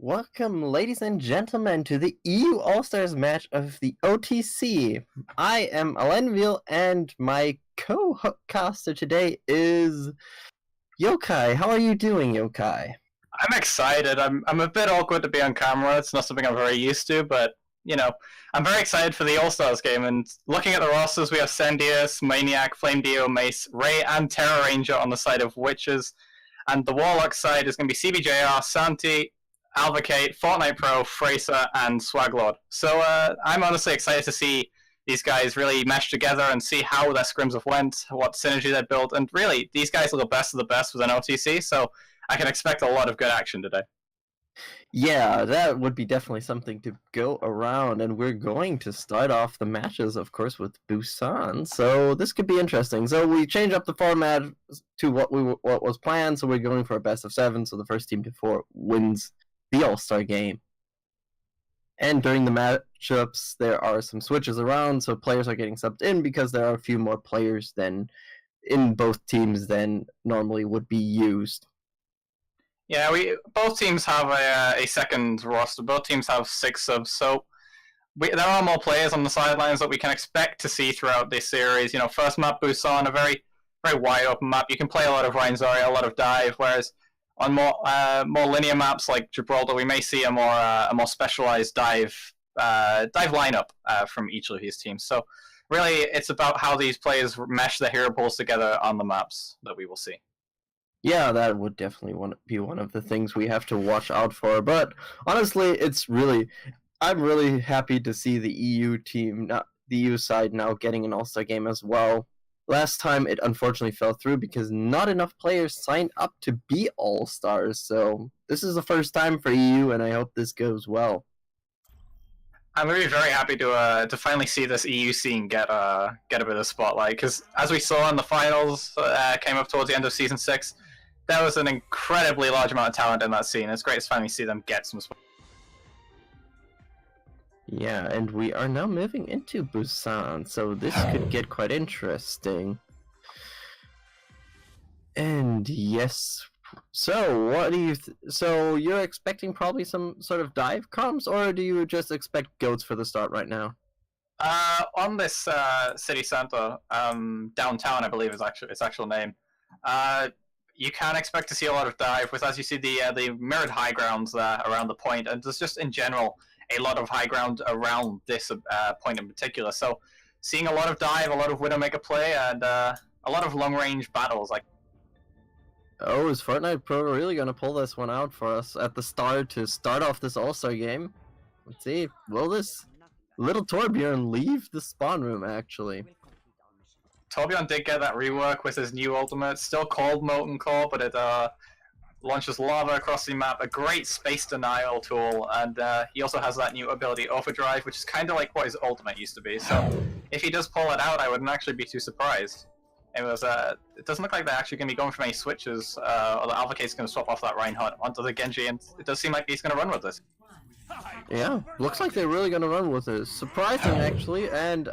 Welcome, ladies and gentlemen, to the EU All-Stars match of the OTC. I am Alenvil, and my co-caster today is Yokai. How are you doing, Yokai? I'm excited. I'm a bit awkward to be on camera. It's not something I'm very used to, but I'm very excited for the All Stars game. And looking at the rosters, we have Sendius, Maniac, Flame Dio, Mace, Ray, and Terror Ranger on the side of Witches. And the Warlocks side is going to be CBJR, Santi, Alvocate, Fortnite Pro, Fraser, and Swaglord. So I'm honestly excited to see these guys really mesh together and see how their scrims have went, what synergy they built, and really, these guys are the best of the best with an OTC, so I can expect a lot of good action today. Yeah, that would be definitely something to go around, and we're going to start off the matches, of course, with Busan. So this could be interesting. So we change up the format to what was planned. So we're going for a best of 7. So the first team to 4 wins the All-Star game. And during the matchups, there are some switches around, so players are getting subbed in because there are a few more players than in both teams than normally would be used. Yeah, both teams have a second roster. Both teams have 6 subs, so there are more players on the sidelines that we can expect to see throughout this series. You know, first map Busan, a very wide open map. You can play a lot of Ryan Zarya, a lot of dive, whereas on more linear maps like Gibraltar, we may see a more specialized dive lineup from each of these teams. So really, it's about how these players mesh their hero pools together on the maps that we will see. Yeah, that would definitely be one of the things we have to watch out for. But honestly, I'm really happy to see the EU team, the EU side, now getting an All-Star game as well. Last time it unfortunately fell through because not enough players signed up to be All-Stars. So this is the first time for EU, and I hope this goes well. I'm really very happy to finally see this EU scene get a bit of spotlight, because as we saw in the finals, came up towards the end of Season 6, there was an incredibly large amount of talent in that scene. It's great to finally see them get some spotlight. Yeah, and we are now moving into Busan, so this could get quite interesting. And yes, so what do you? So you're expecting probably some sort of dive comps, or do you just expect goats for the start right now? On this city center, downtown, I believe is its actual name. You can expect to see a lot of dive, with, as you see, the mirrored high grounds there around the point, and there's just in general a lot of high ground around this point in particular. So seeing a lot of dive, a lot of Widowmaker play, and a lot of long range battles. Oh, is Fortnite Pro really gonna pull this one out for us at the start to start off this All-Star game? Let's see, will this little Torbjorn leave the spawn room actually? Torbjorn did get that rework with his new ultimate, still called Molten Core, but it launches lava across the map, a great space denial tool, and he also has that new ability, Overdrive, which is kind of like what his ultimate used to be. So if he does pull it out, I wouldn't actually be too surprised. It doesn't look like they're actually going to be going for any switches, or the Alvocate's going to swap off that Reinhardt onto the Genji, and it does seem like he's going to run with this. Yeah, looks like they're really going to run with it. Surprising, actually, and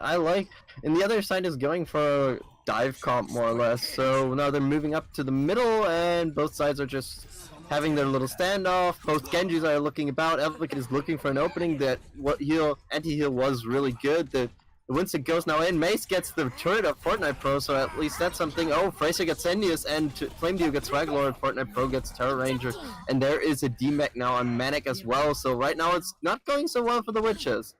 and the other side is going for dive comp, more or less. So now they're moving up to the middle, and both sides are just having their little standoff. Both Genjis are looking about. Elvocate is looking for an opening. That anti-heal was really good. The Winston goes now in. Mace gets the turret of Fortnite Pro, so at least that's something. Oh, Fraser gets Sendius, and Flame Dio gets Swaglord, Fortnite Pro gets Terror Ranger, and there is a DMAC now on Manic as well, so right now it's not going so well for the Witches.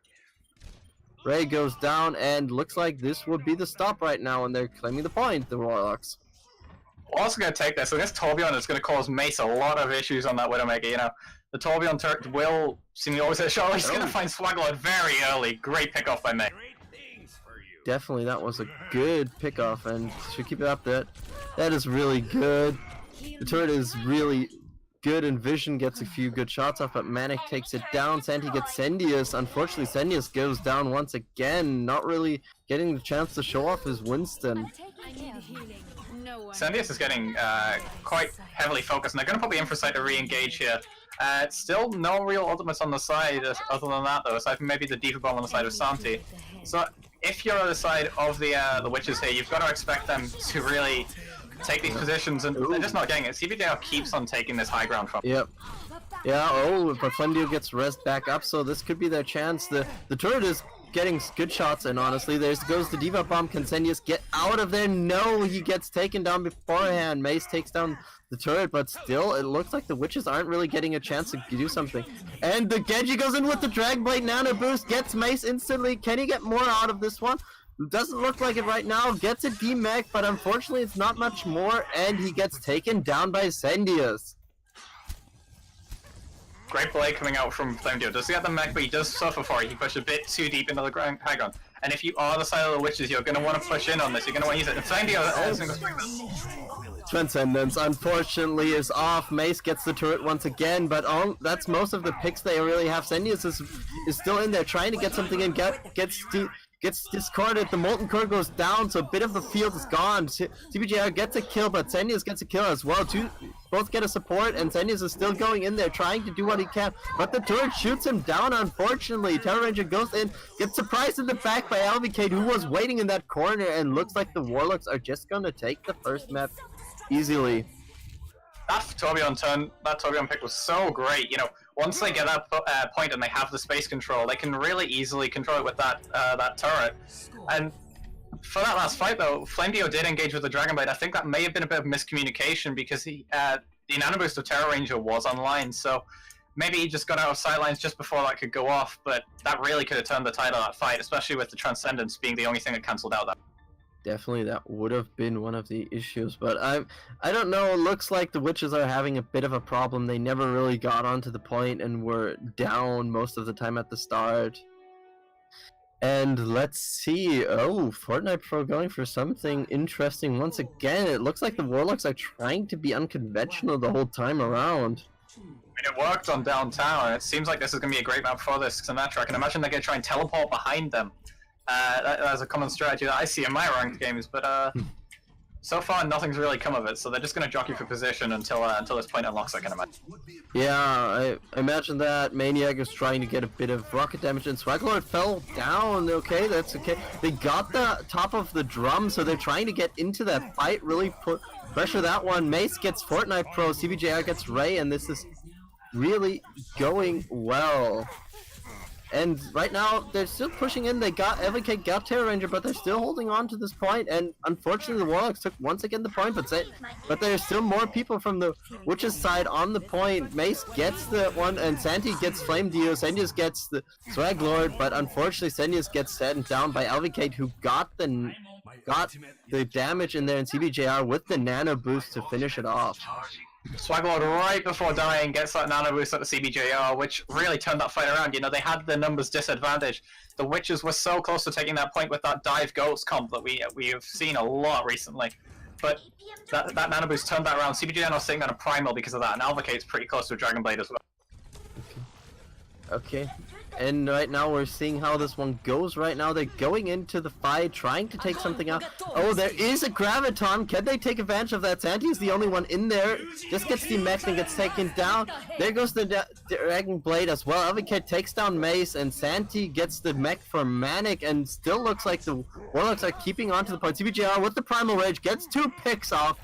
Ray goes down, and looks like this would be the stop right now, and they're claiming the point, the Warlocks. We're also going to take this, so this Torbjorn is going to cause Mace a lot of issues on that Widowmaker. You know, the Torbjorn turret will seemingly always hit a shot. He's going to find Swaglord very early. Great pickoff by Mace. Definitely, that was a good pickoff, and should keep it up. That is really good. The turret is really good, and Vision gets a few good shots off, but Manic takes it down. Santi gets Sendius. Unfortunately, Sendius goes down once again, not really getting the chance to show off his Winston. Sendius is getting quite heavily focused, and they're going to probably infrasight to re-engage here. Still no real ultimates on the side other than that, though, aside from maybe the Diva Bomb on the side of Santi. So if you're on the side of the Witches here, you've got to expect them to really take these positions, and they're just not getting it. CBJR keeps on taking this high ground from. Yep. Yeah, oh, but Flendio gets res back up, so this could be their chance. The turret is getting good shots, and honestly, there goes the Diva Bomb. Can Sendius get out of there? No, he gets taken down beforehand. Mace takes down the turret, but still, it looks like the witches aren't really getting a chance to do something. And the Genji goes in with the Dragon Blade Nano Boost, gets Mace instantly. Can he get more out of this one? Doesn't look like it right now. Gets a D-Mech, but unfortunately, it's not much more, and he gets taken down by Sendius. Great play coming out from Flamedeo. Does he have the mech, but he does suffer for it. He pushed a bit too deep into the high ground. And if you are the side of the witches, you're going to want to push in on this. You're going to want to use it. And Flamedeo Transcendence, unfortunately, is off. Mace gets the turret once again, but that's most of the picks they really have. Sendius is still in there, trying to get something in, gets discarded. The Molten Core goes down, so a bit of the field is gone. CBJR gets a kill, but Sendius gets a kill as well. Both get a support, and Sendius is still going in there, trying to do what he can. But the turret shoots him down, unfortunately. Terror Ranger goes in, gets surprised in the back by Alvicade, who was waiting in that corner, and looks like the Warlocks are just gonna take the first map easily. That Torbjorn pick was so great. You know, once they get that point and they have the space control, they can really easily control it with that turret. And for that last fight, though, Flamedeo did engage with the Dragon Blade. I think that may have been a bit of miscommunication because the Nano Boost of Terror Ranger was online, so maybe he just got out of sightlines just before that could go off. But that really could have turned the tide of that fight, especially with the Transcendence being the only thing that cancelled out that. Definitely, that would have been one of the issues, but I don't know. It looks like the witches are having a bit of a problem. They never really got onto the point and were down most of the time at the start. And let's see. Oh, Fortnite Pro going for something interesting once again. It looks like the Warlocks are trying to be unconventional the whole time around. I mean, it worked on downtown. It seems like this is going to be a great map for this Sinatra. I can imagine they're going to try and teleport behind them. That's a common strategy that I see in my ranked games, but so far nothing's really come of it. So they're just going to jockey for position until this point unlocks, I can imagine. Yeah, I imagine that Maniac is trying to get a bit of rocket damage, and Swaglord fell down. Okay, that's okay. They got the top of the drum, so they're trying to get into that fight, really put pressure that one. Mace gets Fortnite Pro, CBJR gets Ray, and this is really going well. And right now, they're still pushing in. They got Evacade, got Terror Ranger, but they're still holding on to this point. And unfortunately, the Warlocks took once again the point, but there's still more people from the Witches side on the point. Mace gets the one, and Santi gets Flame Dio. Sendius gets the Swag Lord, but unfortunately, Sendius gets set down by Evacade, who got the damage in there, and CBJR with the Nano Boost to finish it off. Swaglord right before dying gets that Nano Boost at the CBJR, which really turned that fight around. You know, they had the numbers disadvantage. The Witches were so close to taking that point with that dive ghost comp that we have seen a lot recently. But that Nano Boost turned that around. CBJR now sitting on a Primal because of that, and Alvacade's pretty close to a Dragon Blade as well. Okay. And right now we're seeing how this one goes right now. They're going into the fight, trying to take something out. Oh, there is a Graviton. Can they take advantage of that? Santi's the only one in there. Just gets demexed and gets taken down. There goes the Dragon Blade as well. Avocad takes down Mace, and Santi gets the mech for Manic, and still looks like the Warlocks are keeping on to the point. CBJR with the Primal Rage gets 2 picks off.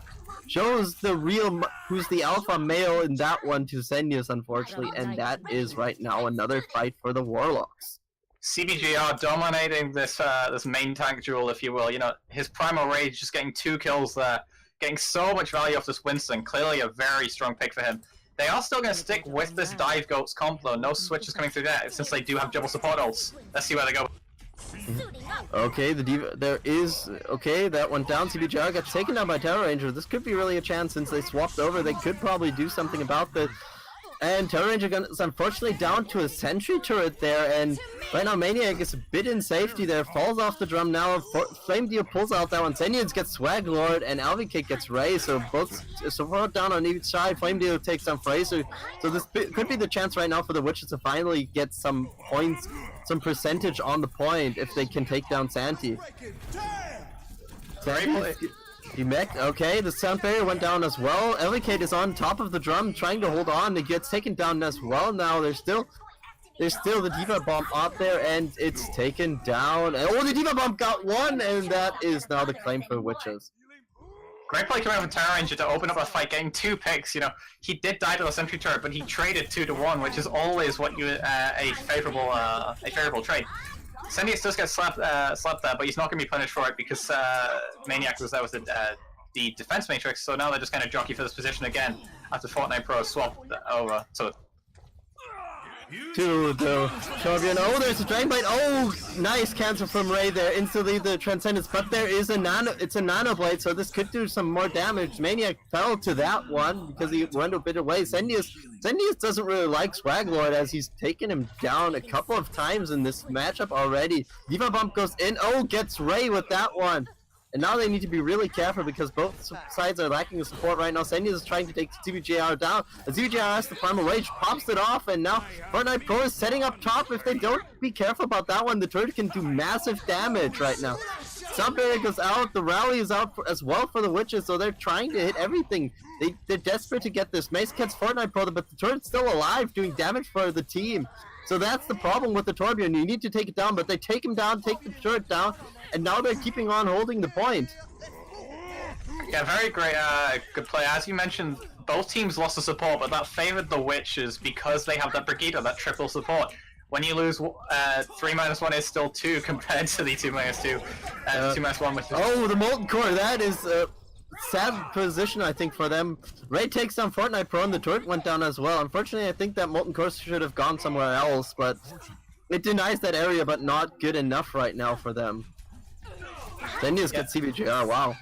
Shows the real, who's the alpha male in that one to Sendius, unfortunately, and that is right now another fight for the Warlocks. CBJR dominating this this main tank duel, if you will. You know, his Primal Rage just getting 2 kills there, getting so much value off this Winston. Clearly a very strong pick for him. They are still going to stick with this Dive Goats comp though. No switches coming through there since they do have double support ults. Let's see where they go. Okay, the Diva, there is, okay, that went down. CBJR got taken down by Terror Ranger. This could be really a chance since they swapped over. They could probably do something about this. And Terror Ranger is unfortunately down to a sentry turret there, and right now Maniac is a bit in safety there, falls off the drum now. Flame Dio pulls out that one. Sendians gets Swag Lord, and Alvi Kick gets Ray, so both support down on each side. Flame Dio takes down Fraser, so this could be the chance right now for the Witches to finally get some points, some percentage on the point if they can take down Santi. He mech, okay, the sound barrier went down as well. Elicate is on top of the drum trying to hold on. It gets taken down as well now. There's still the Diva Bomb out there, and it's taken down. Oh, the Diva Bomb got one, and that is now the claim for Witches. Great play coming out from Terror Ranger to open up a fight, getting 2 picks. You know, he did die to the sentry turret, but he traded 2 to 1, which is always what you a favorable trade. Sendius does get slapped there, but he's not going to be punished for it because Maniac was there with the defense matrix. So now they're just kind of jockey for this position again after Fortnite Pro swapped over. So to the Scorpion. Oh, there's a Dragon Blade. Oh, nice cancel from Ray there. Instantly the Transcendence, but there is a it's a Nano Blade, so this could do some more damage. Maniac fell to that one because he went a bit away. Sendius doesn't really like Swaglord as he's taken him down a couple of times in this matchup already. Diva Bump goes in. Oh, gets Ray with that one. And now they need to be really careful because both sides are lacking the support right now. Sendius is trying to take CBJR down. The CBJR has the Primal Rage, pops it off, and now Fortnite Pro is setting up top. If they don't be careful about that one, the turret can do massive damage right now. Sound Barrier goes out, the rally is out as well for the Witches, so they're trying to hit everything. They're desperate to get this. Mace gets Fortnite Pro, but the turret's still alive, doing damage for the team. So that's the problem with the Torbjorn. You need to take it down, but they take him down, take the turret down, and now they're keeping on holding the point. Yeah, very great, good play. As you mentioned, both teams lost the support, but that favored the Witches because they have that Brigida, that triple support. When you lose 3-1 is still 2 compared to the 2-2, 2-1 which is... Oh, the Molten Core, that is a sad position, I think, for them. Ray takes down Fortnite Pro and the turret went down as well. Unfortunately, I think that Molten Core should have gone somewhere else, but it denies that area, but not good enough right now for them. Sendius gets CBJR, wow.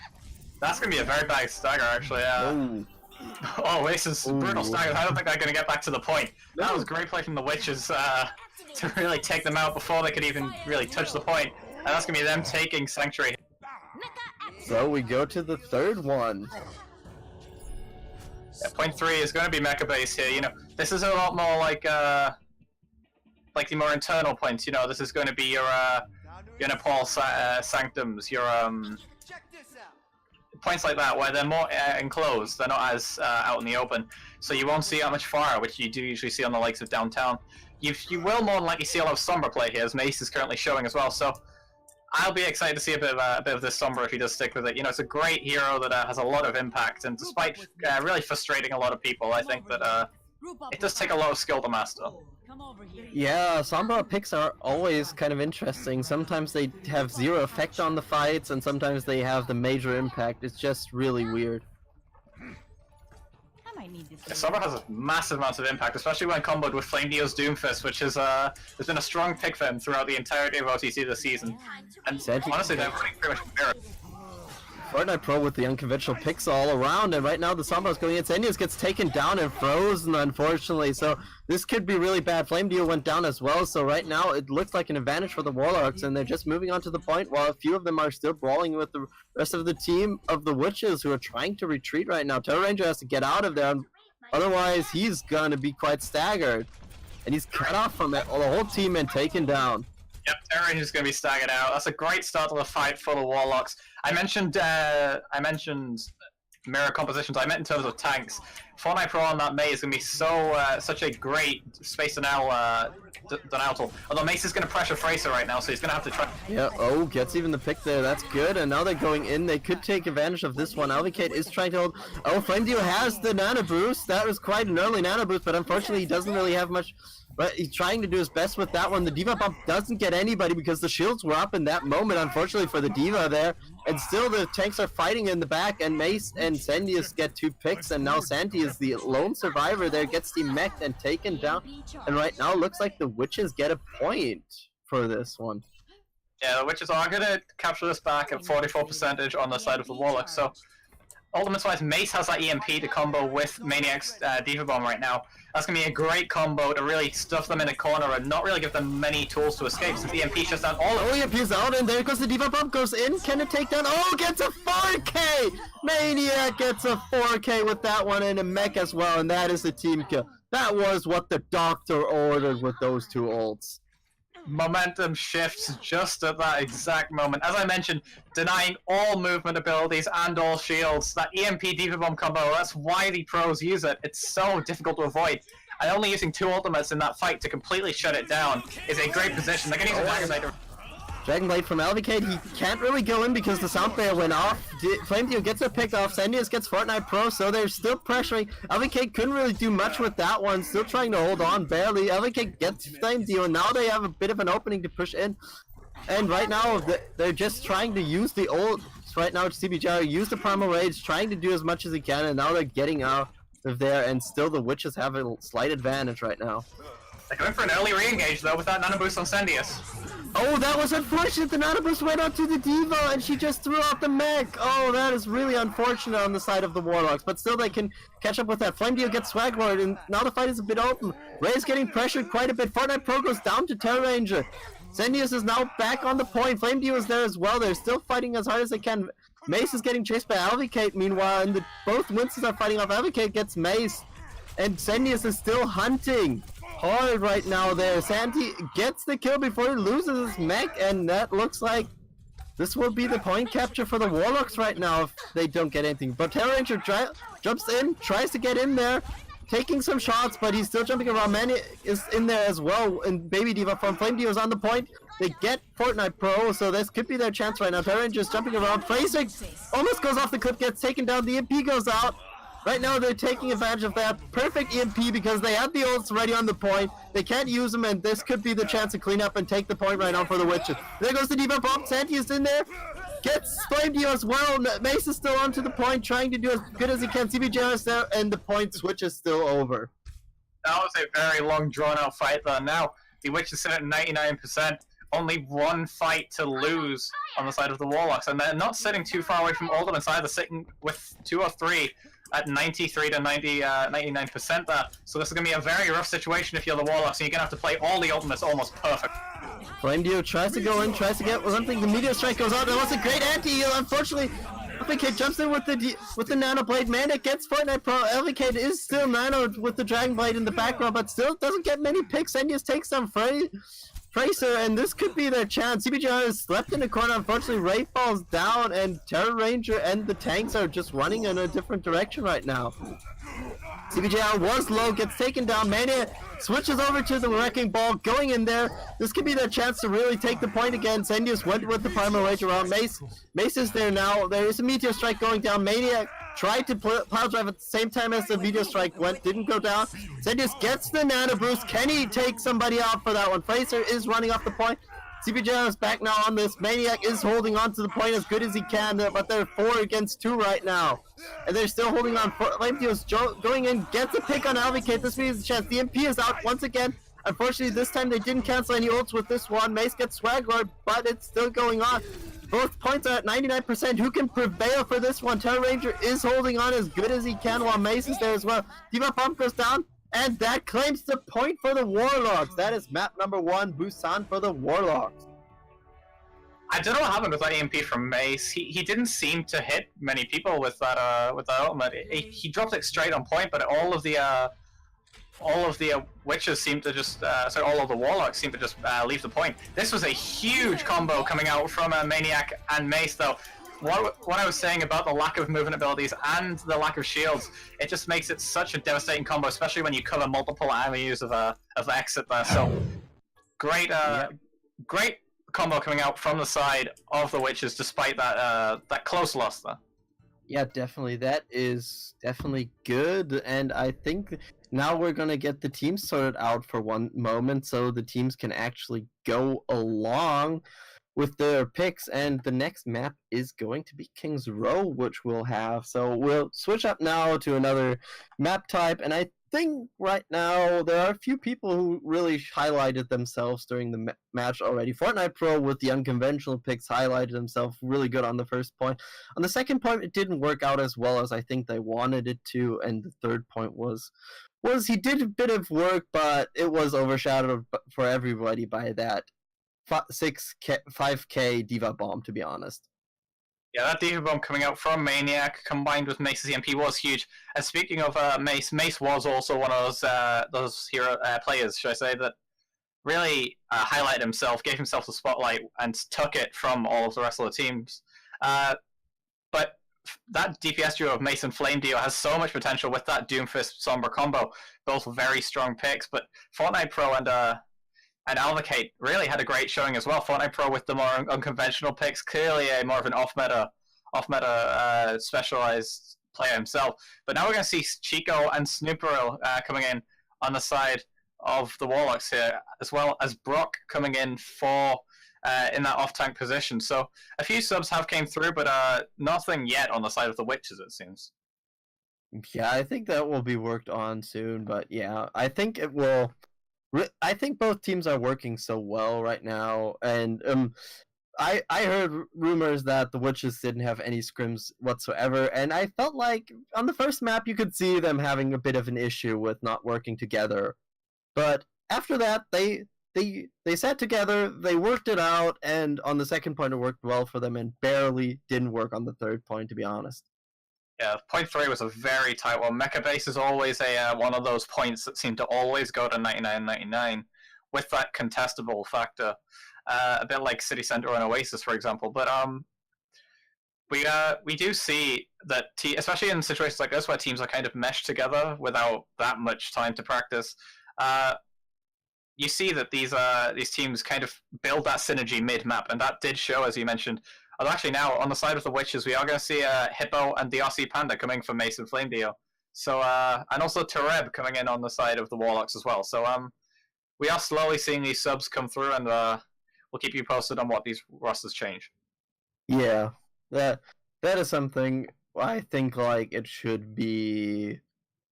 That's going to be a very bad stagger, actually. Oh, this is brutal stagger. I don't think they're going to get back to the point. That was great play from the Witches to really take them out before they could even really touch the point. And that's going to be them taking Sanctuary. So we go to the third one. Yeah, point 3 is going to be mecha base here. You know, this is a lot more like the more internal points. You know, this is going to be your Nepal sanctums, your points like that where they're more enclosed. They're not as out in the open, so you won't see that much fire, which you do usually see on the likes of downtown. You will more than likely see a lot of Sombra play here, as Mace is currently showing as well. So I'll be excited to see a bit of this Sombra if he does stick with it. You know, it's a great hero that has a lot of impact, and despite really frustrating a lot of people, I think that it does take a lot of skill to master. Yeah, Sombra picks are always kind of interesting. Sometimes they have 0 effect on the fights, and sometimes they have the major impact. It's just really weird. Yeah, Sombra has a massive amount of impact, especially when comboed with Flame Dio's Doomfist, which has been a strong pick for him throughout the entirety of OTC this season. And honestly, they're pretty much mirrored. Fortnite Pro with the unconventional picks all around, and right now the Sombra is going in. Sendius gets taken down and frozen, unfortunately, so this could be really bad. Flame Deal went down as well, so right now it looks like an advantage for the Warlocks, and they're just moving on to the point while a few of them are still brawling with the rest of the team of the Witches who are trying to retreat right now. Terror Ranger has to get out of there, otherwise he's gonna be quite staggered. And he's cut off from the whole team and taken down. Yep, Terror Ranger's going to be staggered out. That's a great start to the fight for the Warlocks. I mentioned mirror compositions. I meant in terms of tanks. Fortnite Pro on that Mei is going to be such a great space denial tool. Although Mace is going to pressure Fraser right now, so he's going to have to try. Yeah, oh, gets even the pick there. That's good. And now they're going in. They could take advantage of this one. Alvicate is trying to hold. Oh, Flame Deal has the nano boost. That was quite an early nano boost, but unfortunately he doesn't really have much. But he's trying to do his best with that one. The Diva Bump doesn't get anybody because the shields were up in that moment, unfortunately, for the Diva there. And still the tanks are fighting in the back, and Mace and Sendius get 2 picks, and now Santi is the lone survivor there, gets demeched and taken down. And right now it looks like the Witches get a point for this one. Yeah, the Witches are going to capture this back at 44% on the side of the Warlocks. So Ultimate-wise, Mace has that EMP to combo with Maniac's Diva Bomb right now. That's going to be a great combo to really stuff them in a corner and not really give them many tools to escape, since the EMP shuts down all of them. Oh, EMP's out, and there goes the Diva Bomb, goes in. Can it take down? Oh, gets a 4K! Maniac gets a 4K with that one, and a mech as well, and that is a team kill. That was what the doctor ordered with those 2 ults. Momentum shifts just at that exact moment. As I mentioned, denying all movement abilities and all shields. That EMP Diva Bomb combo, that's why the pros use it. It's so difficult to avoid. And only using 2 ultimates in that fight to completely shut it down is a great position. They're going to use a Dragon Knight. Dragon Blade from Alvicade, he can't really go in because the sound barrier went off. Flame Deal gets it picked off, Sandius gets Fortnite Pro, so they're still pressuring. Alvicade couldn't really do much with that one, still trying to hold on, barely. Alvicade gets Flame Deal, and now they have a bit of an opening to push in. And right now, they're just trying to use the ult. Right now, CBJ use the Primal Rage, trying to do as much as he can, and now they're getting out of there, and still the Witches have a slight advantage right now. They're going for an early re-engage, though, with that Nano Boost on Sandius. Oh, that was unfortunate. The Nano Boost went onto the Diva, and she just threw out the mech. Oh, that is really unfortunate on the side of the Warlocks, but still they can catch up with that. Flame Deal gets Swag Lord, and now the fight is a bit open. Ray is getting pressured quite a bit. Fortnite Pro goes down to Terra Ranger. Sandius is now back on the point. Flame Deal is there as well. They're still fighting as hard as they can. Mace is getting chased by Alvicade meanwhile, and both Winces are fighting off. Alvicade gets Mace, and Sandius is still hunting hard right now there. Sandy gets the kill before he loses his mech, and that looks like this will be the point capture for the Warlocks right now if they don't get anything. But Terra Ranger jumps in, tries to get in there, taking some shots, but he's still jumping around. Manny is in there as well, and Baby Diva from Flame Diva is on the point. They get Fortnite Pro, so this could be their chance right now. Terra Ranger is jumping around. Fraser almost goes off the cliff, gets taken down. The EMP goes out. Right now they're taking advantage of that perfect EMP because they have the ults ready on the point. They can't use them, and this could be the chance to clean up and take the point right now for the Witches. There goes the Diva Bomb. Santi is in there. Gets Flame Deal as well. Mace is still onto the point, trying to do as good as he can. CBJ is there, and the point switch is still over. That was a very long, drawn-out fight there. Now, the Witches sit at 99%. Only one fight to lose on the side of the Warlocks, and they're not sitting too far away from Ultimates either, sitting with 2 or 3 at 93 to 99% there. So this is going to be a very rough situation if you're the Warlocks, and you're going to have to play all the Ultimates almost perfect. Flame Deal tries to go in, tries to get something. The Meteor Strike goes out. That was a great anti-heal. Unfortunately, Elvicade jumps in with the Nano Blade. Manic gets Fortnite Pro. Elvicade is still Nano with the Dragon Blade in the background, but still doesn't get many picks. Endius takes down Fraser, and this could be their chance. CBJ is left in the corner. Unfortunately, Ray falls down, and Terra Ranger and the tanks are just running in a different direction right now. CBJ was low, gets taken down. Mania switches over to the Wrecking Ball, going in there. This could be their chance to really take the point again. Sandius went with the Primal Rage around. Mace is there now. There is a Meteor Strike going down. Maniac tried to Plow Drive at the same time as the Meteor Strike didn't go down. Sandius gets the Nano Boost. Can he take somebody out for that one? Fraser is running off the point. CBJ is back now on this. Maniac is holding on to the point as good as he can, but they're 4 against 2 right now. And they're still holding on. Flame Deal's going in, gets a pick on Alvicade. This means a chance. The MP is out once again. Unfortunately, this time they didn't cancel any ults with this one. Mace gets Swag Lord, but it's still going on. Both points are at 99%. Who can prevail for this one? Terra Ranger is holding on as good as he can while Mace is there as well. Diva Pump goes down, and that claims the point for the Warlocks. That is map number 1, Busan for the Warlocks. I don't know what happened with that EMP from Mace. He didn't seem to hit many people with that ultimate. He dropped it straight on point, but all of the Witches seem to just all of the Warlocks seem to just leave the point. This was a huge combo coming out from Maniac and Mace, though. What I was saying about the lack of movement abilities and the lack of shields, it just makes it such a devastating combo, especially when you cover multiple avenues of exit there. So great, great combo coming out from the side of the Witches, despite that close loss there. Yeah, definitely. That is definitely good, and I think now we're gonna get the teams sorted out for one moment, so the teams can actually go along with their picks, and the next map is going to be King's Row, which we'll have. So we'll switch up now to another map type, and I think right now there are a few people who really highlighted themselves during the match already. Fortnite Pro with the unconventional picks highlighted himself really good on the first point. On the second point, it didn't work out as well as I think they wanted it to, and the third point was he did a bit of work, but it was overshadowed for everybody by that 5k Diva Bomb, to be honest. Yeah, that Diva Bomb coming out from Maniac combined with Mace's EMP was huge. And speaking of Mace was also one of those hero players, should I say, that really highlighted himself, gave himself the spotlight, and took it from all of the rest of the teams. But that DPS duo of Mace and Flame Deal has so much potential with that Doomfist Sombra combo. Both very strong picks, but Fortnite Pro and And Alvacate really had a great showing as well. Fortnite Pro with the more unconventional picks, clearly a more of an off-meta specialized player himself. But now we're going to see Chico and Snooperil coming in on the side of the Warlocks here, as well as Brock coming in for in that off-tank position. So a few subs have came through, but nothing yet on the side of the Witches, it seems. Yeah, I think that will be worked on soon, but yeah, I think it will. I think both teams are working so well right now, and I heard rumors that the Witches didn't have any scrims whatsoever, and I felt like on the first map you could see them having a bit of an issue with not working together, but after that they sat together, they worked it out, and on the second point it worked well for them, and barely didn't work on the third point, to be honest. Yeah, point 3 was a very tight one. Mecha Base is always a one of those points that seem to always go to 99-99 with that contestable factor. A bit like City Center and Oasis, for example. But we do see that, especially in situations like this where teams are kind of meshed together without that much time to practice, you see that these teams kind of build that synergy mid-map, and that did show, as you mentioned. Although actually now, on the side of the Witches, we are going to see Hippo and the RC Panda coming from Mason Flame Dio. So, and also Tereb coming in on the side of the Warlocks as well. So we are slowly seeing these subs come through, and we'll keep you posted on what these rosters change. Yeah, that is something I think like it should be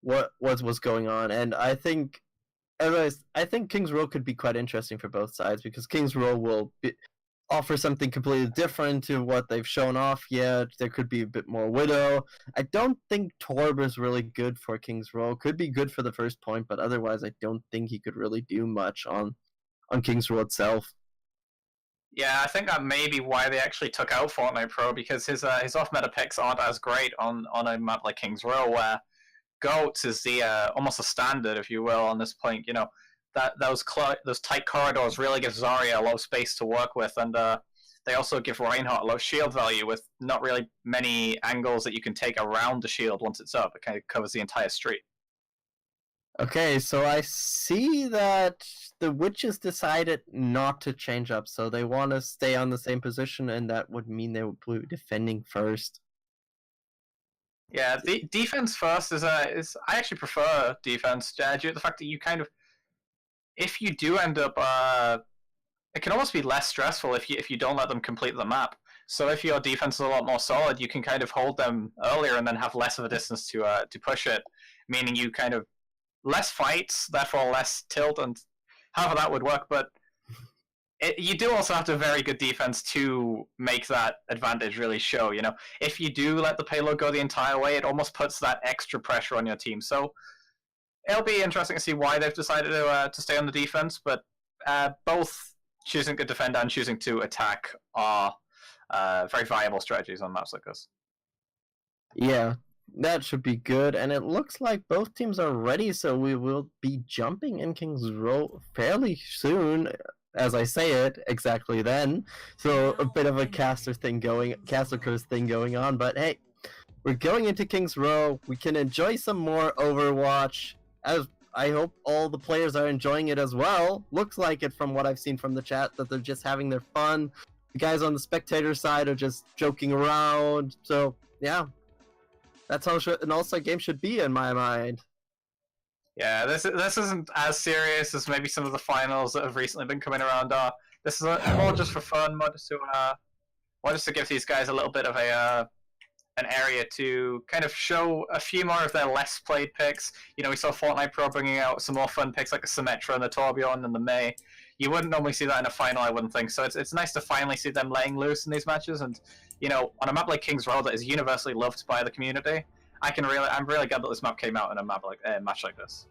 what's going on, and I think I think King's Row could be quite interesting for both sides, because King's Row will offer something completely different to what they've shown off yet. There could be a bit more Widow. I don't think Torb is really good for King's Row. Could be good for the first point, but otherwise I don't think he could really do much on King's Row itself. Yeah, I think that may be why they actually took out Fortnite Pro, because his off-meta picks aren't as great on a map like King's Row, where Goats is the almost a standard, if you will, on this point. You know, that those tight corridors really give Zarya a lot of space to work with, and they also give Reinhardt a lot of shield value with not really many angles that you can take around the shield once it's up. It kind of covers the entire street. Okay, so I see that the Witches decided not to change up, so they want to stay on the same position, and that would mean they would be defending first. Yeah, the defense first is I actually prefer defense due to the fact that you kind of, if you do end up, it can almost be less stressful if you don't let them complete the map. So if your defense is a lot more solid, you can kind of hold them earlier and then have less of a distance to push it, meaning you kind of less fights, therefore less tilt, and however that would work. But you do also have to have very good defense to make that advantage really show. You know, if you do let the payload go the entire way, it almost puts that extra pressure on your team. So it'll be interesting to see why they've decided to stay on the defense. But both choosing to defend and choosing to attack are very viable strategies on maps like this. Yeah, that should be good, and it looks like both teams are ready, so we will be jumping in King's Row fairly soon, as I say it, exactly then. So a bit of a caster curse thing going on, but hey, we're going into King's Row. We can enjoy some more Overwatch, as I hope all the players are enjoying it as well. Looks like it from what I've seen from the chat, that they're just having their fun. The guys on the spectator side are just joking around, so yeah. That's how an all-star game should be, in my mind. Yeah, this isn't as serious as maybe some of the finals that have recently been coming around are. This is more just for fun, more just to give these guys a little bit of an area to kind of show a few more of their less played picks. You know, we saw Fortnite Pro bringing out some more fun picks like the Symmetra and the Torbjorn and the Mei. You wouldn't normally see that in a final, I wouldn't think. So it's nice to finally see them laying loose in these matches. And you know, on a map like King's Row that is universally loved by the community, I'm really glad that this map came out in a match like this.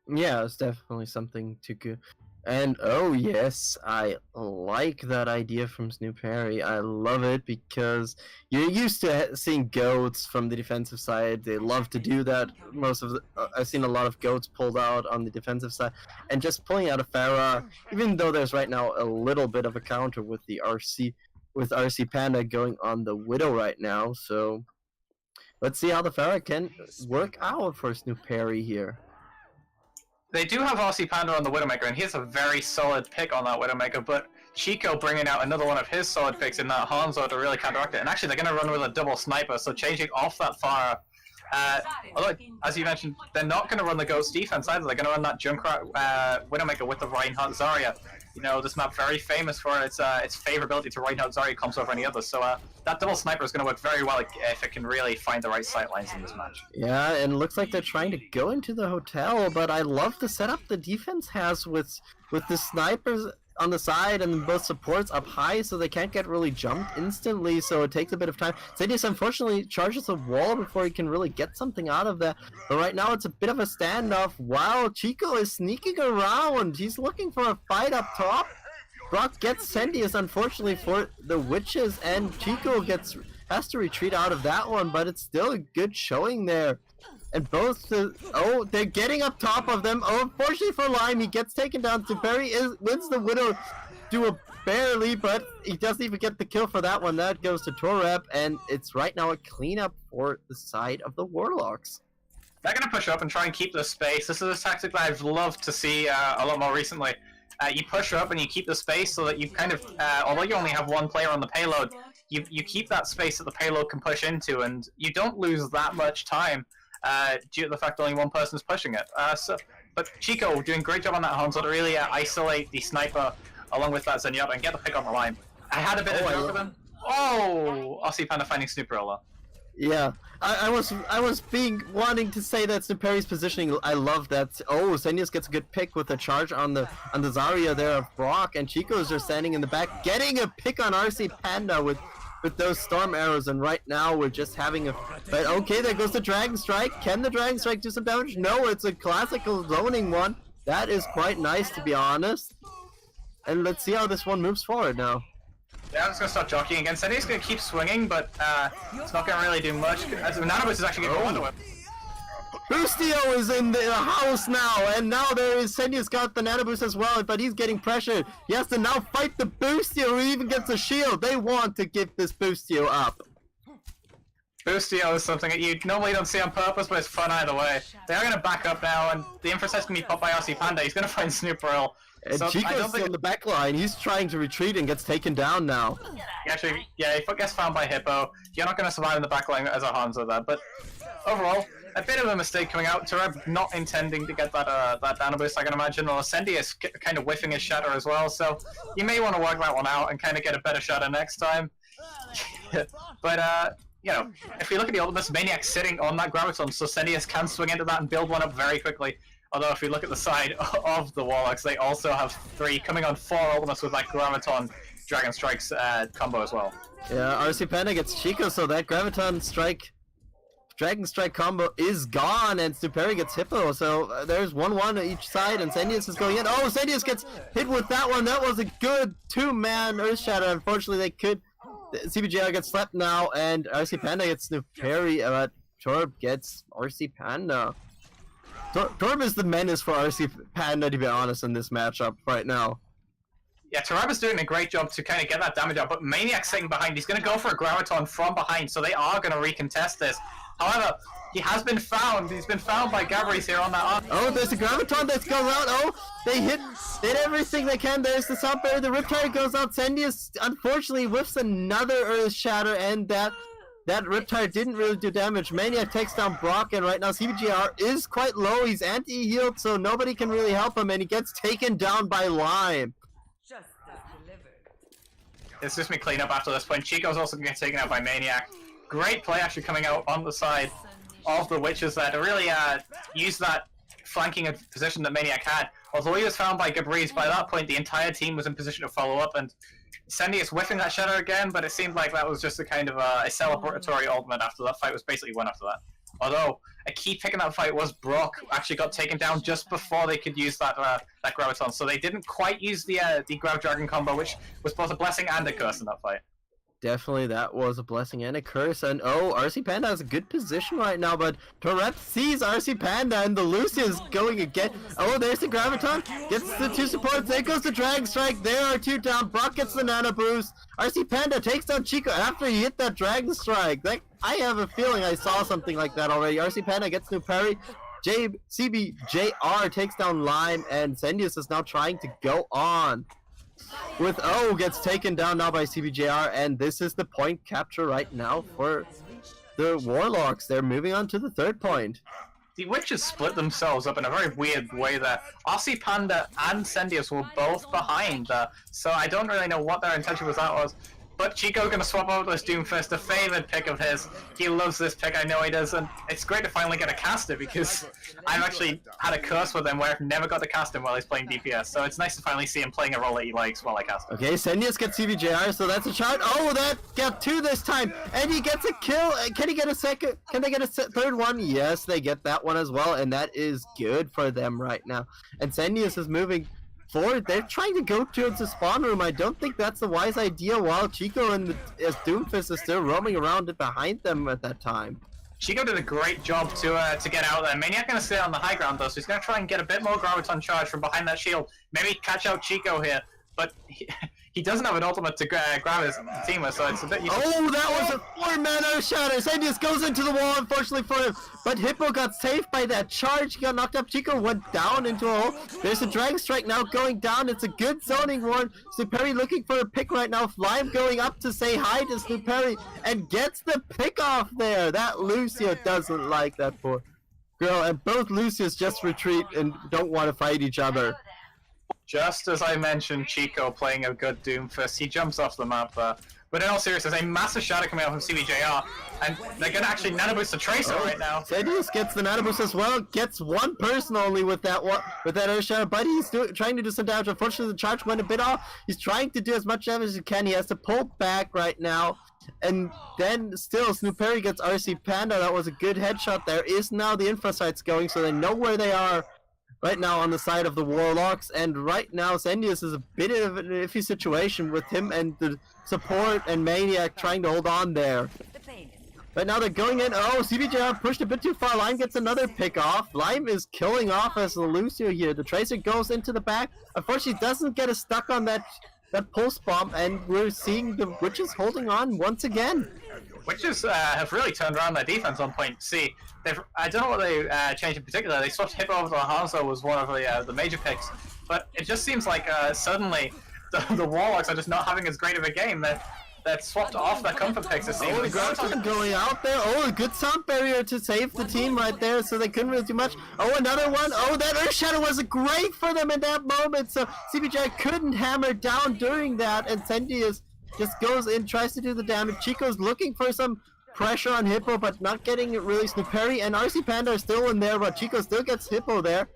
Yeah, it's definitely something to go. And oh yes, I like that idea from Snooperi. I love it because you're used to seeing goats from the defensive side. They love to do that. I've seen a lot of goats pulled out on the defensive side, and just pulling out a Pharah, even though there's right now a little bit of a counter with the RC Panda going on the Widow right now. So let's see how the Pharah can work out for Snooperi here. They do have RC Panda on the Widowmaker, and he's a very solid pick on that Widowmaker, but Chico bringing out another one of his solid picks in that Hanzo to really counteract it. And actually, they're going to run with a double sniper, so changing off that fire. Although, as you mentioned, they're not going to run the Ghost defense either. They're going to run that Junkrat Widowmaker with the Reinhardt Zarya. You know, this map very famous for its favorability to Reinhardt Zarya comes over any other. So that double sniper is going to work very well if it can really find the right sight lines in this match. Yeah, and it looks like they're trying to go into the hotel, but I love the setup the defense has with the snipers on the side and both supports up high, so they can't get really jumped instantly, so it takes a bit of time. Zedius unfortunately charges a wall before he can really get something out of that, but right now it's a bit of a standoff. Wow, Chico is sneaking around. He's looking for a fight up top. Brock gets Zedius unfortunately for the witches, and Chico has to retreat out of that one, but it's still a good showing there. And both they're getting up top of them. Oh, unfortunately for Lime, he gets taken down. Tuperi wins the Widow duel barely, but he doesn't even get the kill for that one. That goes to Torep, and it's right now a cleanup for the side of the Warlocks. They're going to push up and try and keep the space. This is a tactic that I've loved to see a lot more recently. You push up and you keep the space so that you kind of, although you only have one player on the payload, you keep that space that the payload can push into, and you don't lose that much time. Due to the fact that only one person is pushing it. But Chico doing a great job on that Hanzo to really isolate the sniper along with that Zenyatta and get the pick on the line. I had a bit of joke with him. Oh, RC Panda finding Snooperilla. Yeah, I was wanting to say that Snuperi's positioning. I love that. Oh, Zenius gets a good pick with a charge on the Zarya there of Brock, and Chico's just standing in the back, getting a pick on RC Panda with those storm arrows, and right now we're just having a... But okay, there goes the Dragon Strike. Can the Dragon Strike do some damage? No, it's a classical zoning one. That is quite nice, to be honest. And let's see how this one moves forward now. Yeah, I'm just going to start jockeying again. Sendi's going to keep swinging, but it's not going to really do much. As Nanobus is actually going to go under it. Boostio is in the house now, and now there is Sendius got the nanoboost as well, but he's getting pressured. He has to now fight the Boostio, who even gets a shield. They want to give this Boostio up. Boostio is something that you normally don't see on purpose, but it's fun either way. They are going to back up now, and the Infraset's going to be popped by RC Panda. He's going to find Snooperil. And so Chico's still in the back line. He's trying to retreat and gets taken down now. Actually, yeah, he gets found by Hippo. You're not going to survive in the back line as a Hanzo there, but overall, a bit of a mistake coming out. Toreb not intending to get that nano boost, I can imagine. Or Sendy is kind of whiffing his shatter as well, so you may want to work that one out and kind of get a better shatter next time. But, you know, if you look at the ultimates, Maniac sitting on that Graviton, so Sendius can swing into that and build one up very quickly. Although if you look at the side of the Warlocks, they also have 3 coming on 4 ultimates with that Graviton Dragon Strikes combo as well. Yeah, RC Panda gets Chico, so that Graviton Strike Dragon Strike combo is gone, and Stuperi gets Hippo, so there's 1-1 on each side, and Sendius is going in. Oh, Sendius gets hit with that one. That was a good 2-man Earth Shatter. Unfortunately, they could... CBJR gets slept now, and RC Panda gets Stuperi, but Torb gets RC Panda. Torb is the menace for RC Panda, to be honest, in this matchup right now. Yeah, Taraba's doing a great job to kind of get that damage out, but Maniac's sitting behind. He's going to go for a Graviton from behind, so they are going to recontest this. However, he has been found. He's been found by Gabri's here on that arm. Oh, there's a Graviton that's going out. Oh, they hit everything they can. There's the Sound Barrier. The Riptide goes out. Sendius, unfortunately, whiffs another Earth Shatter, and that Riptide didn't really do damage. Maniac takes down Brock, and right now CBGR is quite low. He's anti-healed, so nobody can really help him, and he gets taken down by Lime. It's just me clean up after this point. Chico's also going to get taken out by Maniac. Great play actually coming out on the side of the Witches there to really use that flanking position that Maniac had. Although he was found by Gabriz, by that point the entire team was in position to follow up, and Sendius whiffing that shatter again, but it seemed like that was just a kind of a celebratory ultimate after that fight was basically won after that. Although a key pick in that fight was Brock actually got taken down just before they could use that Graviton, so they didn't quite use the Grav Dragon combo, which was both a blessing and a curse in that fight. Definitely, that was a blessing and a curse, and oh, RC Panda has a good position right now, but Torep sees RC Panda, and the Lucia is going again. Oh, there's the Graviton, gets the 2 supports, there goes the Dragon Strike, there are 2 down, Brock gets the Nano Boost, RC Panda takes down Chico after he hit that Dragon Strike. I have a feeling I saw something like that already. RC Panda gets new parry, CBJR takes down Lime, and Zendius is now trying to go on. With O gets taken down now by CBJR, and this is the point capture right now for the Warlocks. They're moving on to the third point. The Witches split themselves up in a very weird way there. RC Panda and Zendius were both behind there, so I don't really know what their intention with that was. But Chico's gonna swap over to this Doomfist, a favored pick of his. He loves this pick, I know he does, and it's great to finally get a caster because I've actually had a curse with him where I've never got to cast him while he's playing DPS, so it's nice to finally see him playing a role that he likes while I cast him. Okay, Zendius gets CBJR, so that's a shot. Oh, that got 2 this time, and he gets a kill. Can he get a second? Can they get a third one? Yes, they get that one as well, and that is good for them right now. And Zendius is moving forward. They're trying to go towards the spawn room. I don't think that's the wise idea while Chico and Doomfist is still roaming around behind them at that time. Chico did a great job to get out there. Maniac gonna stay on the high ground though, so he's gonna try and get a bit more graviton charge from behind that shield. Maybe catch out Chico here, but he doesn't have an ultimate to grab his teamer, so it's a bit useless. Oh, that was a 4-man Earth Shatter. Zendius goes into the wall, unfortunately for him. But Hippo got saved by that charge. He got knocked up. Chico went down into a hole. There's a Dragon Strike now going down. It's a good zoning warn. Snooperi looking for a pick right now. Lime going up to say hi to Snooperi and gets the pick off there. That Lucio doesn't like that poor girl. And both Lucios just retreat and don't want to fight each other. Just as I mentioned Chico playing a good Doomfist, he jumps off the map there. But in all seriousness, a massive shadow coming out from CBJR, and they're going to actually nano boost the Tracer right now. Zendius gets the nano boost as well, gets one person only with that Earth Shadow, but he's trying to do some damage. Unfortunately, the charge went a bit off. He's trying to do as much damage as he can. He has to pull back right now. And then still, Snooperi gets RC Panda. That was a good headshot. There is now the infra sites going, so they know where they are right now on the side of the Warlocks, and right now Zendius is a bit of an iffy situation with him and the support and Maniac trying to hold on there. Right now they're going in. Oh, CBJR pushed a bit too far. Lime gets another pick off. Lime is killing off as the Lucio here. The Tracer goes into the back. Unfortunately, doesn't get stuck on that pulse bomb, and we're seeing the Witches holding on once again. Witches have really turned around their defense on point C. I don't know what they changed in particular. They swapped Hippo over to Hanzo was one of the major picks, but it just seems like suddenly the Warlocks are just not having as great of a game. They're swapped off their comfort picks. It seems. Oh, the Graviton going out there. Oh, a good sound barrier to save the team right there, so they couldn't really do much. Oh, another one. Oh, that Earth Shadow was great for them in that moment, so CBJ couldn't hammer down during that, and Zendius just goes in, tries to do the damage. Chico's looking for some pressure on Hippo, but not getting it really. Snooperi and RC Panda are still in there, but Chico still gets Hippo there.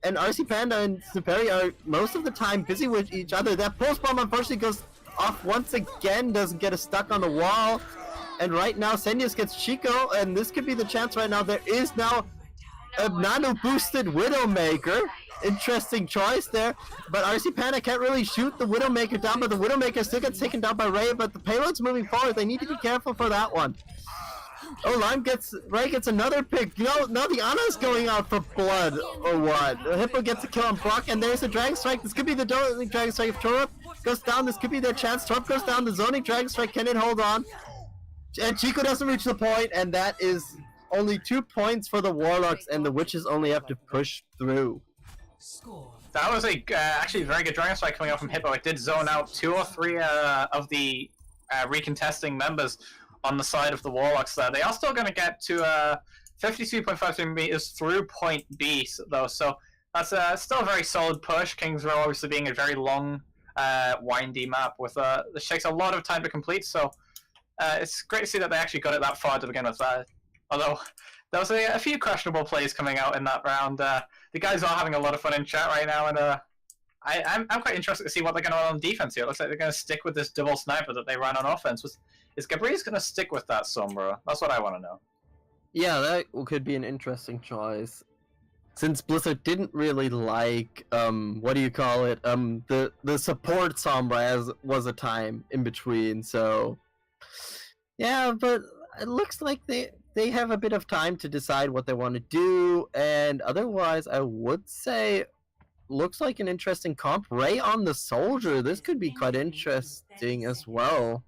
And RC Panda and Snooperi are most of the time busy with each other. That pulse bomb unfortunately goes off once again, doesn't get stuck on the wall. And right now Zendius gets Chico, and this could be the chance right now. There is now a nano boosted Widowmaker. Interesting choice there, but RC Panda can't really shoot the Widowmaker down, but the Widowmaker still gets taken down by Ray, but the payload's moving forward. They need to be careful for that one. Oh, Ray gets another pick. No, the Ana's going out for blood, or what? The Hippo gets a kill on Brock, and there's a Dragon Strike. This could be the Dragon Strike. If Torop goes down, this could be their chance. Torop goes down, the zoning Dragon Strike, can it hold on? And Chico doesn't reach the point, and that is only 2 points for the Warlocks, and the Witches only have to push through. That was actually a very good Dragon Strike coming out from Hippo. It did zone out 2 or 3 of the recontesting members on the side of the Warlocks there. They are still going to get to 52.53 meters through point B, though, so that's still a very solid push. Kings Row obviously being a very long, windy map with this takes a lot of time to complete, so it's great to see that they actually got it that far to begin with. Although there was a few questionable plays coming out in that round. The guys are having a lot of fun in chat right now, and I'm quite interested to see what they're going to run on defense here. It looks like they're going to stick with this double sniper that they ran on offense. Is Gabriel's going to stick with that, Sombra? That's what I want to know. Yeah, that could be an interesting choice. Since Blizzard didn't really like, what do you call it? The support Sombra as was a time in between, so... Yeah, but it looks like they have a bit of time to decide what they want to do, and otherwise I would say looks like an interesting comp. Ray on the Soldier, this could be quite interesting as well.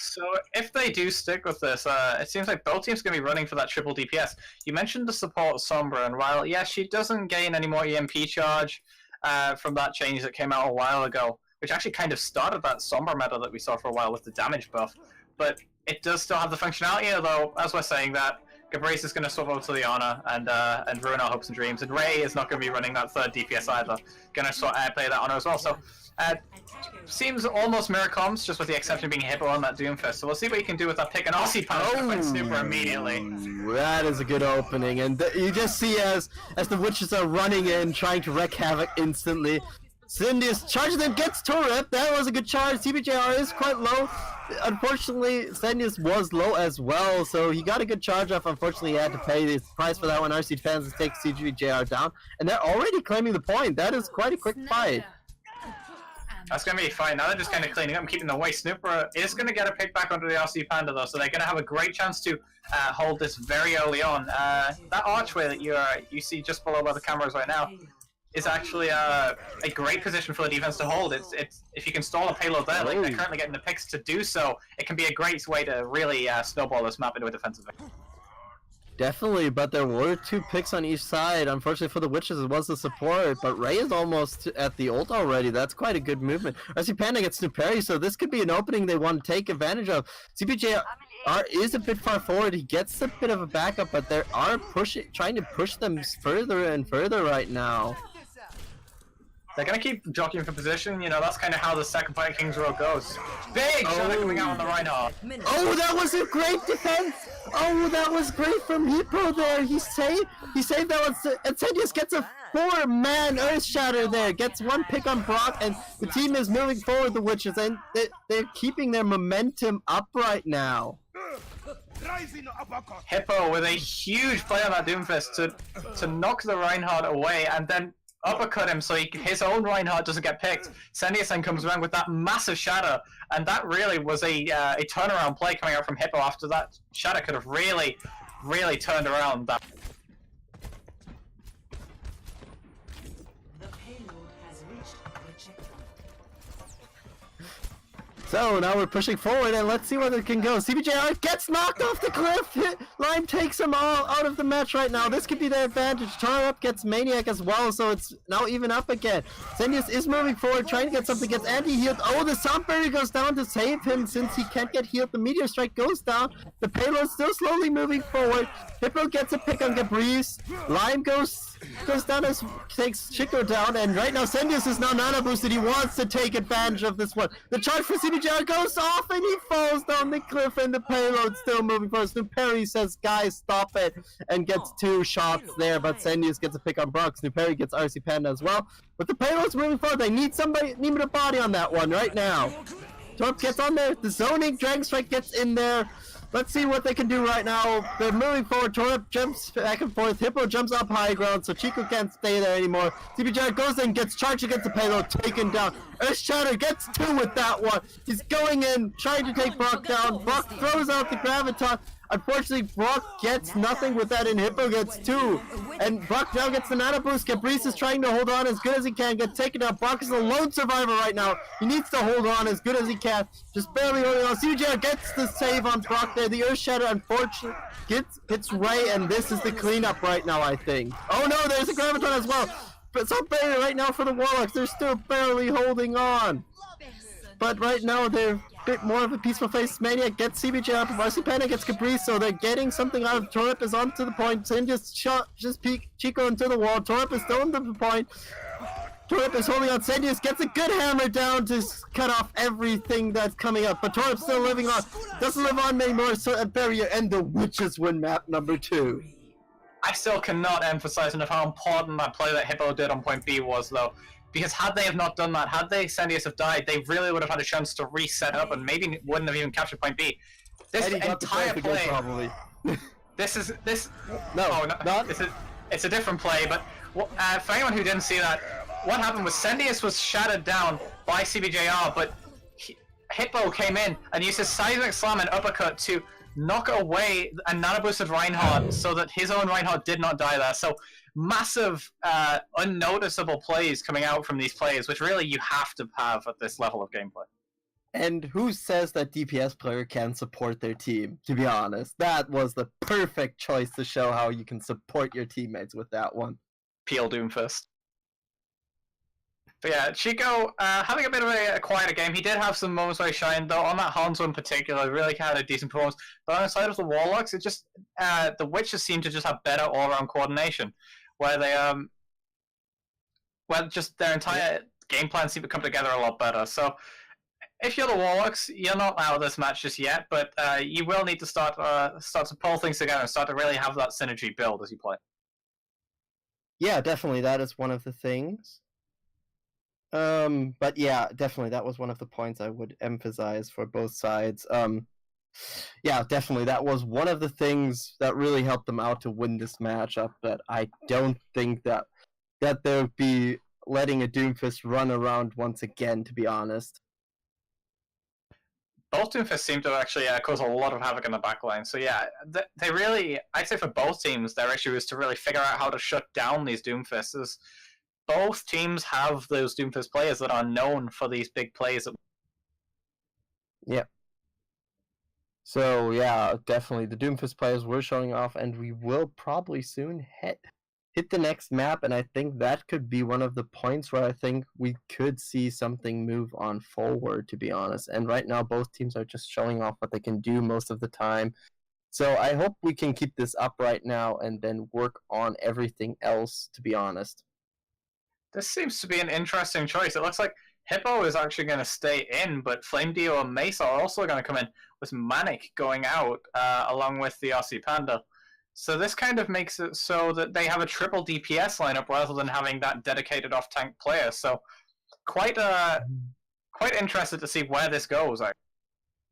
So if they do stick with this, it seems like both teams are going to be running for that triple DPS. You mentioned the support Sombra, and while, yeah, she doesn't gain any more EMP charge from that change that came out a while ago, which actually kind of started that Sombra meta that we saw for a while with the damage buff, but it does still have the functionality, although, as we're saying that, Gabrice is going to swap over to the Honor and ruin our hopes and dreams, and Ray is not going to be running that third DPS either. Going to play that Honor as well, so seems almost mirror comms, just with the exception of being Hippo on that Doomfist. So we'll see what you can do with that pick, and Aussie Punch to find Snooper immediately. That is a good opening, and you just see as the witches are running in, trying to wreak havoc instantly. Syndius charges them, gets Toadette. That was a good charge. CBJR is quite low. Unfortunately, Syndius was low as well, so he got a good charge off. Unfortunately, he had to pay the price for that one. RC fans take CBJR down, and they're already claiming the point. That is quite a quick fight. That's going to be fine. Now they're just kind of cleaning up and keeping them away. Snooper is going to get a pick back onto the RC Panda, though, so they're going to have a great chance to hold this very early on. That archway that you see just below where the camera is right now is actually a great position for the defense to hold. It's if you can stall a payload there, like they're currently getting the picks to do so, it can be a great way to really snowball this map into a defensive victory. Definitely, but there were 2 picks on each side. Unfortunately for the witches, it was the support, but Ray is almost at the ult already. That's quite a good movement. RC Panda gets to parry, so this could be an opening they want to take advantage of. CPJ is a bit far forward. He gets a bit of a backup, but they are trying to push them further and further right now. They're going to keep jockeying for position, you know, that's kind of how the second fight King's Row goes. Big shot coming out on the Reinhardt. Oh, that was a great defense! Oh, that was great from Hippo there. He saved that one. And Syndius gets a 4-man Earth Shatter there. Gets 1 pick on Brock, and the team is moving forward, the Witches, and they're keeping their momentum up right now. Hippo with a huge play on that Doomfist to knock the Reinhardt away, and then uppercut him so his own Reinhardt doesn't get picked. Syndius then comes around with that massive shatter, and that really was a turnaround play coming out from Hippo after that shatter could have really, really turned around that. So now we're pushing forward, and let's see where it can go. CBJR gets knocked off the cliff. Lime takes them all out of the match right now. This could be their advantage. Toadette gets Maniac as well, so it's now even up again. Syndius is moving forward, trying to get something, gets anti-healed. Oh, the Sound Barrier goes down to save him since he can't get healed. The Meteor Strike goes down. The payload still slowly moving forward. Hippo gets a pick on Gabrice. Lime goes down as takes Chico down, and right now Syndius is now nano boosted. He wants to take advantage of this one. The charge for CBJR goes off, and he falls down the cliff, and the payload still moving forward. Snoop Perry says, guys, stop it, and gets 2 shots there, but Syndius gets a pick on Brock. Snoop Perry gets RC Panda as well. But the payload's moving forward. They need a body on that one right now. Torp gets on there. The zoning Dragon Strike gets in there. Let's see what they can do right now. They're moving forward. Torp jumps back and forth. Hippo jumps up high ground, so Chico can't stay there anymore. CBJ goes in, gets charged against the payload, taken down. Earth Shatter gets 2 with that one. He's going in, trying to take Brock down. Brock throws out the Graviton. Unfortunately, Brock gets nothing with that, and Hippo gets 2. And Brock now gets the nano boost. Caprice is trying to hold on as good as he can, gets taken down. Brock is a lone survivor right now. He needs to hold on as good as he can. Just barely holding on. CJ gets the save on Brock there. The Earth Shatter, unfortunately, hits Ray, and this is the cleanup right now, I think. Oh no, there's a Graviton as well. But so barely right now for the Warlocks. They're still barely holding on. But right now, they're a bit more of a peaceful face. Maniac gets CBJ up, RC Panda gets Caprice, so they're getting something out of Torp is onto the point. Sin just peek Chico into the wall. Torp is still on the point. Torp is holding on. Syndius gets a good hammer down to cut off everything that's coming up. But Torp's still living on. Doesn't live on anymore, so a barrier, and the Witches win map number 2. I still cannot emphasize enough how important that play that Hippo did on point B was, though. Because had they have not done that, had Syndius have died, they really would have had a chance to reset up and maybe wouldn't have even captured point B. This entire play, probably. It's a different play, but for anyone who didn't see that, what happened was Syndius was shattered down by CBJR, but Hippo came in and used his seismic slam and uppercut to knock away a nano boosted Reinhardt so that his own Reinhardt did not die there. So massive, unnoticeable plays coming out from these players, which really you have to have at this level of gameplay. And who says that DPS player can support their team, to be honest? That was the perfect choice to show how you can support your teammates with that one. Peel Doomfist. But yeah, Chico, having a bit of a quieter game. He did have some moments where he shined, though. On that Hanzo in particular, really had a decent performance. But on the side of the Warlocks, it just the Witches seem to just have better all-around coordination, where they well, just their entire game plan seem to come together a lot better. So, if you're the Warlocks, you're not out of this match just yet, but you will need to start to pull things together and start to really have that synergy build as you play. Yeah, definitely, that is one of the things. But yeah, definitely that was one of the points I would emphasize for both sides. Yeah, definitely that was one of the things that really helped them out to win this matchup. But I don't think that they'll be letting a Doomfist run around once again, to be honest. Both Doomfists seem to actually cause a lot of havoc in the backline. So yeah, they really, I'd say for both teams, their issue is to really figure out how to shut down these Doomfists. Both teams have those Doomfist players that are known for these big plays. Yeah. So yeah, definitely the Doomfist players were showing off, and we will probably soon hit the next map, and I think that could be one of the points where I think we could see something move on forward, to be honest. And right now, both teams are just showing off what they can do most of the time. So I hope we can keep this up right now and then work on everything else, to be honest. This seems to be an interesting choice. It looks like Hippo is actually going to stay in, but Flame Dio and Mace are also going to come in, with Manic going out along with the RC Panda. So this kind of makes it so that they have a triple DPS lineup rather than having that dedicated off-tank player. So quite interested to see where this goes.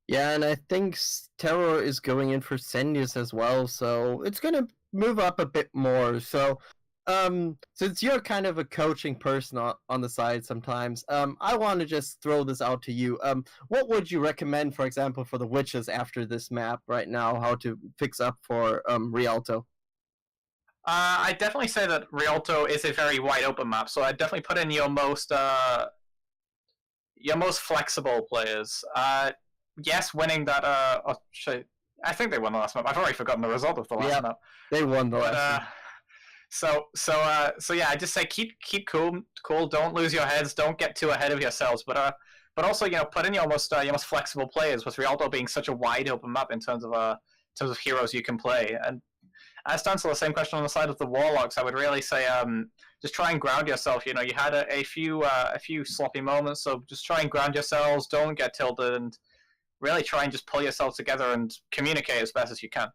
Yeah, and I think Terror is going in for Sendius as well, so it's going to move up a bit more. So since you're kind of a coaching person on the side sometimes, I want to just throw this out to you. What would you recommend, for example, for the Witches after this map right now, how to fix up for Rialto? I definitely say that Rialto is a very wide open map, so I'd definitely put in your most flexible players. Yes, winning that. I think they won the last map. I've already forgotten the result of the last map. They won the last map. So yeah, I just say keep cool. Don't lose your heads. Don't get too ahead of yourselves. But also put in your most flexible players. With Rialto being such a wide open map in terms of heroes you can play. And as to answer the same question on the side of the Warlocks, I would really say just try and ground yourself. You had a few sloppy moments, so just try and ground yourselves. Don't get tilted, and really try and just pull yourself together and communicate as best as you can.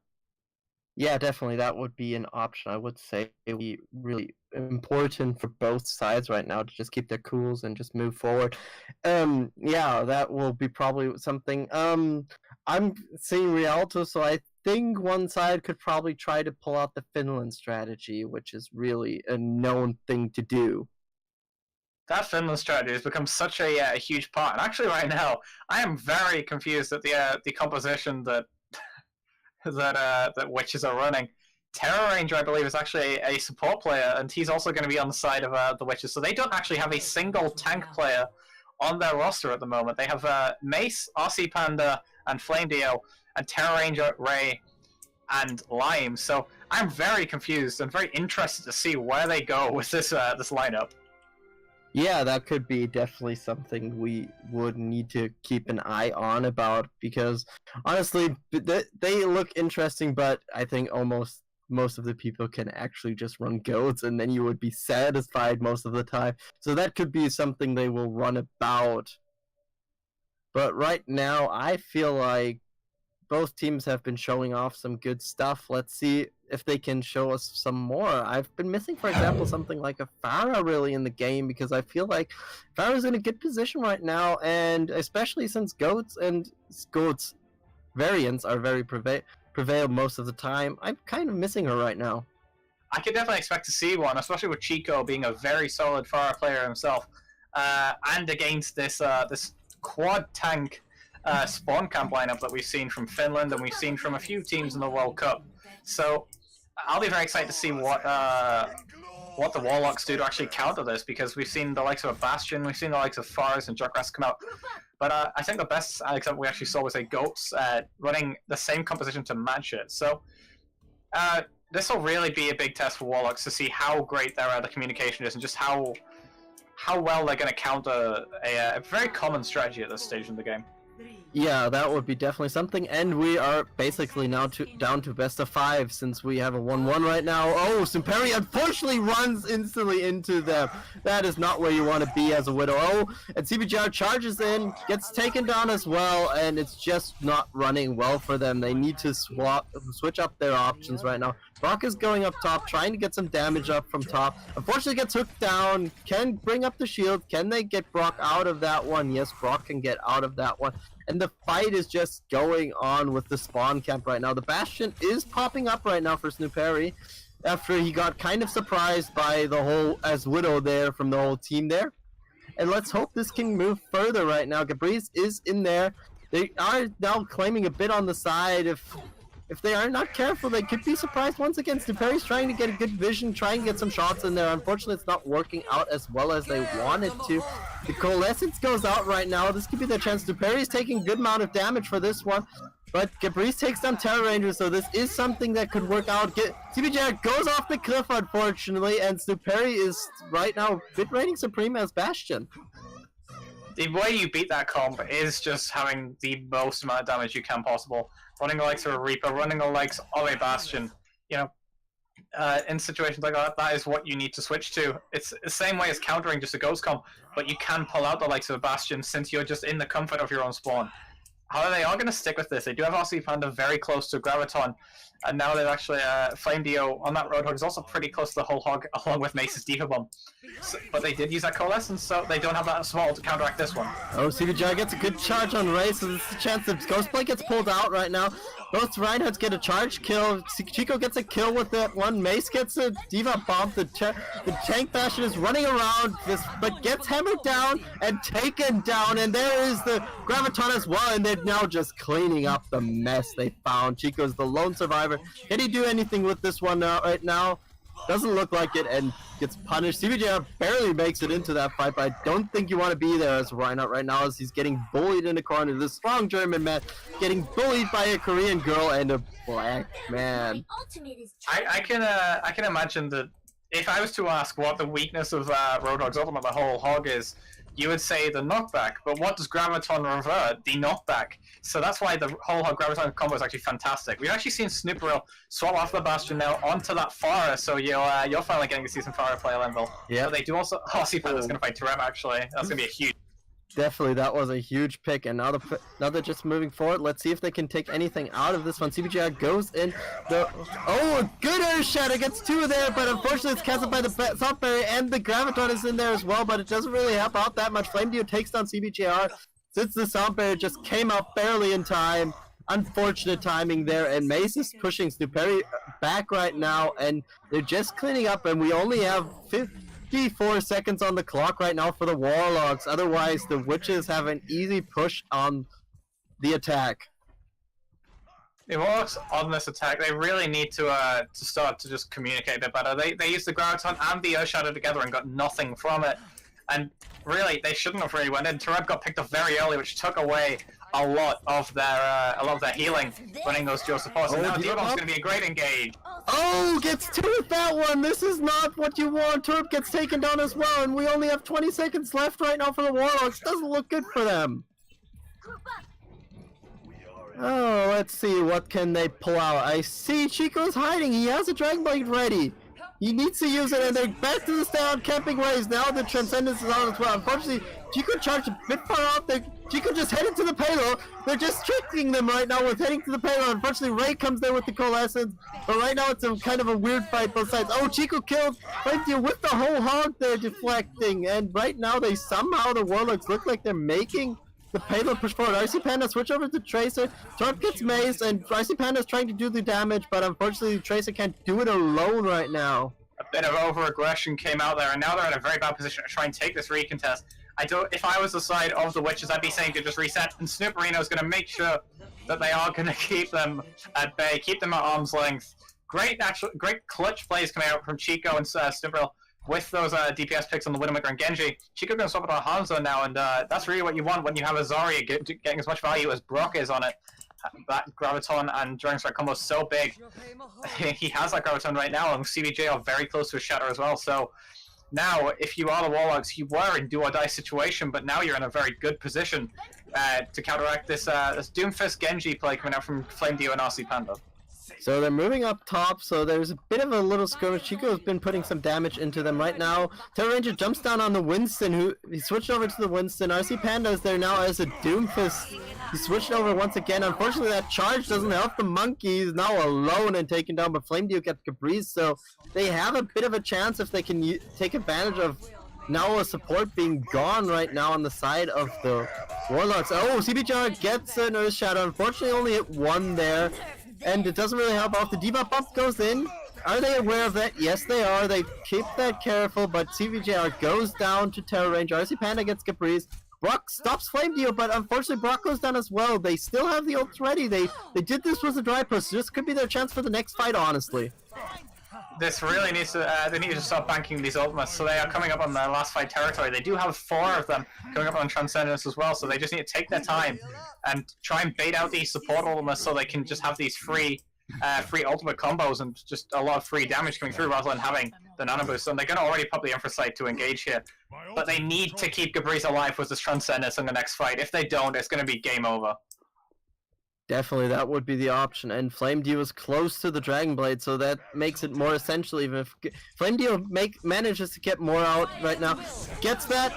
Yeah, definitely. That would be an option. I would say it would be really important for both sides right now to just keep their cools and just move forward. Yeah, that will be probably something. I'm seeing Rialto, so I think one side could probably try to pull out the Finland strategy, which is really a known thing to do. That Finland strategy has become such a huge part. And actually, right now, I am very confused at the composition that Witches are running. Terror Ranger, I believe, is actually a support player, and he's also going to be on the side of the Witches. So they don't actually have a single tank player on their roster at the moment. They have Mace, RC Panda, and Flame Dio, and Terror Ranger, Ray, and Lime. So I'm very confused and very interested to see where they go with this lineup. Yeah, that could be definitely something we would need to keep an eye on about, because honestly, they look interesting, but I think almost most of the people can actually just run goats, and then you would be satisfied most of the time. So that could be something they will run about. But right now, I feel like both teams have been showing off some good stuff. Let's see if they can show us some more. I've been missing, for example, something like a Pharah really in the game, because I feel like Pharah's in a good position right now, and especially since goats variants are very prevail most of the time, I'm kind of missing her right now. I could definitely expect to see one, especially with Chico being a very solid Pharah player himself, and against this quad tank spawn camp lineup that we've seen from Finland and we've seen from a few teams in the World Cup. So I'll be very excited to see what the Warlocks do to actually counter this, because we've seen the likes of a Bastion, we've seen the likes of Forest and Junkgrass come out But I think the best example we actually saw was a Goats running the same composition to match it. So this will really be a big test for Warlocks to see how great their the communication is and just how well they're going to counter a very common strategy at this stage in the game. Yeah, that would be definitely something, and we are basically now down to best of 5 since we have a 1-1 right now. Oh, Simperi unfortunately runs instantly into them. That is not where you want to be as a Widow. Oh, and CBJR charges in, gets taken down as well, and it's just not running well for them. They need to switch up their options right now. Brock is going up top, trying to get some damage up from top. Unfortunately gets hooked down, can bring up the shield. Can they get Brock out of that one? Yes, Brock can get out of that one. And the fight is just going on with the spawn camp right now. The Bastion is popping up right now for Snooperi after he got kind of surprised by the whole as Widow there from the whole team there. And let's hope this can move further right now. Gabrice is in there. They are now claiming a bit on the side. If they are not careful, they could be surprised once again. Snooperi's trying to get a good vision, trying to get some shots in there. Unfortunately, it's not working out as well as they wanted to. The Coalescence goes out right now. This could be their chance. Snooperi's taking a good amount of damage for this one. But Gabrice takes down Terror Rangers, so this is something that could work out. CBJ goes off the cliff, unfortunately, and Snooperi is right now bit rating supreme as Bastion. The way you beat that comp is just having the most amount of damage you can possible. Running the likes of a Reaper, running the likes of a Bastion. You know, in situations like that, that is what you need to switch to. It's the same way as countering just a Ghost comp, but you can pull out the likes of a Bastion since you're just in the comfort of your own spawn. However, they are going to stick with this. They do have RC Panda very close to Graviton, and now they've actually Flame Dio on that Roadhog is also pretty close to the whole hog, along with Mace's Diva Bomb. So, but they did use that Coalescence, so they don't have that small to counteract this one. Oh, CBJ gets a good charge on Ray, so there's a chance that Ghostblade gets pulled out right now. Both Reinhardts get a charge kill. Chico gets a kill with that one. Mace gets a Diva Bomb. The Tank Bastion is running around, but gets hammered down and taken down. And there is the Graviton as well, and they're now just cleaning up the mess they found. Chico's the lone survivor. Can he do anything with this one right now? Doesn't look like it, and gets punished. CBJ barely makes it into that fight, but I don't think you want to be there as Reinhardt right now, as he's getting bullied in the corner. This strong German man getting bullied by a Korean girl and a black man. I can imagine that if I was to ask what the weakness of Roadhog's ultimate, the whole hog is, you would say the knockback, but what does Graviton revert? The knockback. So that's why the whole hog Graviton combo is actually fantastic. We've actually seen Snooperil swap off the Bastion now onto that Pharah, so you're finally getting to see some Pharah play Alenvil. Yeah. But they do also... Oh, see, Panda's going to fight Terem, actually. That's going to be a huge... Definitely, that was a huge pick, and now they're just moving forward. Let's see if they can take anything out of this one. CBGI goes in the... Oh, a good air shatter, gets two there, but unfortunately it's cancelled by the Saltberry, and the Graviton is in there as well, but it doesn't really help out that much. Flame Dio takes down CBGR, since the Saltberry just came out barely in time. Unfortunate timing there, and Mace is pushing Snooperi back right now, and they're just cleaning up, and we only have 54 seconds on the clock right now for the Warlocks. Otherwise, the Witches have an easy push on the attack. The Warlocks on this attack, they really need to start to just communicate a bit better. They used the Graviton and the Earth Shadow together and got nothing from it. And really, they shouldn't have really went in. Tereb got picked up very early, which took away a lot of their healing, running those dual supports. And now Divabomb's going to be a great engage. Oh, gets two with that one. This is not what you want. Turp gets taken down as well, and we only have 20 seconds left right now for the Warlocks. Doesn't look good for them. Oh, let's see. What can they pull out? I see Chico's hiding. He has a Dragon Blade ready. He needs to use it, and they're back to the stand camping ways. Now the Transcendence is on as well. Unfortunately, Chico charged a bit far out there. Chico just headed to the payload. They're just tricking them right now with heading to the payload. Unfortunately, Ray comes there with the Coalescence. But right now, it's a kind of a weird fight both sides. Oh, Chico killed Flame Dio with the whole hog there deflecting. And right now, the Warlocks look like they're making the payload push forward. RC Panda switch over to Tracer. Torp gets Mace, and RC Panda is trying to do the damage, but unfortunately Tracer can't do it alone right now. A bit of over-aggression came out there, and now they're in a very bad position to try and take this recontest. If I was the side of the Witches, I'd be saying to just reset, and Snooperino is going to make sure that they are going to keep them at bay, keep them at arm's length. Great clutch plays coming out from Chico and Snooperino. with those DPS picks on the Widowmaker and Genji, Chico can swap it on Hanzo now, and that's really what you want when you have a Zarya getting as much value as Brock is on it. That Graviton and Dragon Strike combo is so big. He has that Graviton right now, and CBJ are very close to a Shatter as well, so now, if you are the Warlocks, you were in do-or-die situation, but now you're in a very good position to counteract this Doomfist Genji play coming out from Flame Dio and RC Panda. So they're moving up top, so there's a bit of a little skirmish. Chico's been putting some damage into them right now. Terra Ranger jumps down on the Winston, he switched over to the Winston. RC Panda is there now as a Doomfist. He switched over once again. Unfortunately, that charge doesn't help the Monkey. He's now alone and taken down, but Flame Dio gets Caprice, so they have a bit of a chance if they can take advantage of now a support being gone right now on the side of the Warlocks. Oh, CBJR gets an Earth Shadow. Unfortunately, only hit one there, and it doesn't really help out. The debuff bump goes in. Are they aware of that? Yes, they are. They keep that careful, but CBJR goes down to Terra Ranger. RC Panda gets Caprice. Brock stops Flame Dio, but unfortunately Brock goes down as well. They still have the ults ready. They did this with a dry push. This could be their chance for the next fight, honestly. This really needs to, they need to stop banking these ultimates, so they are coming up on the last fight territory. They do have 4 of them coming up on Transcendence as well, so they just need to take their time and try and bait out these support ultimates so they can just have these free ultimate combos and just a lot of free damage coming through rather than having the nano boost. And they're going to already pop the Infrasight to engage here, but they need to keep Caprice alive with this Transcendence in the next fight. If they don't, it's going to be game over. Definitely, that would be the option. And Flame Dio is close to the Dragon Blade, so that makes it more essential. Even if Flame Dio manages to get more out right now, gets that.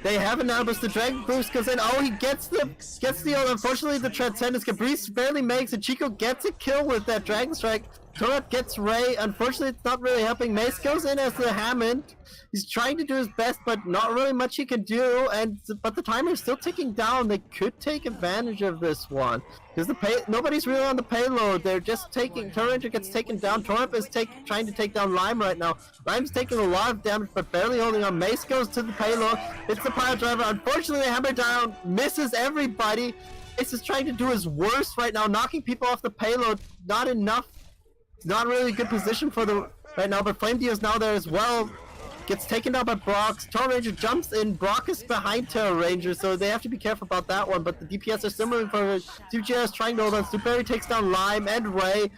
They have an boost. The Dragon Boost goes in. Oh, he gets the ult. Unfortunately, the Transcendence. Caprice barely makes it. Chico gets a kill with that Dragon Strike. Toadette gets Ray. Unfortunately, it's not really helping. Mace goes in as the Hammond. He's trying to do his best, but not really much he can do. But the timer's still ticking down. They could take advantage of this one because nobody's really on the payload. They're just taking. Terra Ranger gets taken down. Torrent is trying to take down Lime right now. Lime's taking a lot of damage, but barely holding on. Mace goes to the payload. It's the pile driver. Unfortunately, the hammer down misses everybody. Mace is trying to do his worst right now, knocking people off the payload. Not enough. Not really good position for the right now, but Flame Dio is now there as well. Gets taken down by Brock. Terra Ranger jumps in. Brock is behind Terra Ranger, so they have to be careful about that one. But the DPS are still moving forward. CBJR is trying to hold on. Stuperi takes down Lime and Ray.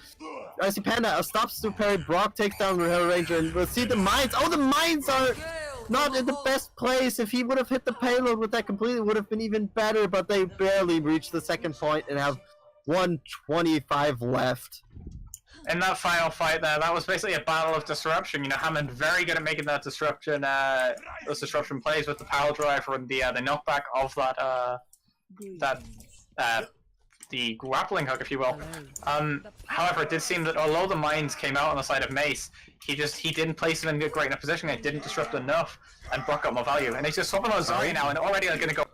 RC Panda stops Stuperi. Brock takes down Terra Ranger, and we'll see the mines. Oh, the mines are not in the best place. If he would have hit the payload with that completely, would have been even better. But they barely reached the second point and have 125 left. In that final fight there, that was basically a battle of disruption. You know, Hammond very good at making that disruption, those disruption plays with the power driver and the knockback of the grappling hook, if you will. However, it did seem that although the mines came out on the side of Mace, he didn't place him in a great enough position. It didn't disrupt enough, and Brock got more value. And he's just swapping on Zarya now, and already they're going to go.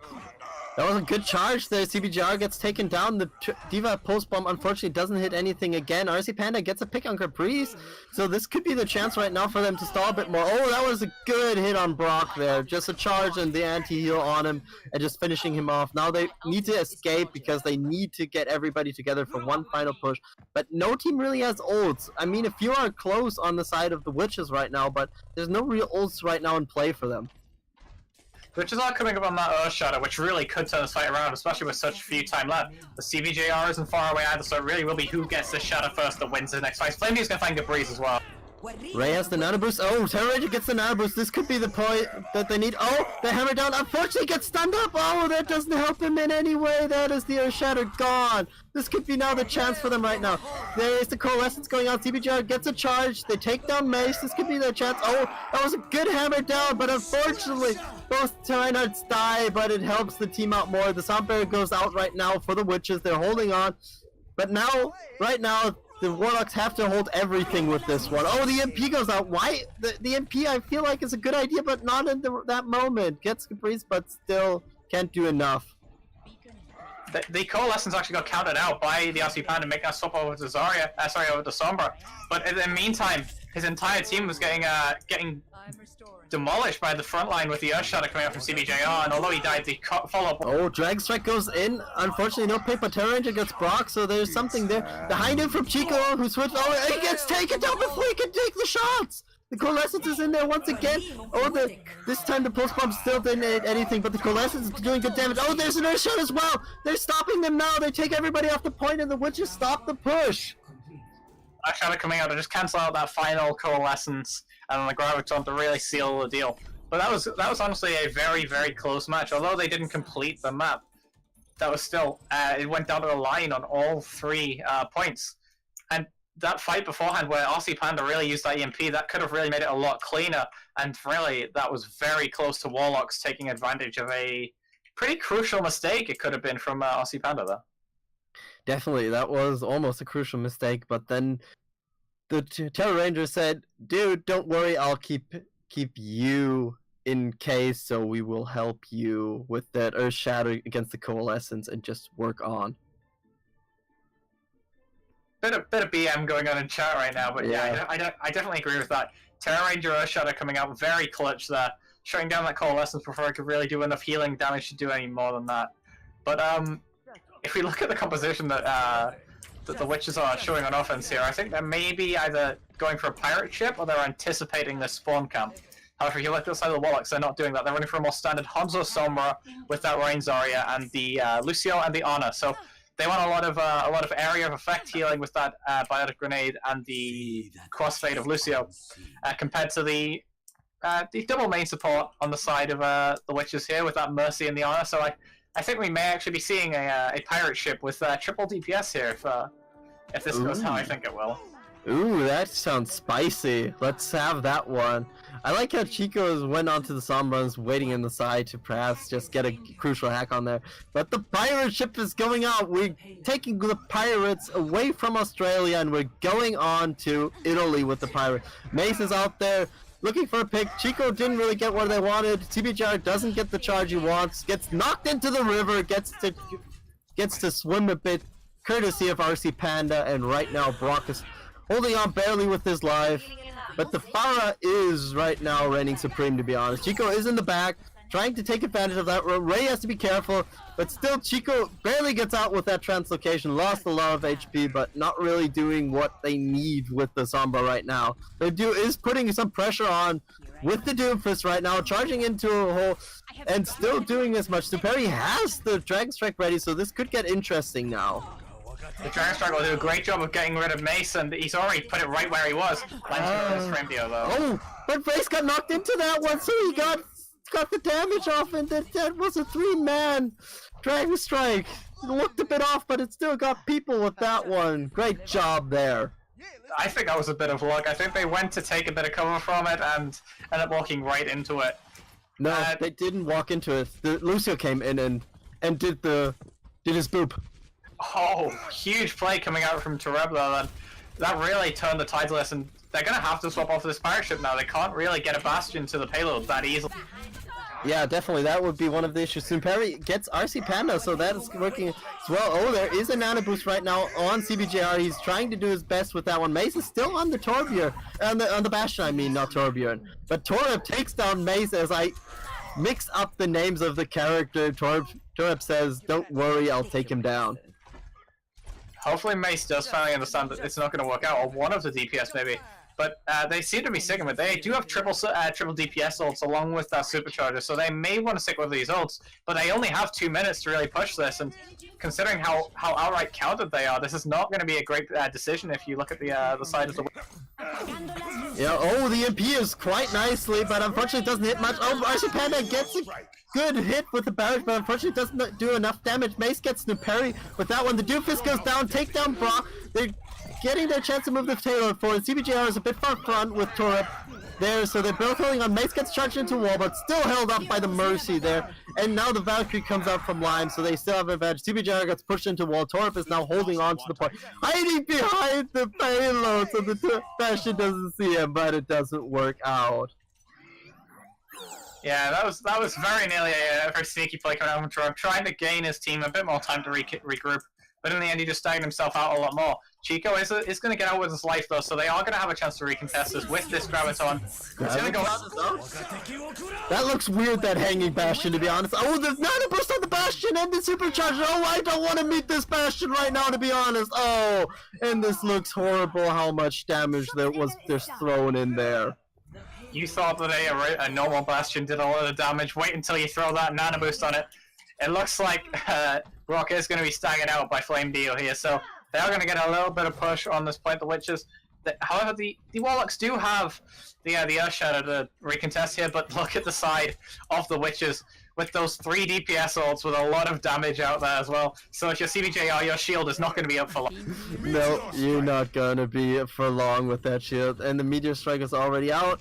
That was a good charge there. CBJR gets taken down. The Diva Pulse Bomb unfortunately doesn't hit anything again. RC Panda gets a pick on Caprice. So this could be the chance right now for them to stall a bit more. Oh, that was a good hit on Brock there. Just a charge and the anti-heal on him and just finishing him off. Now they need to escape because they need to get everybody together for one final push. But no team really has ults. I mean, a few are close on the side of the Witches right now, but there's no real ults right now in play for them. Which is all coming up on that Earth Shadow, which really could turn this fight around, especially with such few time left. The CBJR isn't far away either, so it really will be who gets the Shadow first that wins the next fight. Flame Dio's gonna find Caprice as well. Ray has the nano boost. Oh, Terra Ranger gets the nano boost. This could be the point that they need. Oh, the hammer down. Unfortunately, gets stunned up. Oh, that doesn't help him in any way. That is the Earth Shatter gone. This could be now the chance for them right now. There is the coalescence going on. CBJR gets a charge. They take down Mace. This could be their chance. Oh, that was a good hammer down, but unfortunately, both Reinhardts die, but it helps the team out more. The Sound Barrier goes out right now for the Witches. They're holding on. But now, right now, the Warlocks have to hold everything with this one. Oh, the MP goes out. Why? The MP I feel like is a good idea, but not in that moment. Gets Caprice, but still can't do enough. The Coalescence actually got counted out by the RC Panda, making that swap over to Zarya, over to Sombra. But in the meantime, his entire team was getting demolished by the front line with the Earth Shadow coming out from CBJR, and although he died, the follow-up... Oh, Drag Strike goes in. Unfortunately, no pick, but Terra Ranger gets Brock, so there's something there. The high noon from Chico, who switched... Oh, he gets taken down before he can take the shots! The Coalescence is in there once again. Oh, this time the Pulse Bomb still didn't hit anything, but the Coalescence is doing good damage. Oh, there's an Earth Shot as well. They're stopping them now. They take everybody off the point, and the Witches stop the push. Earth Shadow coming out to just cancel out that final Coalescence, and then the Graviton to really seal the deal. But that was honestly a very, very close match. Although they didn't complete the map, that was still it went down to the line on all 3 points. And that fight beforehand, where RC Panda really used that EMP, that could have really made it a lot cleaner. And really, that was very close to Warlocks taking advantage of a pretty crucial mistake. It could have been from RC Panda there. Definitely, that was almost a crucial mistake. But then the Terror Ranger said, "Dude, don't worry. I'll keep you in case, so we will help you with that Earth Shadow against the Coalescence and just work on." Bit of BM going on in chat right now, but yeah, I definitely agree with that. Terror Ranger Earth Shadow coming out very clutch there, shutting down that Coalescence before it could really do enough healing damage to do any more than that. But if we look at the composition that the Witches are showing on offense here, I think they're maybe either going for a pirate ship or they're anticipating the spawn camp. However, if you look outside of the Warlocks, they're not doing that. They're running for a more standard Hanzo Sombra with that Rain Zarya and the Lucio and the Honor. So they want a lot of area of effect healing with that Biotic Grenade and the Crossfade of Lucio, compared to the double main support on the side of the Witches here with that Mercy and the Honor. So I think we may actually be seeing a pirate ship with triple DPS here if this goes how I think it will. Ooh, that sounds spicy. Let's have that one. I like how Chico's went onto the Sombras, waiting in the side to perhaps just get a crucial hack on there. But the pirate ship is going out. We're taking the pirates away from Australia, and we're going on to Italy with the pirate. Mace is out there looking for a pick. Chico didn't really get what they wanted. CBJR doesn't get the charge he wants. Gets knocked into the river. Gets to swim a bit, courtesy of RC Panda. And right now, Brock is holding on barely with his life, but the Farah is right now reigning supreme, to be honest. Chico is in the back, trying to take advantage of that. Ray has to be careful, but still Chico barely gets out with that translocation. Lost a lot of HP, but not really doing what they need with the Sombra right now. They is putting some pressure on with the Doomfist right now, charging into a hole, and still doing as much. Superi has the Dragon Strike ready, so this could get interesting now. The Dragon Strike will do a great job of getting rid of Mace, and he's already put it right where he was. Oh, but Mace got knocked into that one, so he got the damage off, and that was a 3-man Dragon Strike. It looked a bit off, but it still got people with that one. Great job there. I think that was a bit of luck. I think they went to take a bit of cover from it and ended up walking right into it. No, they didn't walk into it. Lucio came in and did his boop. Oh, huge play coming out from Toadette, and that really turned the tide list, and they're going to have to swap off this pirate ship now. They can't really get a Bastion to the payload that easily. Yeah, definitely. That would be one of the issues. Superi gets RC Panda, so that is working as well. Oh, there is a nano boost right now on CBJR. He's trying to do his best with that one. Mace is still on the Torbjorn, on the Bastion, I mean, not Torbjorn. But Toreb takes down Mace as I mix up the names of the character. Toreb says, "Don't worry, I'll take him down." Hopefully Mace does finally understand that it's not going to work out, or one of the DPS maybe. But they seem to be sticking with it. They do have triple DPS ults along with that supercharger, so they may want to stick with these ults. But they only have 2 minutes to really push this, and considering how outright countered they are, this is not going to be a great decision if you look at the side of the. Yeah. Oh, the MP is quite nicely, but unfortunately doesn't hit much. Oh, RC Panda gets a good hit with the barrage, but unfortunately doesn't do enough damage. Mace gets the parry with that one. The Doomfist goes down, take down Brock. They're getting their chance to move the payload forward. CBJR is a bit far front with Toreb there, so they're both holding on. Mace gets charged into wall, but still held up by the Mercy there. And now the Valkyrie comes out from Lime, so they still have an advantage. CBJR gets pushed into wall. Toreb is now holding on to the point, hiding behind the payload, so the Bastion doesn't see him, but it doesn't work out. Yeah, that was very nearly a very sneaky play coming out from Toreb, trying to gain his team a bit more time to regroup. But in the end, he just staggered himself out a lot more. Chico is going to get out with his life, though, so they are going to have a chance to recontest this with this Graviton. It's going to go out. That looks weird, that hanging Bastion, to be honest. Oh, there's nano burst on the Bastion and the supercharger. Oh, I don't want to meet this Bastion right now, to be honest. Oh, and this looks horrible, how much damage there was just thrown in there. you thought that a normal Bastion did a lot of damage. Wait until you throw that Nano Boost on it. It looks like Rock is going to be staggered out by Flame Dio here, so they are going to get a little bit of push on this point. The Witches, however, the Warlocks do have the Earth Shadow to recontest here, but look at the side of the Witches with those 3 DPS ults with a lot of damage out there as well. So if you're CBJR, your shield is not going to be up for long. No, you're not going to be for long with that shield, and the Meteor Strike is already out.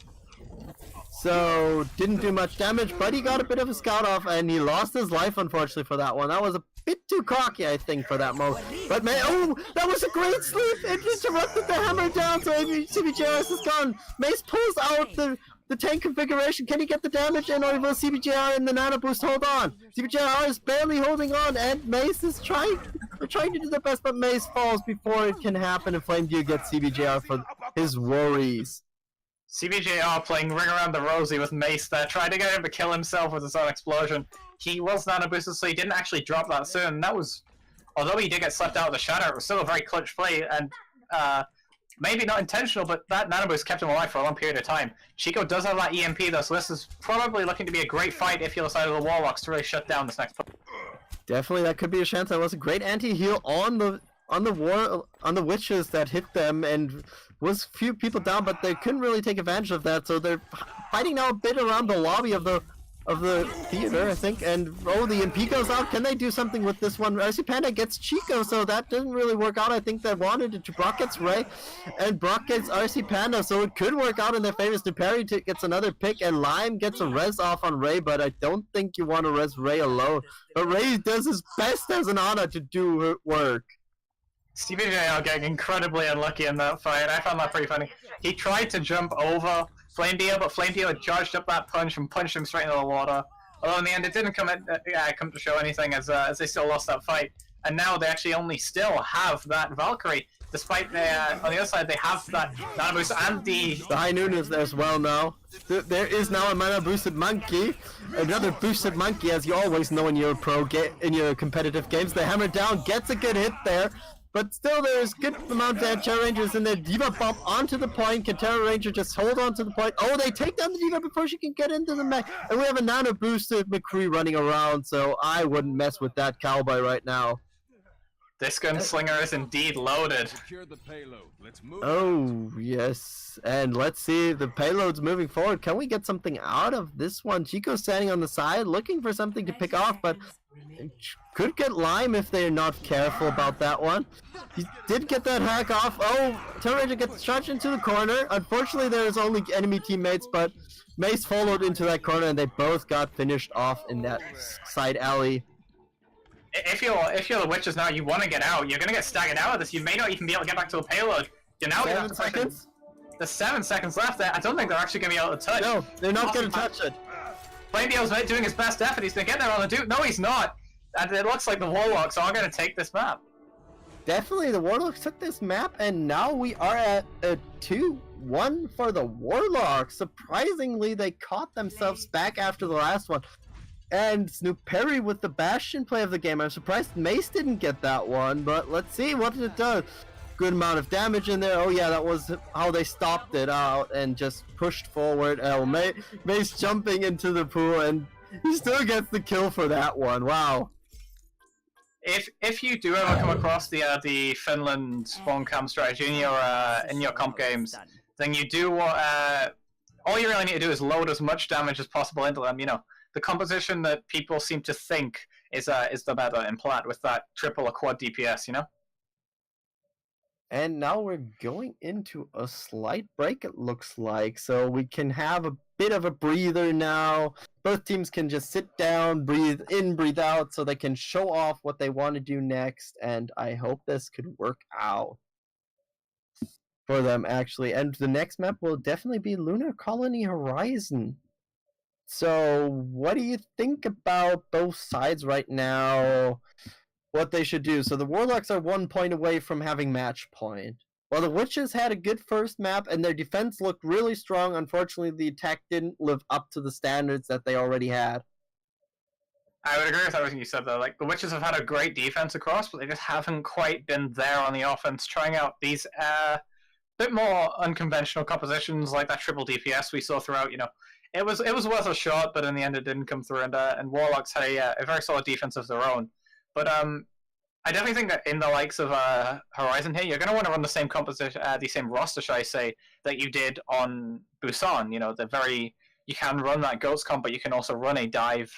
So, didn't do much damage, but he got a bit of a scout off, and he lost his life, unfortunately, for that one. That was a bit too cocky, I think, for that mode. But, man, oh, that was a great sleep! It interrupted the hammer down, so CBJRS is gone. Mace pulls out the tank configuration. Can he get the damage in, or will CBJR and the Nano Boost hold on? CBJR is barely holding on, and Mace is trying to do their best, but Mace falls before it can happen, and Flame Dew gets CBJR for his worries. CBJR playing Ring Around the Rosie with Mace there, trying to get him to kill himself with his own explosion. He was Nano Boosted, so he didn't actually drop that soon. That was, although he did get slept out of the shadow, it was still a very clutch play, and maybe not intentional, but that Nano Boost kept him alive for a long period of time. Chico does have that EMP though, so this is probably looking to be a great fight if you're the side of the Warlocks to really shut down this next play. Definitely, that could be a chance. That was a great anti-heal on the Witches that hit them, and was a few people down, but they couldn't really take advantage of that, so they're fighting now a bit around the lobby of the theater, I think, and oh, the MP goes out. Can they do something with this one? RC Panda gets Chico, so that didn't really work out. I think they wanted it to. Brock gets Ray, and Brock gets RC Panda, so it could work out in their favor. Perry gets another pick, and Lime gets a res off on Ray, but I don't think you want to res Ray alone. But Ray does his best as an Ana to do her work. CBJR getting incredibly unlucky in that fight. I found that pretty funny. He tried to jump over Flame Dio, but Flame Dio had charged up that punch and punched him straight into the water. Although in the end, it didn't come to show anything as they still lost that fight. And now they actually only still have that Valkyrie, despite on the other side they have that Nano Boost and the High Noon is there as well now. There is now a Mana Boosted Monkey, another boosted monkey, as you always know in your in your competitive games. The hammer down gets a good hit there. But still, there's good amount of Terra Rangers in there. Diva bump onto the point. Can Terra Ranger just hold on to the point? Oh, they take down the Diva before she can get into the mech. And we have a Nano Boosted McCree running around, so I wouldn't mess with that cowboy right now. This gunslinger is indeed loaded. Oh, yes. And let's see, the payload's moving forward. Can we get something out of this one? Chico's standing on the side, looking for something to pick off, but could get Lime if they're not careful about that one. He did get that hack off. Oh, Terra Ranger gets charged into the corner. Unfortunately, there's only enemy teammates, but Mace followed into that corner, and they both got finished off in that side alley. If you're the Witches now, you want to get out. You're going to get staggered out of this. You may not even be able to get back to a payload. You're now going to have to seconds? There's 7 seconds left there. I don't think they're actually going to be able to touch. No, they're not going to touch it. Flame Dio's doing his best effort. He's going to get there on the Duke. No, he's not. And it looks like the Warlocks are going to take this map. Definitely, the Warlocks took this map, and now we are at a 2-1 for the Warlocks. Surprisingly, they caught themselves back after the last one. And Snoop Perry with the Bastion play of the game. I'm surprised Mace didn't get that one, but let's see what it does. Good amount of damage in there. Oh yeah, that was how they stopped it out and just pushed forward. Mace jumping into the pool, and he still gets the kill for that one. Wow. If you do ever come across the Finland spawn cam strategy in your comp games, then you do all you really need to do is load as much damage as possible into them. You know, the composition that people seem to think is the better in Plat with that triple or quad DPS. You know. And now we're going into a slight break, it looks like, so we can have a bit of a breather now. Both teams can just sit down, breathe in, breathe out, so they can show off what they want to do next, and I hope this could work out for them, actually. And the next map will definitely be Lunar Colony Horizon. So, what do you think about both sides right now? What they should do? So the Warlocks are 1 point away from having match point. While the Witches had a good first map and their defense looked really strong, unfortunately the attack didn't live up to the standards that they already had. I would agree with everything you said though. Like, the Witches have had a great defense across, but they just haven't quite been there on the offense, trying out these bit more unconventional compositions like that triple DPS we saw throughout. It was worth a shot, but in the end it didn't come through. And Warlocks had a very solid defense of their own. But I definitely think that in the likes of Horizon here, you're going to want to run the same composition, the same roster, should I say, that you did on Busan. You can run that Goats comp, but you can also run a dive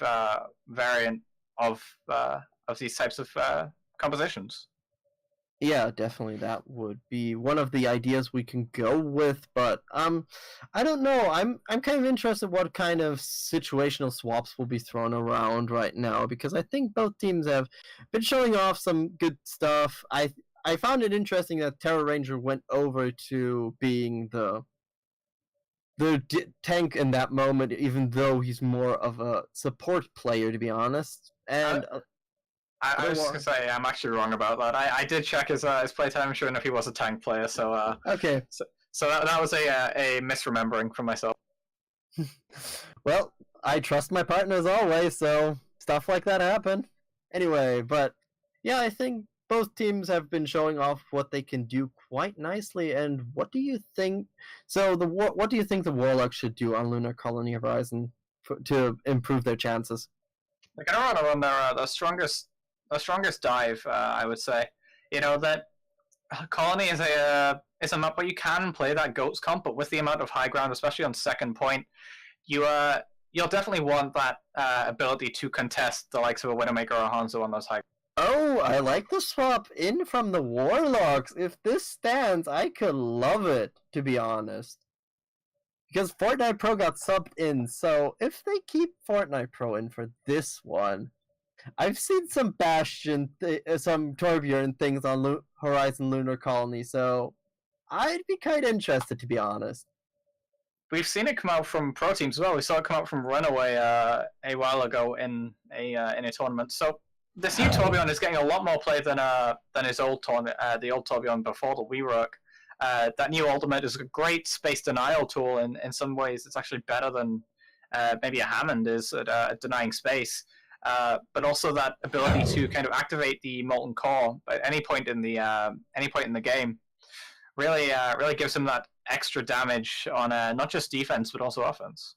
variant of these types of compositions. Yeah, definitely that would be one of the ideas we can go with, but I don't know. I'm kind of interested what kind of situational swaps will be thrown around right now, because I think both teams have been showing off some good stuff. I found it interesting that Terror Ranger went over to being the tank in that moment, even though he's more of a support player, to be honest. And I was just gonna say I'm actually wrong about that. I did check his playtime, sure enough he was a tank player. So okay, so that was a misremembering from myself. Well, I trust my partners always, so stuff like that happen. Anyway, but yeah, I think both teams have been showing off what they can do quite nicely. And what do you think? So what do you think the Warlocks should do on Lunar Colony Horizon to improve their chances? Like, I don't want to run their strongest dive. I would say, that Colony is a map where you can play that Goats comp, but with the amount of high ground, especially on second point, you'll definitely want that ability to contest the likes of a Widowmaker or a Hanzo on those high. Oh, I like the swap in from the Warlocks. If this stands, I could love it, to be honest. Because Fortnite Pro got subbed in, so if they keep Fortnite Pro in for this one, I've seen some Bastion, some Torbjorn things on Horizon Lunar Colony, so I'd be kind of interested, to be honest. We've seen it come out from pro teams as well. We saw it come out from Runaway a while ago in a tournament. So this new Torbjorn is getting a lot more play than his old the old Torbjorn before the rework. That new ultimate is a great space denial tool, and in some ways it's actually better than maybe a Hammond is at denying space. But also that ability to kind of activate the Molten Core at any point in the game really gives him that extra damage on not just defense but also offense.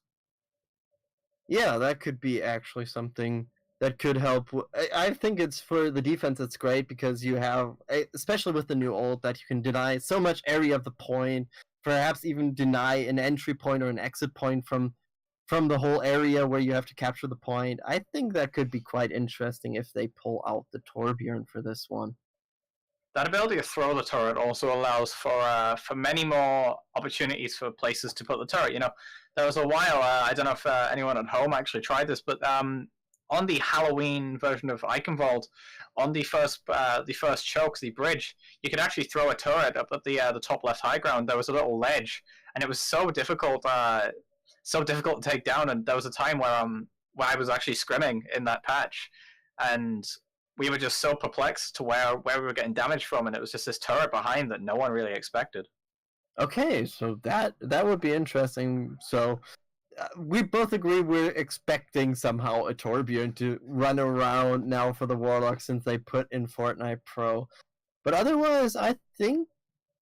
Yeah, that could be actually something that could help. I think it's for the defense. It's great because you have, especially with the new ult, that you can deny so much area of the point. Perhaps even deny an entry point or an exit point from the whole area where you have to capture the point. I think that could be quite interesting if they pull out the Torbjorn for this one. That ability to throw the turret also allows for many more opportunities for places to put the turret. There was a while, I don't know if anyone at home actually tried this, but on the Halloween version of Eichenwald, on the first choke, the bridge, you could actually throw a turret up at the top left high ground. There was a little ledge, and it was so difficult to take down. And there was a time where I was actually scrimming in that patch, and we were just so perplexed to where we were getting damage from, and it was just this turret behind that no one really expected. Okay, so that would be interesting. So we both agree we're expecting somehow a Torbjorn to run around now for the Warlocks since they put in Fortnite Pro. But otherwise, I think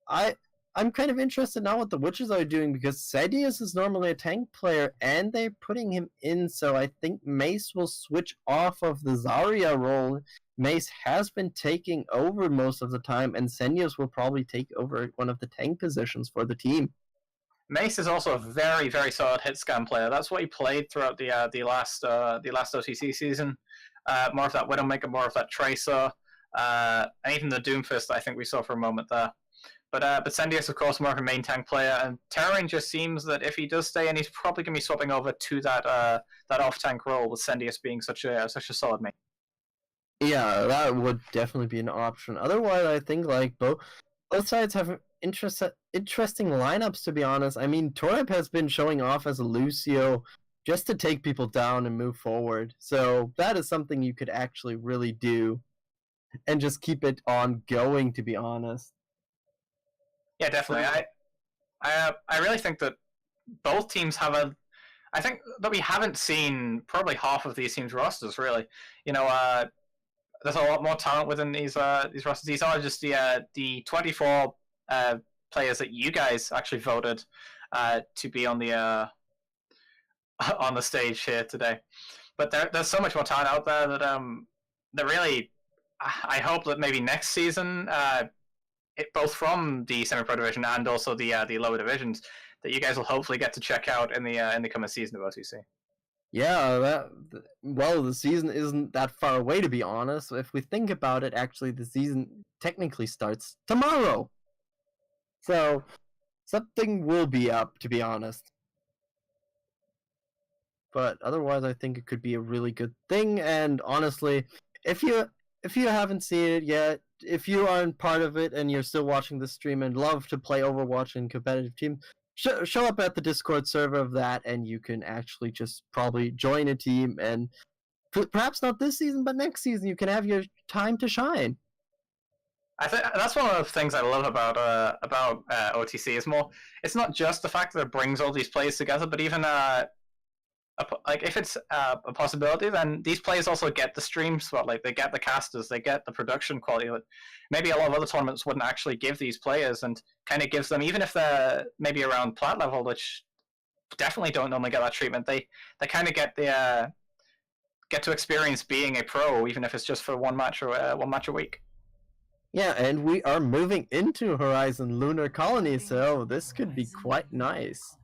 I'm kind of interested now what the Witches are doing, because Sedius is normally a tank player and they're putting him in, so I think Mace will switch off of the Zarya role. Mace has been taking over most of the time, and Sedius will probably take over one of the tank positions for the team. Mace is also a very, very solid hit scan player. That's what he played throughout the last OTC season. More of that Widowmaker, more of that Tracer, and even the Doomfist I think we saw for a moment there. But Sendius, of course, more of a main tank player, and Terran just seems that if he does stay in, he's probably going to be swapping over to that off-tank role, with Sendius being such a solid main. Yeah, that would definitely be an option. Otherwise, I think like both sides have interesting lineups, to be honest. I mean, Torep has been showing off as a Lucio just to take people down and move forward. So that is something you could actually really do and just keep it on going, to be honest. Yeah, definitely. I really think that both teams have I think that we haven't seen probably half of these teams' rosters, really. there's a lot more talent within these rosters. These are just the 24 players that you guys actually voted to be on the stage here today. But there's so much more talent out there that really, I hope that maybe next season, both from the semi-pro division and also the lower divisions, that you guys will hopefully get to check out in the coming season of OTC. Yeah, the season isn't that far away, to be honest. If we think about it, actually, the season technically starts tomorrow. So, something will be up, to be honest. But otherwise, I think it could be a really good thing. And honestly, if you haven't seen it yet, if you aren't part of it and you're still watching the stream and love to play Overwatch and competitive team, show up at the Discord server of that, and you can actually just probably join a team. And perhaps not this season, but next season, you can have your time to shine. I think that's one of the things I love about OTC. Is more, it's not just the fact that it brings all these players together, but even like if it's a possibility, then these players also get the stream spot. Like they get the casters, they get the production quality that maybe a lot of other tournaments wouldn't actually give these players, and kind of gives them, even if they're maybe around plat level, which definitely don't normally get that treatment. They kind of get to experience being a pro, even if it's just for one match a week. Yeah, and we are moving into Horizon Lunar Colony, so this could be quite nice.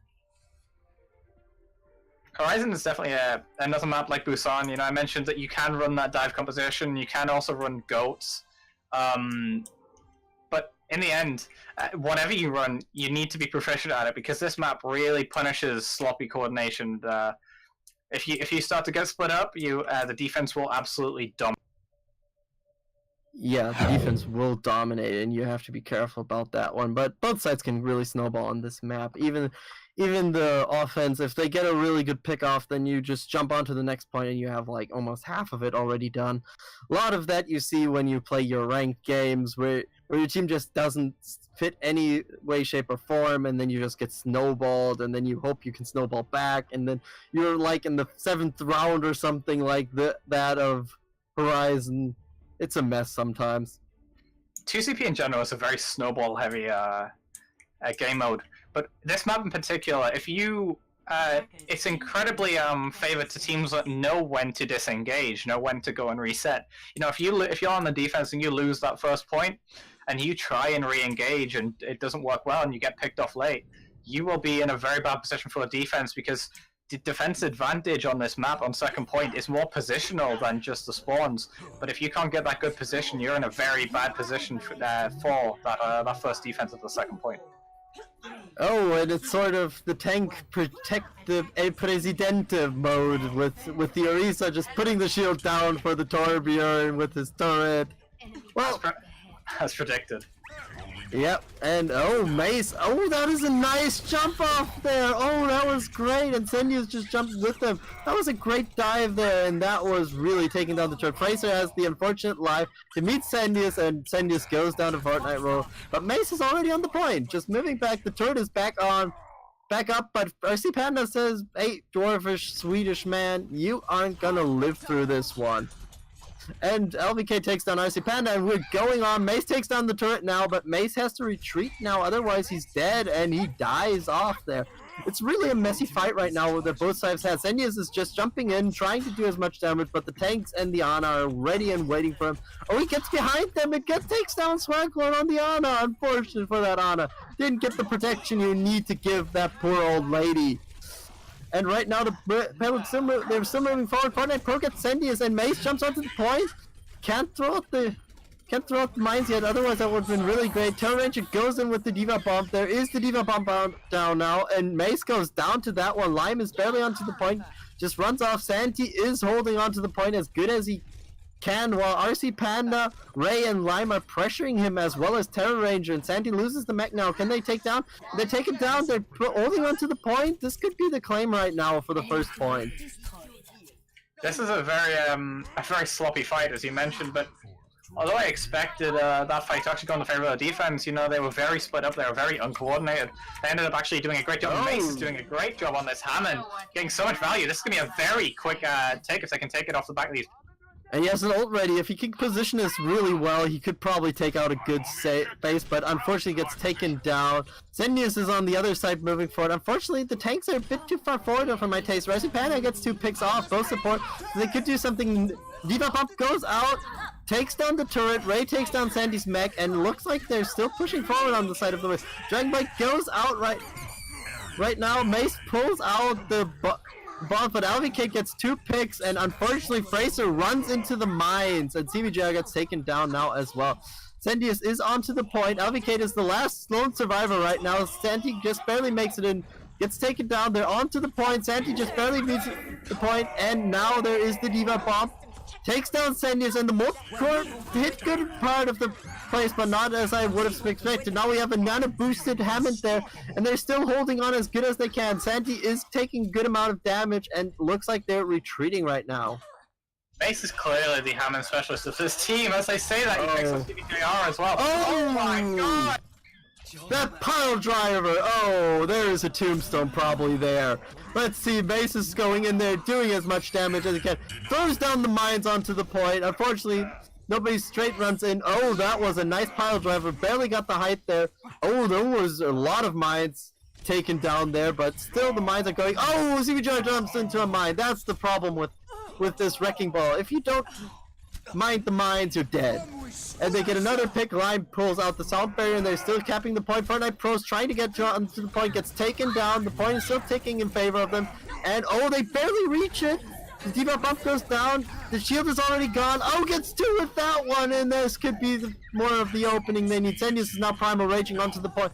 Horizon is definitely another map like Busan. You know, I mentioned that you can run that dive composition. You can also run goats. But in the end, whatever you run, you need to be proficient at it, because this map really punishes sloppy coordination. If you start to get split up, the defense will absolutely dominate. Yeah, the defense will dominate, and you have to be careful about that one. But both sides can really snowball on this map. Even the offense, if they get a really good pick off, then you just jump onto the next point and you have like almost half of it already done. A lot of that you see when you play your ranked games, where your team just doesn't fit any way, shape, or form, and then you just get snowballed, and then you hope you can snowball back, and then you're like in the 7th round or something like that of Horizon. It's a mess sometimes. 2CP in general is a very snowball heavy game mode, but this map in particular, if you it's incredibly favored to teams that know when to disengage, know when to go and reset. You know, if you're on the defense and you lose that first point, and you try and re-engage and it doesn't work well and you get picked off late, you will be in a very bad position for the defense, because the defense advantage on this map on second point is more positional than just the spawns. But if you can't get that good position, you're in a very bad position for that first defense at the second point. Oh, and it's sort of the tank protective El Presidente mode with the Orisa just putting the shield down for the Torbjorn with his turret. Well, as predicted. Yep, and oh, Mace, oh, that is a nice jump off there. Oh, that was great, and Sendius just jumped with them. That was a great dive there, and that was really taking down the turret. Fraser has the unfortunate life to meet Sendius, and Sendius goes down to Fortnite roll. But Mace is already on the point, just moving back. The turret is back up, but RC Panda says, hey, dwarfish Swedish man, you aren't gonna live through this one. And LVK takes down RC Panda, and we're going on. Mace takes down the turret now, but Mace has to retreat now, otherwise he's dead, and he dies off there. It's really a messy fight right now that both sides have. Sendius is just jumping in, trying to do as much damage, but the tanks and the Ana are ready and waiting for him. Oh, he gets behind them and takes down Swaglord on the Ana. Unfortunate for that Ana. Didn't get the protection you need to give that poor old lady. And right now, they're still moving forward. Fortnite Pro gets Sendius, and Mace jumps onto the point. Can't throw out the mines yet. Otherwise, that would have been really great. Terror Ranger goes in with the Diva Bomb. There is the Diva Bomb down now, and Mace goes down to that one. Lime is barely onto the point. Just runs off. Santi is holding onto the point as good as he can, while RC Panda, Ray, and Lime are pressuring him, as well as Terror Ranger, and Santi loses the mech now. Can they take down? They take it down. They're holding on to the point. This could be the claim right now for the first point. This is a very sloppy fight, as you mentioned, but although I expected that fight to actually go in the favor of the defense, you know, they were very split up, they were very uncoordinated. They ended up actually doing a great job. Mace is doing a great job on this Hammond, getting so much value. This is going to be a very quick take if they can take it off the back of these. And he has an ult ready. If he can position this really well, he could probably take out a good base, but unfortunately gets taken down. Zendius is on the other side moving forward. Unfortunately, the tanks are a bit too far forward for my taste. Rising Panda gets 2 picks off, both support. So they could do something. Diva Pump goes out, takes down the turret. Ray takes down Sandy's mech, and looks like they're still pushing forward on the side of the way. Dragon Bite goes out right now. Mace pulls out the ball, but LVK gets 2 picks, and unfortunately Fraser runs into the mines, and CBJR gets taken down now as well. Zendius is onto the point. LVK is the last lone survivor right now. Santi just barely makes it in, gets taken down. They're onto the point. Santi just barely meets the point, and now there is the Diva Bomb. Takes down Zendius, and the most hit good part of the place, but not as I would have expected. Now we have a nano boosted Hammond there, and they're still holding on as good as they can. Santi is taking a good amount of damage, and looks like they're retreating right now. Mace is clearly the Hammond specialist of this team. As I say that, he picks up CB3R as well. Oh my god! That pile driver! Oh, there is a tombstone probably there. Let's see, Mace is going in there, doing as much damage as he can. Throws down the mines onto the point. Unfortunately, nobody straight runs in. Oh, that was a nice pile driver. Barely got the height there. Oh, there was a lot of mines taken down there, but still the mines are going. Oh, CBJ jumps into a mine. That's the problem with this wrecking ball. If you don't mind the mines, you're dead. And they get another pick. Line pulls out the sound barrier, and they're still capping the point. Fortnite Pros trying to get onto the point, gets taken down. The point is still ticking in favor of them. And oh, they barely reach it. The Diva Bump goes down. The shield is already gone. Oh, gets 2 with that one, and this could be more of the opening they need. Zendius is now primal raging onto the point.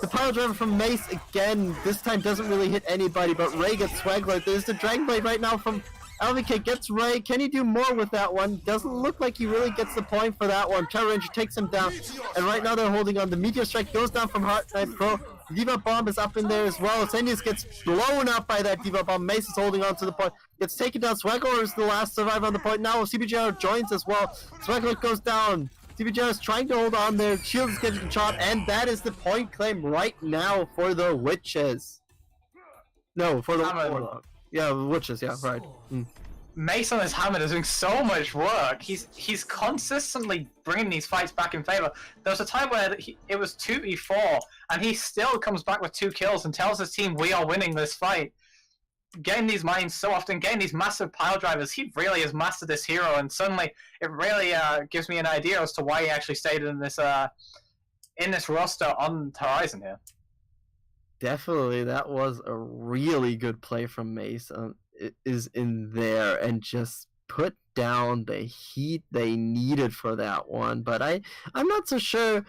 The pile driver from Mace again. This time doesn't really hit anybody, but Ray gets Swagler. There's the Dragon Blade right now from LVK, gets Ray. Can he do more with that one? Doesn't look like he really gets the point for that one. Terror Ranger takes him down, and right now they're holding on. The Meteor Strike goes down from Heart Knight Pro. Diva Bomb is up in there as well. Zendius gets blown up by that Diva Bomb. Mace is holding on to the point. Gets taken down. Swagler is the last survivor on the point. Now CBJR joins as well. Swagler goes down. CBJR is trying to hold on there. Shield is getting shot, and that is the point claim right now for the Witches. No, for the Warlocks. Yeah, Witches, yeah, right. Mace on his Hammond is doing so much work. He's consistently bringing these fights back in favor. There was a time where it was 2v4, and he still comes back with 2 kills and tells his team, we are winning this fight. Getting these mines so often, getting these massive pile drivers, he really has mastered this hero, and suddenly it really gives me an idea as to why he actually stayed in this roster on Horizon here. Definitely, that was a really good play from Mace. It is in there and just put down the heat they needed for that one. But I'm not so sure.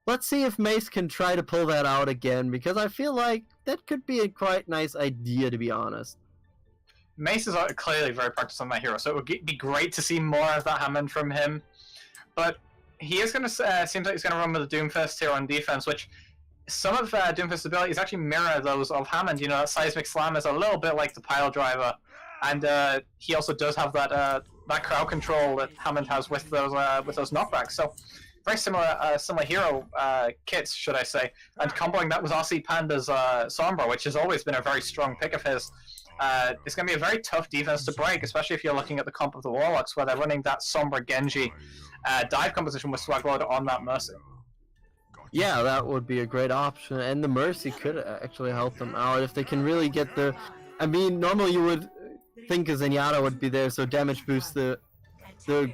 Let's see if Mace can try to pull that out again, because I feel like that could be a quite nice idea, to be honest. Mace is clearly very practiced on that hero, so it would be great to see more of that Hammond from him. But he is going to seems like he's going to run with the Doomfist here on defense, which some of Doomfist's abilities actually mirror those of Hammond. You know, that Seismic Slam is a little bit like the Pile Driver, and he also does have that crowd control that Hammond has with those knockbacks. So very similar hero kits, should I say, and comboing that with RC Panda's Sombra, which has always been a very strong pick of his. It's going to be a very tough defense to break, especially if you're looking at the comp of the Warlocks, where they're running that Sombra Genji dive composition with Swagloader on that Mercy. Yeah, that would be a great option, and the Mercy could actually help them out if they can really get the... I mean, normally you would think a Zenyatta would be there, so damage boost the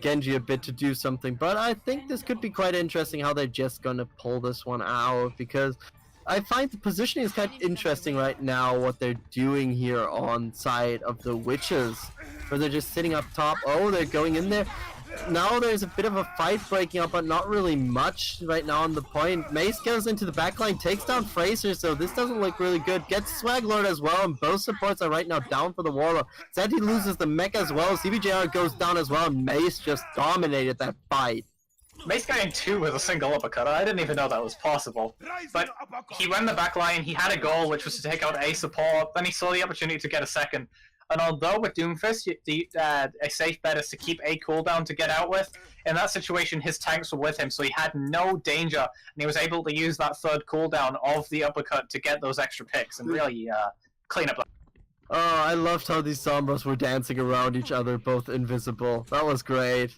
Genji a bit to do something, but I think this could be quite interesting how they're just gonna pull this one out, because I find the positioning is quite interesting right now, what they're doing here on side of the Witches, where they're just sitting up top. Oh, they're going in there. Now there's a bit of a fight breaking up, but not really much right now on the point. Mace goes into the backline, takes down Fraser, so this doesn't look really good. Gets Swaglord as well, and both supports are right now down for the Warlock. Santi loses the mech as well. CBJR goes down as well, and Mace just dominated that fight. Mace getting 2 with a single uppercut. I didn't even know that was possible. But he went the backline, he had a goal, which was to take out a support, then he saw the opportunity to get a second. And although with Doomfist, a safe bet is to keep a cooldown to get out with, in that situation his tanks were with him, so he had no danger, and he was able to use that third cooldown of the uppercut to get those extra picks and really clean up. Oh, I loved how these Sombras were dancing around each other, both invisible. That was great.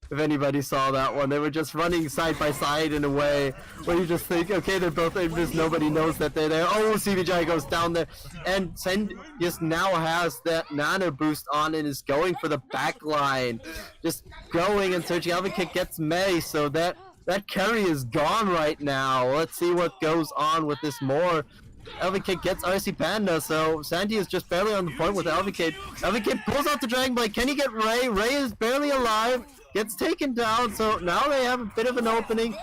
If anybody saw that one, they were just running side by side in a way where you just think, okay, they're both invis, nobody knows that they're there. Oh, CBJ goes down there, and Sen just now has that nano boost on and is going for the back line. Just going and searching. Alvin Kick gets May, so that carry is gone right now. Let's see what goes on with this more. Alvin Kick gets RC Panda, so Sandy is just barely on the point with Alvin Kick. Alvin Kick pulls out the Dragon Blade. Can he get Ray? Ray is barely alive. Gets taken down, so now they have a bit of an opening.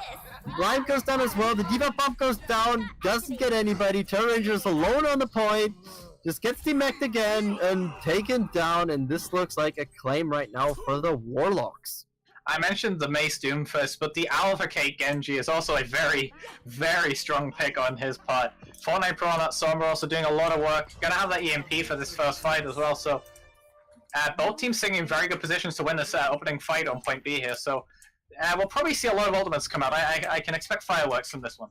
Lime goes down as well. The Diva Bomb goes down. Doesn't get anybody. Terror Ranger is alone on the point. Just gets demeched again and taken down. And this looks like a claim right now for the Warlocks. I mentioned the Mace Doomfist, but the Alvacate Genji is also a very, very strong pick on his part. Fortnite Pro on that Sombra also doing a lot of work. Gonna have that EMP for this first fight as well, so both teams sitting in very good positions to win this opening fight on point B here, so we'll probably see a lot of ultimates come out. I can expect fireworks from this one.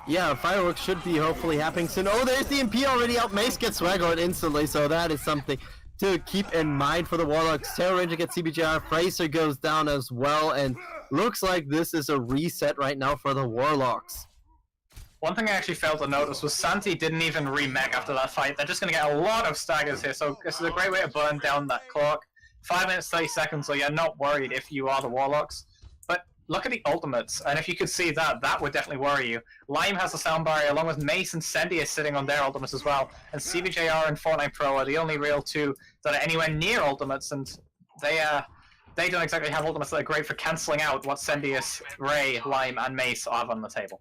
Yeah, fireworks should be hopefully happening soon. Oh, there's the MP already out. Mace gets Swaggered instantly, so that is something to keep in mind for the Warlocks. Terror Ranger gets CBJR. Fraser goes down as well, and looks like this is a reset right now for the Warlocks. One thing I actually failed to notice was Santi didn't even remech after that fight. They're just going to get a lot of staggers here, so this is a great way to burn down that clock. 5 minutes, 30 seconds, so you're not worried if you are the Warlocks. But look at the ultimates, and if you could see that, that would definitely worry you. Lime has a sound barrier, along with Mace and Sendy is sitting on their ultimates as well. And CBJR and Fortnite Pro are the only real two that are anywhere near ultimates, and they don't exactly have ultimates that are great for cancelling out what Sendius, Ray, Lime, and Mace have on the table.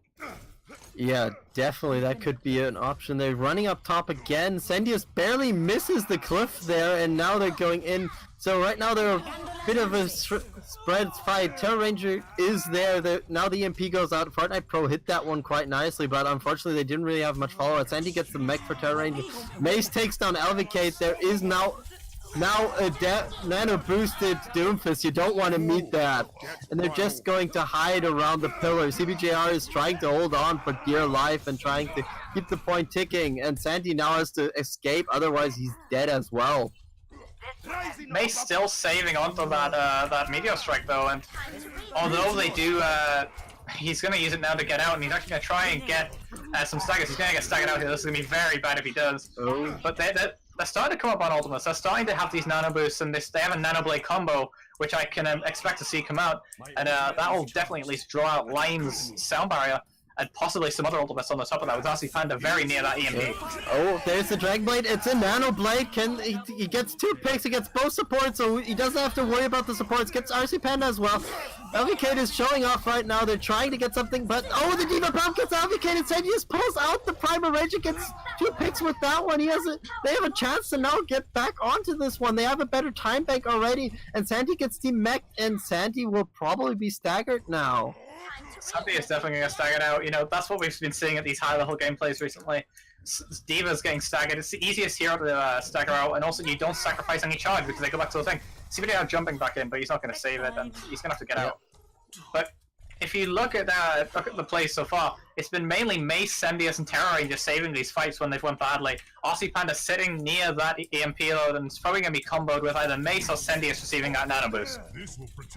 Yeah, definitely, that could be an option. They're running up top again. Sendius barely misses the cliff there, and now they're going in. So right now they're a bit of a spread fight. Terror Ranger is there. Now the EMP goes out. Fortnite Pro hit that one quite nicely, but unfortunately they didn't really have much follow-up. Sandy gets the mech for Terror Ranger. Mace takes down Alvacate. There is now a nano boosted Doomfist. You don't want to meet that, and they're just going to hide around the pillar. CBJR is trying to hold on for dear life and trying to keep the point ticking, and Sandy now has to escape, otherwise he's dead as well. Mace still saving onto that Meteor Strike though, and although they do, he's going to use it now to get out, and he's actually going to try and get some staggers. He's going to get staggered out here. This is going to be very bad if he does. Oh. But they're starting to come up on ultimates. They're starting to have these nano boosts, and they have a nano blade combo, which I can expect to see come out, and that will definitely at least draw out Lime's sound barrier, and possibly some other ultimates on the top of that, with RC Panda very near that EMP. Oh, there's the Dragon Blade. It's a Nano Blade. He gets 2 picks. He gets both supports, so he doesn't have to worry about the supports. Gets RC Panda as well. LVK is showing off right now. They're trying to get something, but oh, the Diva Bomb gets LVK, and Sendius pulls out the Primal Ranger, gets 2 picks with that one. They have a chance to now get back onto this one. They have a better time bank already, and Sandy gets demeched, and Sandy will probably be staggered now. Sandy is definitely going to get staggered out. You know, that's what we've been seeing at these high-level gameplays recently. Diva's getting staggered. It's the easiest hero to stagger out, and also you don't sacrifice any charge because they go back to the thing. CBD jumping back in, but he's not going to save it, and he's going to have to get out. But if you look at the plays so far, it's been mainly Mace, Sendius, and Terror Ranger saving these fights when they've went badly. RC Panda sitting near that EMP load, and it's probably going to be comboed with either Mace or Sendius receiving that nano boost.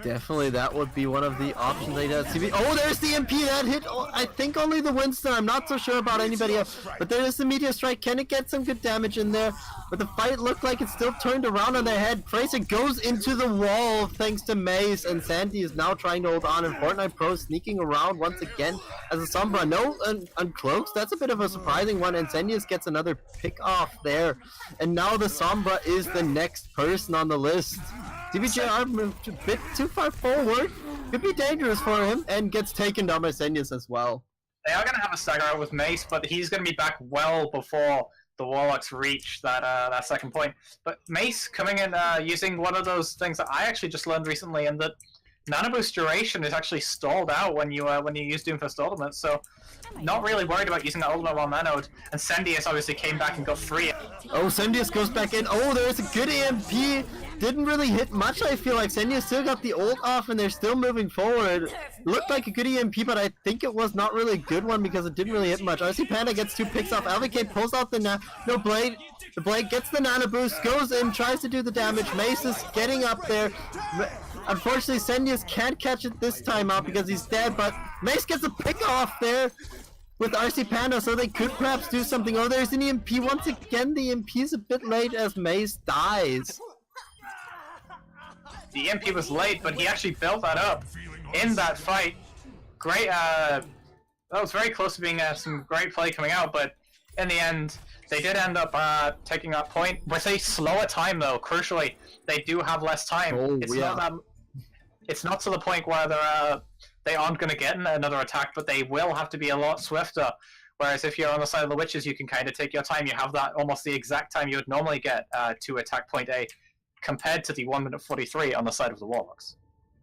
Definitely, that would be one of the options they did. Oh, there's the EMP that hit, I think, only the Winston. I'm not so sure about anybody else. But there is the Meteor Strike. Can it get some good damage in there? But the fight looked like it's still turned around on their head. Fraser goes into the wall thanks to Mace, and Sandy is now trying to hold on, and Fortnite Pro sneaking around once again as a Sombra. No uncloaks. That's a bit of a surprising one, and Sendius gets another pick off there. And now the Sombra is the next person on the list. DBJR moved a bit too far forward. Could be dangerous for him, and gets taken down by Sendius as well. They are going to have a stagger out with Mace, but he's going to be back well before the Warlocks reach that second point. But Mace coming in using one of those things that I actually just learned recently, and that Nano Boost duration is actually stalled out when you use Doomfist Ultimate, so not really worried about using that ultimate while nanoed. And Sendius obviously came back and got 3. Oh, Sendius goes back in. Oh, there's a good EMP. Didn't really hit much, I feel like. Sendius still got the ult off and they're still moving forward. Looked like a good EMP, but I think it was not really a good one because it didn't really hit much. RC Panda gets 2 picks off. LVK pulls out the no Blade. The Blade gets the nano boost, goes in, tries to do the damage. Mace is getting up there. Unfortunately, Sendius can't catch it this time out because he's dead, but Mace gets a pick off there with RC Panda, so they could perhaps do something. Oh, there's an EMP. Once again, the EMP is a bit late as Mace dies. The EMP was late, but he actually built that up in that fight. Great, that was very close to being some great play coming out, but in the end, they did end up taking that point. With a slower time, though, crucially, they do have less time. Oh, It's not to the point where they aren't going to get another attack, but they will have to be a lot swifter. Whereas if you're on the side of the Witches, you can kind of take your time. You have that almost the exact time you would normally get to attack point A, compared to the 1 minute 43 on the side of the Warlocks.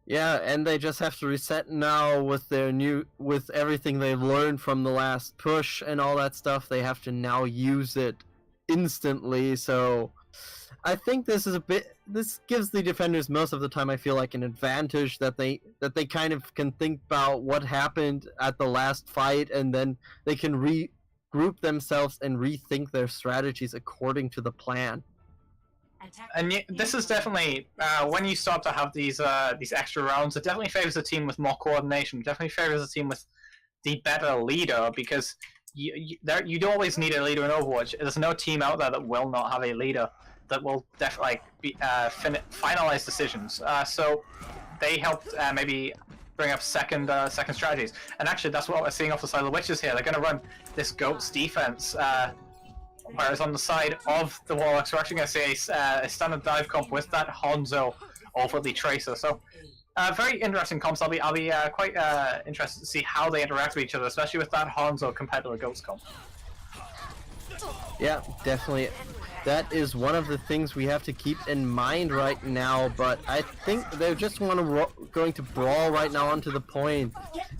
Yeah, and they just have to reset now with with everything they've learned from the last push and all that stuff. They have to now use it instantly, so I think this gives the defenders most of the time, I feel like, an advantage that they kind of can think about what happened at the last fight, and then they can regroup themselves and rethink their strategies according to the plan. And this is definitely when you start to have these extra rounds, it definitely favors a team with more coordination. It definitely favors a team with the better leader, because you don't always need a leader in Overwatch. There's no team out there that will not have a leader that will definitely finalize decisions. So they helped maybe bring up second strategies. And actually, that's what we're seeing off the side of the Witches here. They're going to run this Goats defense. Whereas on the side of the Warlocks, we're actually going to see a standard dive comp with that Hanzo over the Tracer. So, very interesting comps. I'll be quite interested to see how they interact with each other, especially with that Hanzo compared to the Ghost comp. Yeah, definitely. That is one of the things we have to keep in mind right now, but I think they just going to brawl right now onto the point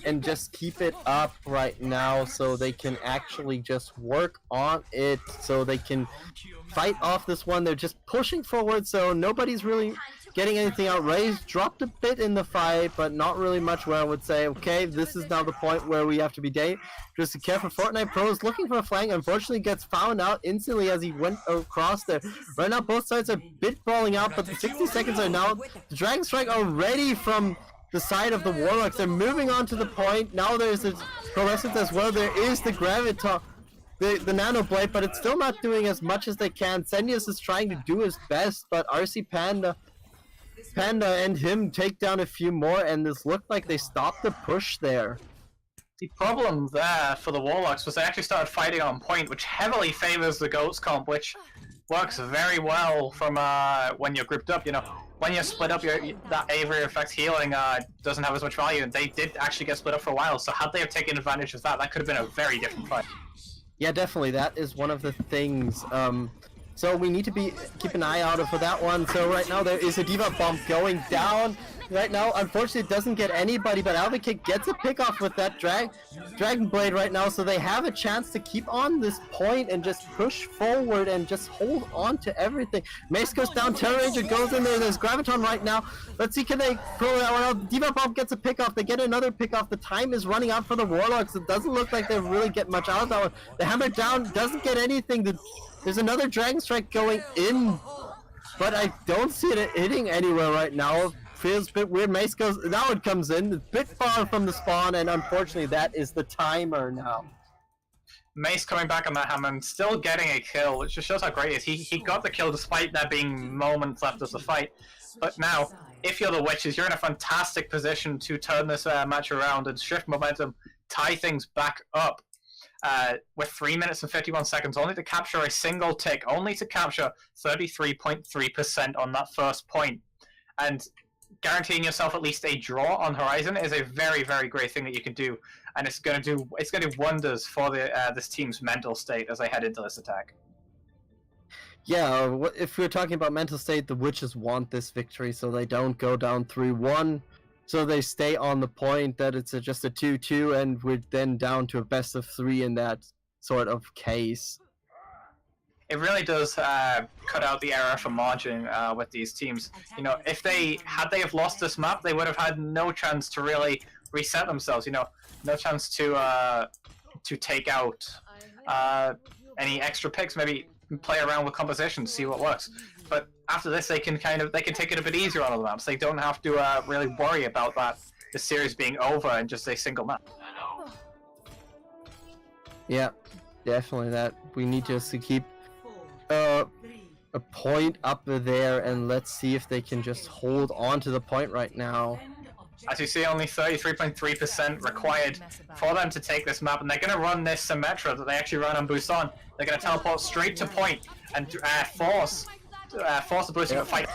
and just keep it up right now so they can actually just work on it, so they can fight off this one. They're just pushing forward, so nobody's really getting anything out. Raze dropped a bit in the fight, but not really much where I would say, okay, this is now the point where we have to be just careful. Fortnite Pro is looking for a flank, unfortunately gets found out instantly as he went across there. Right now both sides are bit brawling out, but the 60 seconds are now. The Dragon Strike already from the side of the Warlocks. They're moving on to the point. Now there's a Coalescence as well. There is the Graviton, the Nano Blade, but it's still not doing as much as they can. Sendius is trying to do his best, but RC Panda and him take down a few more, and this looked like they stopped the push there. The problem there for the Warlocks was they actually started fighting on point, which heavily favors the Goats comp, which works very well from when you're grouped up. You know, when you're split up, that Avery effect healing doesn't have as much value, and they did actually get split up for a while, so had they have taken advantage of that, that could have been a very different fight. Yeah, definitely. That is one of the things. So we need to keep an eye out for that one. So right now there is a D.Va bomb going down. Right now, unfortunately, it doesn't get anybody, but Alvin gets a pick off with that Dragon Blade right now, so they have a chance to keep on this point and just push forward and just hold on to everything. Mace goes down, Terror Ranger goes in there, there's Graviton right now. Let's see, can they pull that one out? D.Va bomb gets a pick off, they get another pick off. The time is running out for the Warlocks. It doesn't look like they really get much out of that one. The hammer down doesn't get anything. There's another Dragon Strike going in, but I don't see it hitting anywhere right now. Feels a bit weird. Mace goes, now it comes in, a bit far from the spawn, and unfortunately that is the timer now. Mace coming back on that hammer and still getting a kill, which just shows how great he is. He got the kill despite there being moments left of the fight. But now, if you're the Witches, you're in a fantastic position to turn this match around and shift momentum, tie things back up. With 3 minutes and 51 seconds, only to capture a single tick, only to capture 33.3% on that first point. And guaranteeing yourself at least a draw on Horizon is a very, very great thing that you can do, and it's going to do wonders for this team's mental state as they head into this attack. Yeah, if we're talking about mental state, the Witches want this victory so they don't go down 3-1. so they stay on the point that it's just a 2-2, and we're then down to a best of 3 in that sort of case. It really does cut out the error for margin with these teams. You know, if they have lost this map, they would have had no chance to really reset themselves. You know, no chance to take out any extra picks. Maybe play around with composition, see what works. But after this, they can take it a bit easier on the maps. They don't have to really worry about the series being over in just a single map. Yeah, definitely that. We need just to keep a point up there, and let's see if they can just hold on to the point right now. As you see, only 33.3% required for them to take this map, and they're going to run this Symmetra that they actually run on Busan. They're going to teleport straight to point and force the Busan to fight.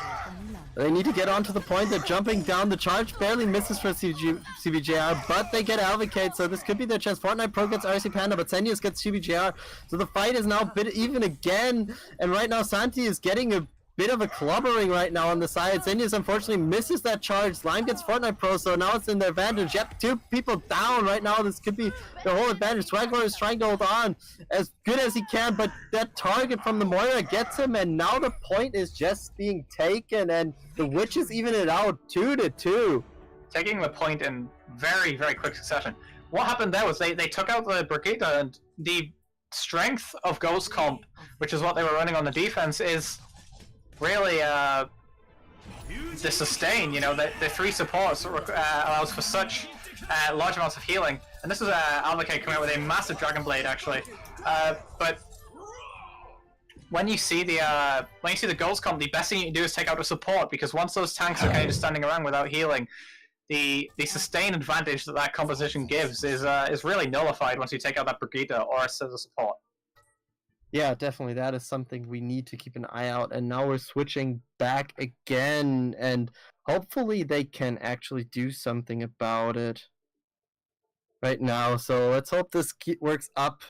They need to get onto the point. They're jumping down. The charge barely misses for CBJR, but they get Advocate, so this could be their chance. Fortnite Pro gets RC Panda, but Sendius gets CBJR, so the fight is now a bit even again, and right now Santi is getting a bit of a clubbering right now on the side. Sendius unfortunately misses that charge. Slime gets Fortnite Pro, so now it's in their advantage. Yep, 2 people down right now. This could be the whole advantage. Swaggler is trying to hold on as good as he can, but that target from the Moira gets him, and now the point is just being taken, and the Witches even it out 2-2. Taking the point in very, very quick succession. What happened there was they took out the Brigitte, and the strength of Ghost Comp, which is what they were running on the defense, is really the sustain. You know, the 3 supports allows for such large amounts of healing, and this is Advocate coming out with a massive Dragon Blade actually, but when you see the Ghost Comp, the best thing you can do is take out a support, because once those tanks are kind of standing around without healing, the sustain advantage that composition gives is really nullified once you take out that Brigitte or a Scissor support. Yeah, definitely. That is something we need to keep an eye out. And now we're switching back again, and hopefully they can actually do something about it right now. So let's hope this works up.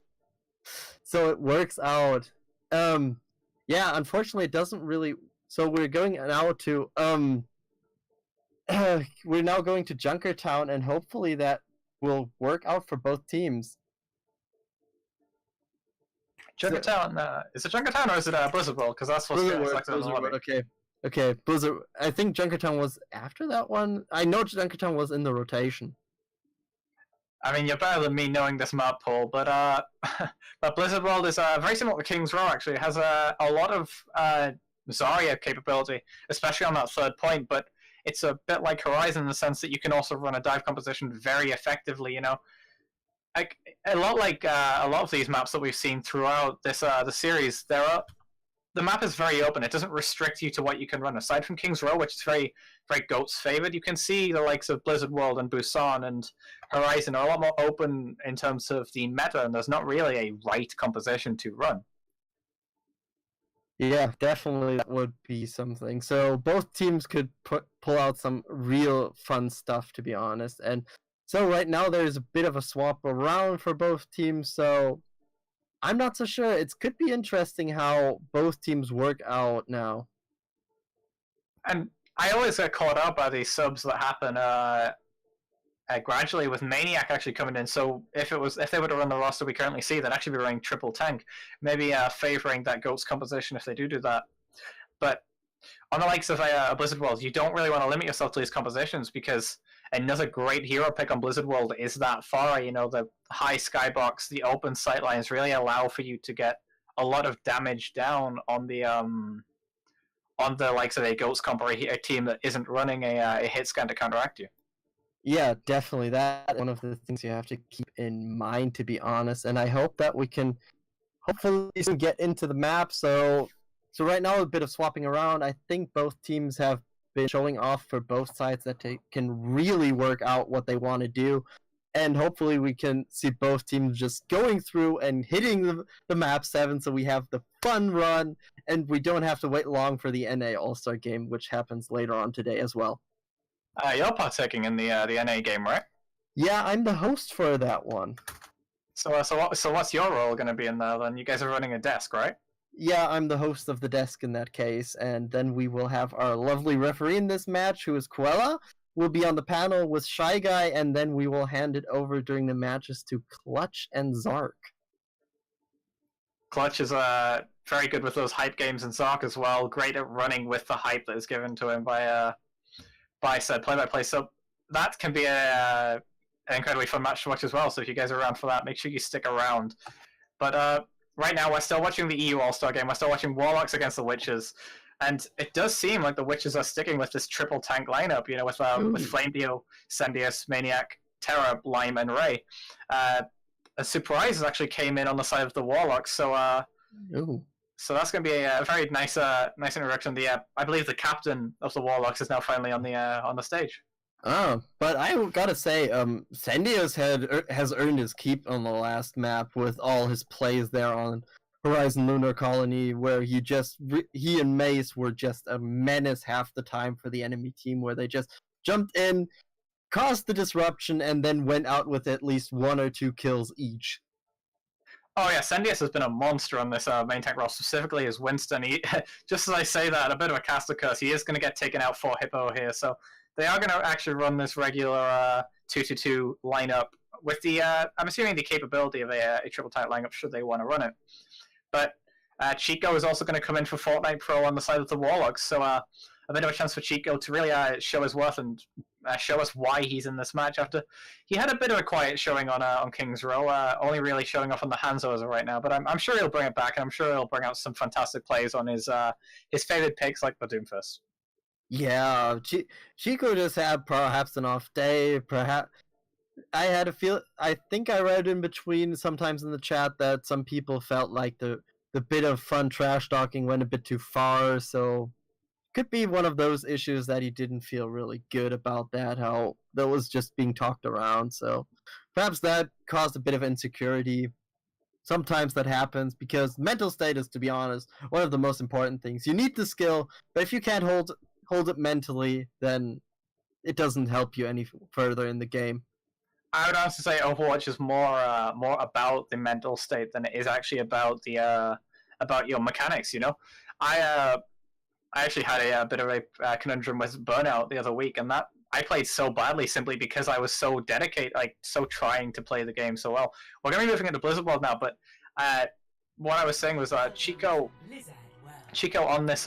So it works out. Yeah, unfortunately it doesn't really. So we're going now to we're now going to Junkertown, and hopefully that will work out for both teams. Junkertown, is it Junkertown or is it Blizzard World? Because that's what's selected on the lobby. Okay, Blizzard. I think Junkertown was after that one. I know Junkertown was in the rotation. I mean, you're better than me knowing this map, Paul, but Blizzard World is very similar to King's Row, actually. It has a lot of Zarya capability, especially on that 3rd point, but it's a bit like Horizon in the sense that you can also run a dive composition very effectively, you know. Like a lot of these maps that we've seen throughout this the series, the map is very open. It doesn't restrict you to what you can run. Aside from King's Row, which is very, very Goats favored, you can see the likes of Blizzard World and Busan and Horizon are a lot more open in terms of the meta, and there's not really a right composition to run. Yeah, definitely that would be something. So both teams could pull out some real fun stuff, to be honest. And so right now there's a bit of a swap around for both teams, so I'm not so sure. It could be interesting how both teams work out now. And I always get caught up by these subs that happen gradually, with Maniac actually coming in. So if they were to run the roster we currently see, they'd actually be running triple tank, maybe favoring that Goats composition if they do that. But on the likes of Blizzard World, you don't really want to limit yourself to these compositions, because another great hero pick on Blizzard World is that Pharah. You know, the high skybox, the open sightlines really allow for you to get a lot of damage down on the likes of a Goats comp or a team that isn't running a hit scan to counteract you. Yeah, definitely. That's one of the things you have to keep in mind, to be honest. And I hope that we can hopefully get into the map. So right now, a bit of swapping around. I think both teams have been showing off for both sides that they can really work out what they want to do. And hopefully we can see both teams just going through and hitting the map 7, so we have the fun run, and we don't have to wait long for the NA All-Star game, which happens later on today as well. You're partaking in the NA game, right? Yeah, I'm the host for that one. So what's your role going to be in there then? You guys are running a desk, right? Yeah, I'm the host of the desk in that case, and then we will have our lovely referee in this match, who is Quella, will be on the panel with Shy Guy, and then we will hand it over during the matches to Clutch and Zark. Clutch is very good with those hype games, and Zark as well. Great at running with the hype that is given to him by said play-by-play. So that can be an incredibly fun match to watch as well. So if you guys are around for that, make sure you stick around. But right now, we're still watching the EU All-Star game. We're still watching Warlocks against the Witches. And it does seem like the Witches are sticking with this triple tank lineup, you know, with Flame Dio, Sendius, Maniac, Terra, Lime, and Ray. A surprise actually came in on the side of the Warlocks, so so that's going to be a very nice introduction. I believe the captain of the Warlocks is now finally on the stage. But I gotta say, Sendius has earned his keep on the last map with all his plays there on Horizon Lunar Colony, where he and Mace were just a menace half the time for the enemy team, where they just jumped in, caused the disruption, and then went out with at least 1 or 2 kills each. Oh yeah, Sendius has been a monster on this main tank role, specifically as Winston. Just as I say that, a bit of a caster curse, he is going to get taken out for Hippo here, so they are going to actually run this regular 2-2-2 lineup with the, I'm assuming the capability of a triple tank lineup should they want to run it. But Chico is also going to come in for Fortnite Pro on the side of the Warlocks, so a bit of a chance for Chico to really show his worth and show us why he's in this match after he had a bit of a quiet showing on King's Row, only really showing off on the Hanzo as of right now, but I'm sure he'll bring it back, and I'm sure he'll bring out some fantastic plays on his favorite picks like the Doomfist. Yeah, Chico just had perhaps an off day, perhaps. I think I read in between sometimes in the chat that some people felt like the bit of fun trash talking went a bit too far, so could be one of those issues that he didn't feel really good about how that was just being talked around, so perhaps that caused a bit of insecurity. Sometimes that happens because mental state is, to be honest, one of the most important things. You need the skill, but if you can't hold it mentally, then it doesn't help you any further in the game. I would honestly say Overwatch is more about the mental state than it is actually about your mechanics. You know, I actually had a bit of a conundrum with Burnout the other week, and that I played so badly simply because I was so dedicated, like so trying to play the game so well. We're going to be moving into Blizzard World now, but what I was saying was Chico on this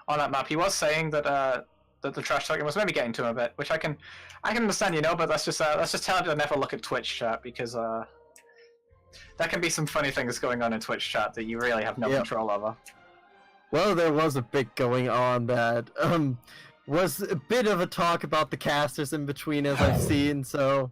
on that map, he was saying that the trash talking was maybe getting to him a bit, which I can understand, you know. But let's just tell him to never look at Twitch chat, because there can be some funny things going on in Twitch chat that you really have no control over. Well, there was a bit going on that was a bit of a talk about the casters in between, as I've seen. So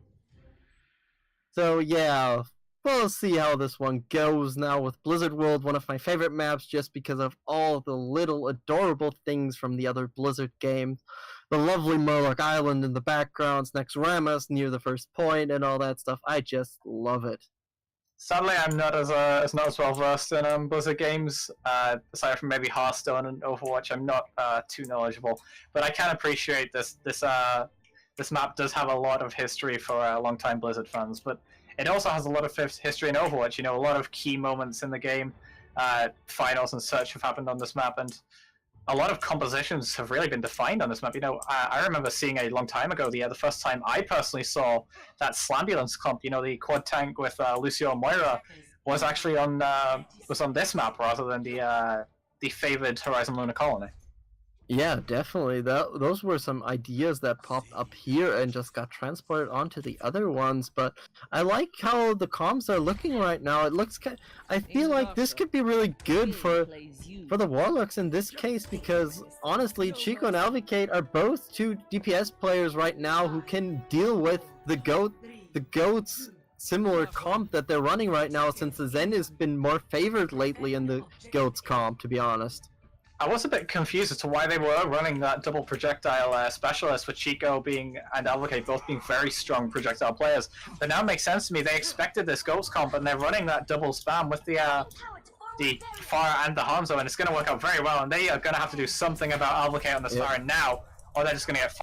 yeah. We'll see how this one goes now with Blizzard World, one of my favorite maps just because of all the little adorable things from the other Blizzard games. The lovely Murloc Island in the backgrounds, next Rammus near the first point, and all that stuff. I just love it. Sadly, I'm not as well versed in Blizzard games. Aside from maybe Hearthstone and Overwatch, I'm not too knowledgeable. But I can appreciate this map does have a lot of history for long-time Blizzard fans. But it also has a lot of history in Overwatch. You know, a lot of key moments in the game, finals and such have happened on this map, and a lot of compositions have really been defined on this map. You know, I remember seeing a long time ago the first time I personally saw that Slambulance comp. You know, the quad tank with Lucio and Moira was actually on this map rather than the favored Horizon Lunar Colony. Yeah, definitely. Those were some ideas that popped up here and just got transported onto the other ones. But I like how the comms are looking right now. It looks I feel like this could be really good for the Warlocks in this case, because honestly, Chico and Alvicate are both 2 DPS players right now who can deal with the GOAT's similar comp that they're running right now, since the Zen has been more favored lately in the GOAT's comp, to be honest. I was a bit confused as to why they were running that double projectile specialist, with Chico and Alvocate both being very strong projectile players. But now it makes sense to me. They expected this Ghost comp, and they're running that double spam with the Fire and the Hanzo, and it's going to work out very well. And they are going to have to do something about Alvocate on this Fire now, or they're just going to get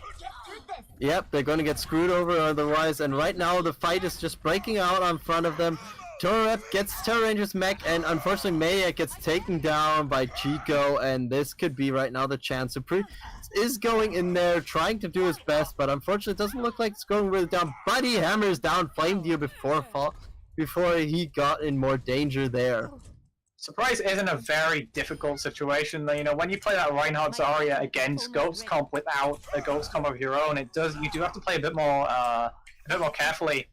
Yep, they're going to get screwed over otherwise. And right now the fight is just breaking out in front of them. Toadette gets Terror Ranger's mech, and unfortunately Maniac gets taken down by Chico, and this could be right now the chance. Surprise is going in there, trying to do his best, but unfortunately it doesn't look like it's going really down. But he hammers down Flame Deer before he got in more danger there. Surprise isn't a very difficult situation. You know, when you play that Reinhardt Zarya against Goats comp without a Goats comp of your own, you do have to play a bit more carefully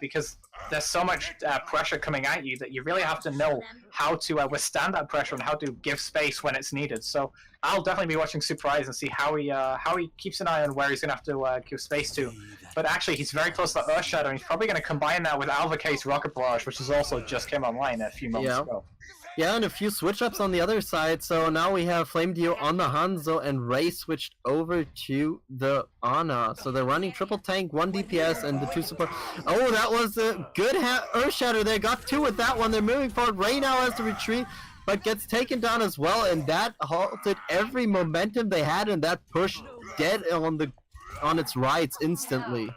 because there's so much pressure coming at you that you really have to know how to withstand that pressure and how to give space when it's needed. So I'll definitely be watching Surprise and see how he keeps an eye on where he's gonna have to give space to. But actually, he's very close to Earth Shadow, and he's probably gonna combine that with Alvacate's Rocket Barrage, which has also just came online a few moments ago. Yeah, and a few switch-ups on the other side, so now we have Flame Dio on the Hanzo, and Ray switched over to the Ana. So they're running triple tank, 1 DPS, and the 2 support. Oh, that was a good Earth Shatter there, got 2 with that one. They're moving forward. Ray now has to retreat, but gets taken down as well, and that halted every momentum they had, and that pushed dead on its rights instantly.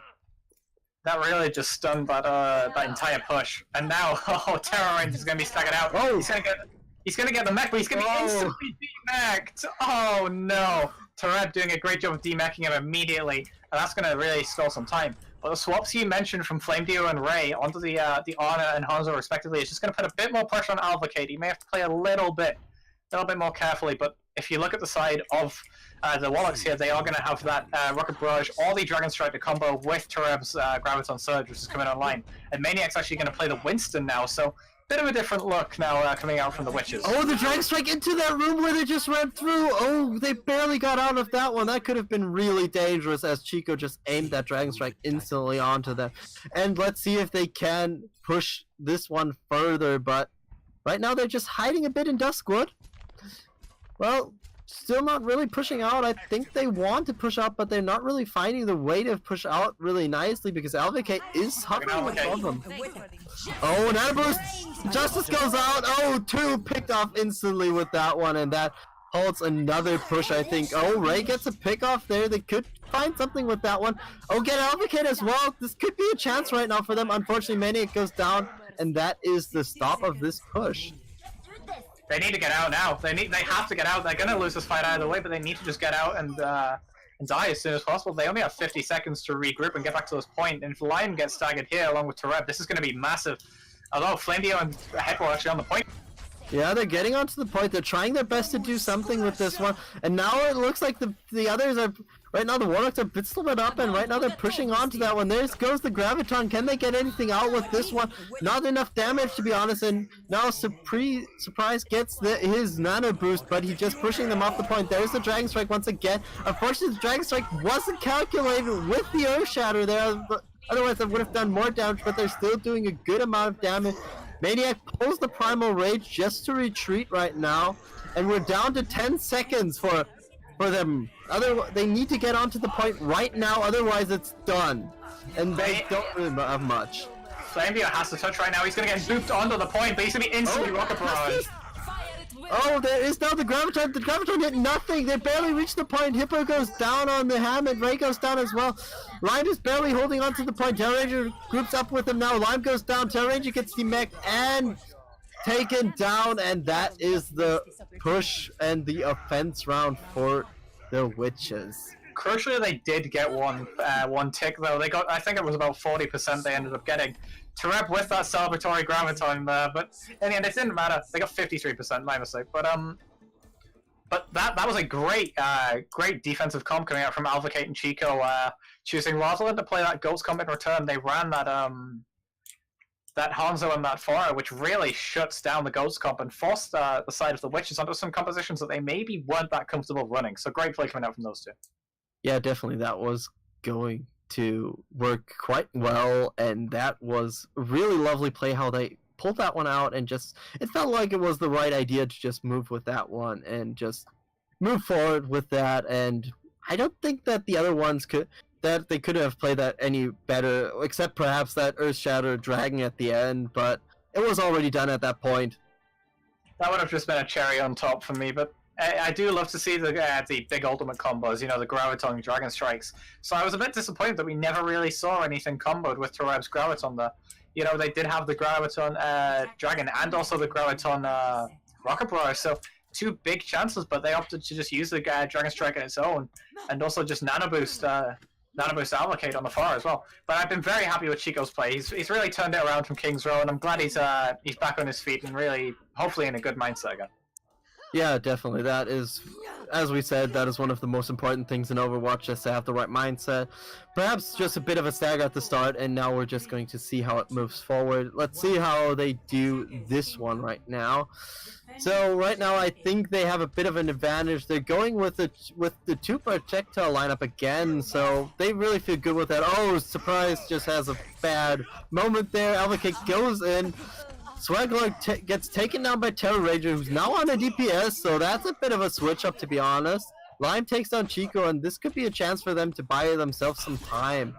That really just stunned that entire push. And now, Terror Ranger's gonna be staggered out. Oh. He's gonna get the mech, but he's gonna be instantly demech'd. Oh no! Toadette doing a great job of demeching him immediately, and that's gonna really stall some time. But the swaps you mentioned from Flame Dio and Ray onto the Ana and Hanzo respectively is just gonna put a bit more pressure on Alvacate. He may have to play a little bit more carefully, but if you look at the side of the Warlocks here, they are going to have that Rocket Barrage or the Dragon Strike to combo with Tureb's Graviton Surge, which is coming online. And Maniac's actually going to play the Winston now, so bit of a different look now coming out from the Witches. Oh, the Dragon Strike into that room where they just ran through! Oh, they barely got out of that one. That could have been really dangerous as Chico just aimed that Dragon Strike instantly onto them. And let's see if they can push this one further, but right now they're just hiding a bit in Duskwood. Well, still not really pushing out. I think they want to push out, but they're not really finding the way to push out really nicely because Alvacate is hovering above them. Oh, Nano Boost! Justice goes out! Oh, 2 picked off instantly with that one, and that halts another push, I think. Oh, Ray gets a pick off there. They could find something with that one. Oh, get Alvacate as well. This could be a chance right now for them. Unfortunately, Maniac goes down, and that is the stop of this push. They need to get out now. They have to get out. They're gonna lose this fight either way, but they need to just get out and die as soon as possible. They only have 50 seconds to regroup and get back to this point. And if Lion gets staggered here along with Toadette, this is gonna be massive. Although Flame Dio and Headball are actually on the point. Yeah, they're getting onto the point. They're trying their best to do something with this one. And now it looks like the others are... Right now the Warlocks are a bit split up, and right now they're pushing onto that one. There goes the Graviton. Can they get anything out with this one? Not enough damage, to be honest. And now Surprise gets his Nano Boost, but he's just pushing them off the point. There's the Dragon Strike once again. Unfortunately, the Dragon Strike wasn't calculated with the Earth Shatter there. Otherwise, that would have done more damage, but they're still doing a good amount of damage. Maniac pulls the Primal Rage just to retreat right now, and we're down to 10 seconds for them. They need to get onto the point right now, otherwise it's done. And they don't really have much. Flame Dio has to touch right now. He's gonna get booped onto the point, but he's gonna be instantly Rocket Barrage. Oh, there is now the Graviton. The Graviton did nothing. They barely reached the point. Hippo goes down on the Hammond. Ray goes down as well. Lime is barely holding on to the point. Terror Ranger groups up with him now. Lime goes down. Terror Ranger gets demech'd and taken down. And that is the push and the offense round for the Witches. Crucially, they did get one tick though. They got, I think it was about 40% they ended up getting. Toadette with that celebratory Graviton there, but in the end it didn't matter. They got 53%, my mistake. But that was a great defensive comp coming out from Alvacate and Chico, choosing Rosalind to play that Ghost comp in return. They ran that Hanzo and that Fire, which really shuts down the Ghost comp and forced the side of the Witches onto some compositions that they maybe weren't that comfortable running. So great play coming out from those two. Yeah, definitely. That was going to work quite well, and that was really lovely play how they pulled that one out, and just it felt like it was the right idea to just move with that one and just move forward with that. And I don't think that the other ones could have played that any better, except perhaps that Earth Shatter Dragon at the end, but it was already done at that point. That would have just been a cherry on top for me, but I do love to see the big ultimate combos, you know, the Graviton Dragon Strikes. So I was a bit disappointed that we never really saw anything comboed with Toadette's Graviton there. you know, they did have the Graviton Dragon and also the Graviton Rocket Barrage, so two big chances, but they opted to just use the Dragon Strike on its own, and also just Nano Boost Allocate on the far as well. But I've been very happy with Chico's play. He's really turned it around from King's Row, and I'm glad he's back on his feet and really, hopefully, in a good mindset again. Yeah, definitely. That is, as we said, that is one of the most important things in Overwatch, just to have the right mindset. Perhaps just a bit of a stagger at the start, and now we're just going to see how it moves forward. Let's see how they do this one right now. So right now, I think they have a bit of an advantage. They're going with the two projectile lineup again, so they really feel good with that. Oh, Surprise just has a bad moment there. Alvacate goes in. Swagler gets taken down by Terror Ranger, who's now on a DPS, so that's a bit of a switch up, to be honest. Lime takes down Chico, and this could be a chance for them to buy themselves some time.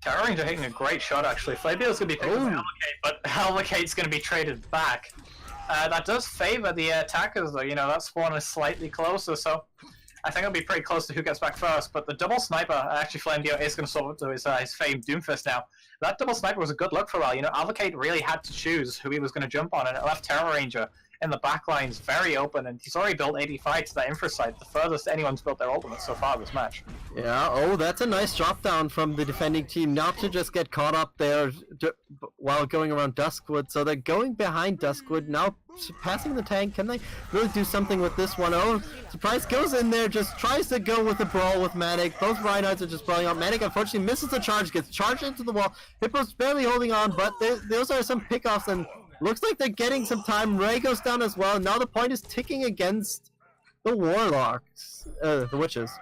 Terror Ranger taking a great shot, actually. Flabeel's going to be picked up by Alvacate, but Alvacate's going to be traded back. That does favor the attackers, though. You know, that spawn is slightly closer, so I think it'll be pretty close to who gets back first. But the double sniper, actually, Flameo is going to swap up to his famed Doomfist now. That double sniper was a good look for a while. You know, Alvacate really had to choose who he was going to jump on, and it left Terror Ranger in the back lines very open, and he's already built 85 to that infra site, the furthest anyone's built their ultimate so far this match. Yeah, oh, that's a nice drop down from the defending team, not to just get caught up there while going around Duskwood. So they're going behind Duskwood, now passing the tank. Can they really do something with this one? Oh, Surprise goes in there, just tries to go with the brawl with Manic. Both Reinhardts are just brawling out. Manic unfortunately misses the charge, gets charged into the wall. Hippo's barely holding on, but those are some pickoffs, and looks like they're getting some time. Ray goes down as well. Now the point is ticking against the Warlocks, the Witches.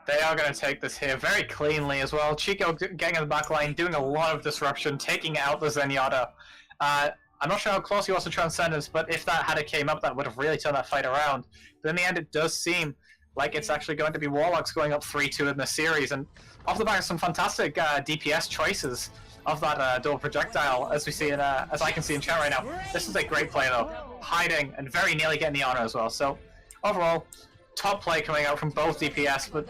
They are going to take this here very cleanly as well. Chico getting in the back line, doing a lot of disruption, taking out the Zenyatta. I'm not sure how close he was to Transcendence, but if that had came up, that would have really turned that fight around. But in the end, it does seem like it's actually going to be Warlocks going up 3-2 in this series. And off the back of some fantastic DPS choices of that double projectile, as we see in, as I can see in chat right now. This is a great play though, hiding and very nearly getting the honor as well. So overall, top play coming out from both DPS, but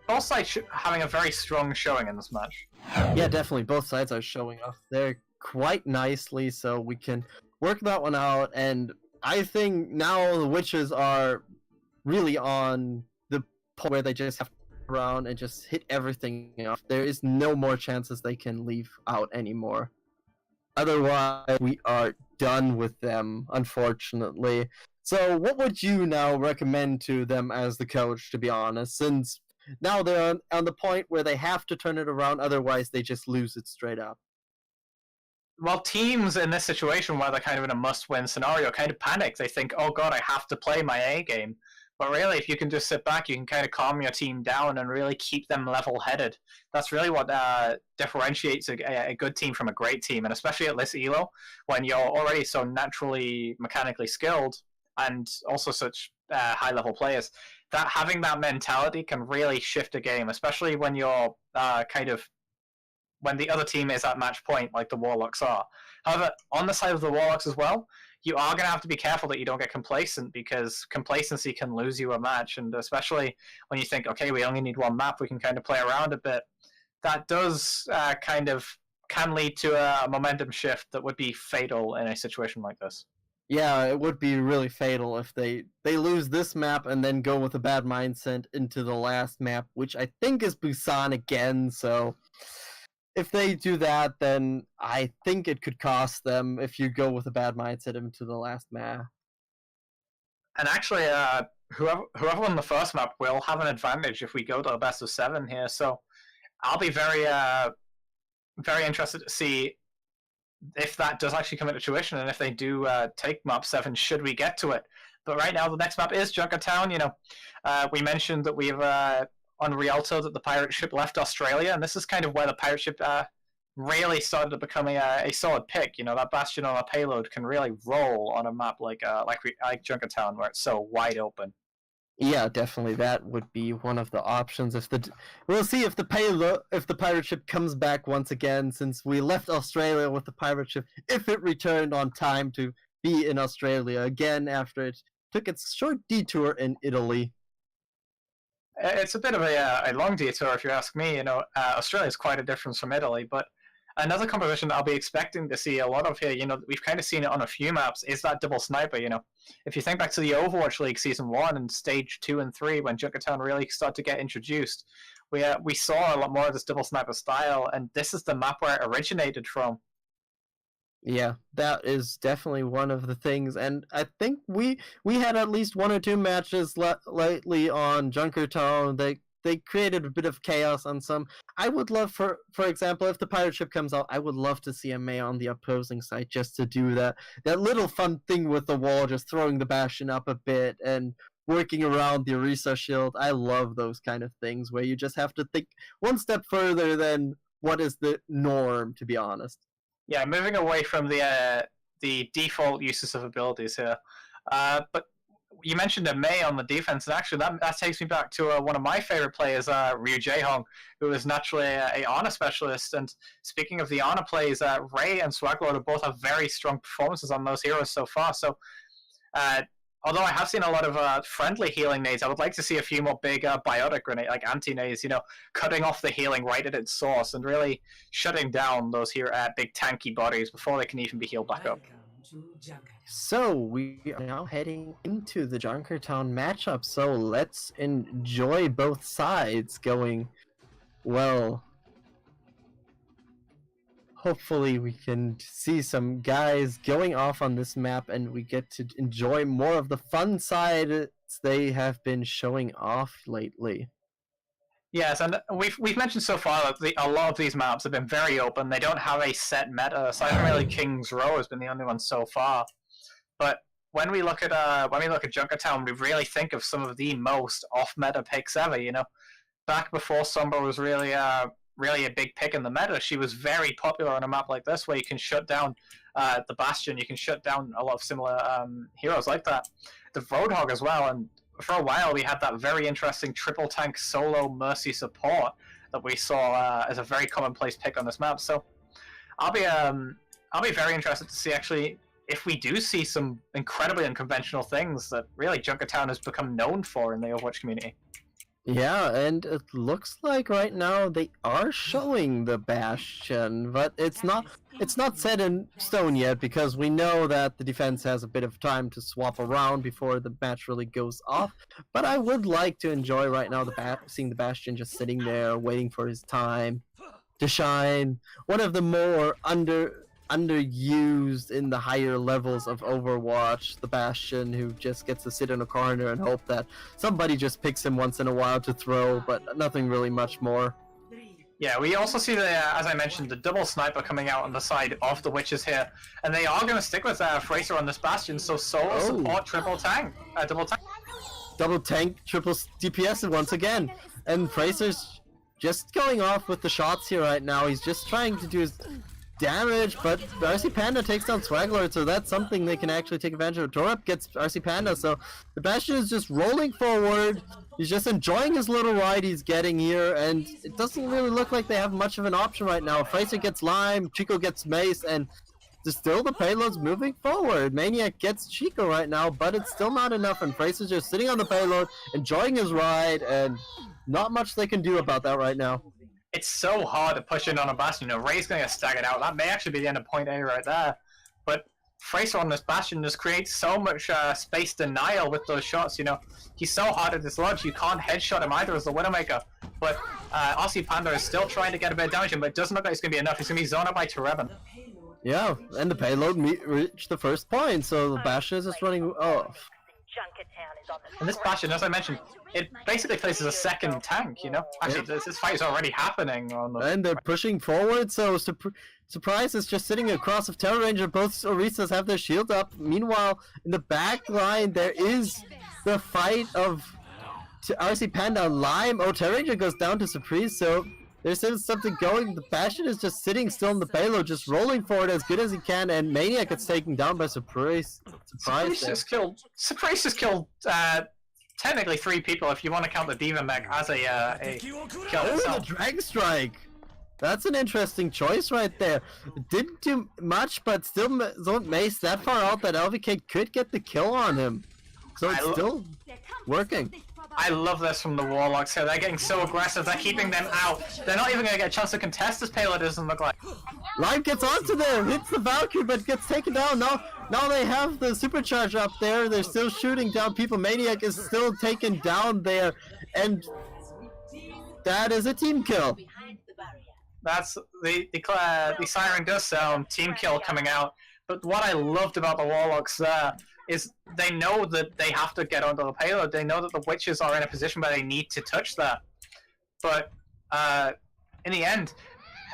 both sides having a very strong showing in this match. Yeah, definitely. Both sides are showing off there quite nicely, so we can work that one out. And I think now the Witches are really on the point where they just have around and just hit everything off. There is no more chances they can leave out anymore. Otherwise, we are done with them, unfortunately. So what would you now recommend to them as the coach, to be honest, since now they're on the point where they have to turn it around, otherwise they just lose it straight up? Well, teams in this situation where they're kind of in a must-win scenario kind of panic. They think, oh god, I have to play my A game. But really, if you can just sit back, you can kind of calm your team down and really keep them level-headed. That's really what differentiates a good team from a great team, and especially at this elo, when you're already so naturally mechanically skilled and also such high-level players, that having that mentality can really shift a game, especially when you're when the other team is at match point, like the Warlocks are. However, on the side of the Warlocks as well, you are going to have to be careful that you don't get complacent, because complacency can lose you a match, and especially when you think, okay, we only need one map, we can kind of play around a bit. That does can lead to a momentum shift that would be fatal in a situation like this. Yeah, it would be really fatal if they lose this map and then go with a bad mindset into the last map, which I think is Busan again, so if they do that, then I think it could cost them if you go with a bad mindset into the last map. And actually, whoever won the first map will have an advantage if we go to a best of 7 here. So I'll be very interested to see if that does actually come into fruition, and if they do take map 7, should we get to it. But right now, the next map is Junkertown. You know, we mentioned that we've on Rialto that the pirate ship left Australia, and this is kind of where the pirate ship really started to become a solid pick. You know, that Bastion on a payload can really roll on a map like Junkertown, where it's so wide open. Yeah, definitely, that would be one of the options. We'll see if the pirate ship comes back once again, since we left Australia with the pirate ship, if it returned on time to be in Australia again after it took its short detour in Italy. It's a bit of a long detour, if you ask me. You know, Australia is quite a difference from Italy, but another composition that I'll be expecting to see a lot of here, we've kind of seen it on a few maps, is that double sniper, If you think back to the Overwatch League Season 1 and Stage 2 and 3, when Junkertown really started to get introduced, we saw a lot more of this double sniper style, and this is the map where it originated from. Yeah, that is definitely one of the things, and I think we had at least 1 or 2 matches lately on Junkertown. They created a bit of chaos on some. I would love, for example, if the pirate ship comes out, I would love to see a Mei on the opposing side just to do that little fun thing with the wall, just throwing the Bastion up a bit and working around the Orisa shield. I love those kind of things where you just have to think one step further than what is the norm, to be honest. Yeah, moving away from the default uses of abilities here, but you mentioned a Mei on the defense, and actually that takes me back to one of my favorite players, Ryu Jaehong, who is naturally a Ana specialist. And speaking of the Ana plays, Ray and Swaglord both have very strong performances on those heroes so far. So, although I have seen a lot of friendly healing nades, I would like to see a few more big biotic grenade, like anti-nades, cutting off the healing right at its source and really shutting down those here big tanky bodies before they can even be healed back up. So we are now heading into the Junkertown matchup, so let's enjoy both sides going well. Hopefully we can see some guys going off on this map and we get to enjoy more of the fun side they have been showing off lately. Yes, and we've mentioned so far that a lot of these maps have been very open. They don't have a set meta, so I don't really King's Row has been the only one so far. But when we look at Junkertown, we really think of some of the most off-meta picks ever. Back before Sombra was really a big pick in the meta, she was very popular on a map like this, where you can shut down the Bastion, you can shut down a lot of similar heroes like that. The Roadhog as well, and for a while we had that very interesting triple tank solo Mercy support that we saw as a very commonplace pick on this map. So I'll be very interested to see actually if we do see some incredibly unconventional things that really Junkertown has become known for in the Overwatch community. Yeah, and it looks like right now they are showing the Bastion, but it's not set in stone yet, because we know that the defense has a bit of time to swap around before the match really goes off. But I would like to enjoy right now seeing the Bastion just sitting there waiting for his time to shine. One of the more underused in the higher levels of Overwatch, the Bastion, who just gets to sit in a corner and hope that somebody just picks him once in a while to throw, but nothing really much more. Yeah, we also see as I mentioned, the double sniper coming out on the side of the witches here, and they are going to stick with Fraser on this Bastion, so solo support, double tank. Double tank, triple DPS once again, and Fraser's just going off with the shots here right now. He's just trying to do his damage, but RC Panda takes down Swaglord, so that's something they can actually take advantage of. Toadette gets RC Panda, so the Bastion is just rolling forward. He's just enjoying his little ride he's getting here, and it doesn't really look like they have much of an option right now. Fraser gets Lime, Chico gets Mace, and still the payload's moving forward. Maniac gets Chico right now, but it's still not enough, and Fraser's just sitting on the payload, enjoying his ride, and not much they can do about that right now. It's so hard to push in on a Bastion. Ray's going to stagger it out. That may actually be the end of point A right there. But Fraser on this Bastion just creates so much space denial with those shots. He's so hard to dislodge. You can't headshot him either as the Widowmaker. But RC Panda is still trying to get a bit of damage in, but it doesn't look like it's going to be enough. He's going to be zoned up by Tereban. Yeah, and the payload reached the first point, so the Bastion is just running off. And this Bastion, as I mentioned, it basically plays as a second tank, Actually, this fight is already happening. And they're pushing forward, so Surprise is just sitting across of Terror Ranger. Both Orisas have their shield up. Meanwhile, in the back line, there is the fight of RC Panda and Lime. Oh, Terror Ranger goes down to Surprise, so there's still something going. The Bastion is just sitting still in the payload, just rolling forward as good as he can, and Maniac gets taken down by Surprise. Surprise just killed technically 3 people if you want to count the Diva Mech as a kill itself. The Drag Strike! That's an interesting choice right there. Didn't do much, but still Mace that far out that LVK could get the kill on him. So it's still working. I love this from the Warlocks here. They're getting so aggressive. They're keeping them out. They're not even going to get a chance to contest this payload, it doesn't look like. Lime gets onto them, hits the Valkyrie, but gets taken down. Now they have the supercharge up there. They're still shooting down people. Maniac is still taken down there, and that is a team kill. That's the siren does sound. Team kill coming out. But what I loved about the Warlocks there is they know that they have to get onto the payload. They know that the witches are in a position where they need to touch that. But in the end,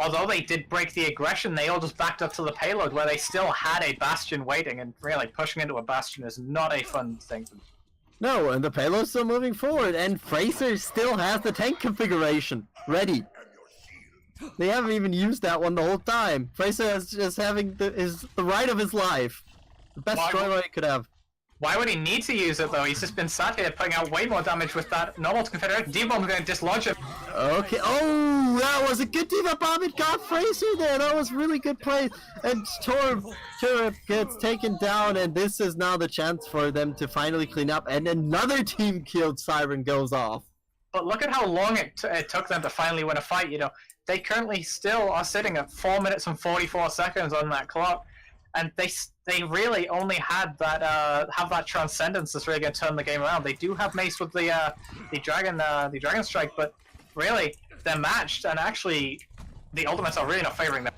although they did break the aggression, they all just backed up to the payload where they still had a bastion waiting, and really pushing into a bastion is not a fun thing to do. No, and the payload's still moving forward, and Fraser still has the tank configuration ready. They haven't even used that one the whole time. Fraser is just having the ride of his life. The best destroyer he could have. Why would he need to use it though? He's just been sat here putting out way more damage with that normal confederate. D-bomb's going to dislodge him. Okay, oh, that was a good Diva bomb. It got Fraser there. That was really good play. And Turip gets taken down, and this is now the chance for them to finally clean up. And another team killed siren goes off. But look at how long it took them to finally win a fight. You know, they currently still are sitting at 4 minutes and 44 seconds on that clock, and they really only had that have that transcendence that's really going to turn the game around. They do have Mace with the dragon strike, but really they're matched, and actually the ultimates are really not favoring them.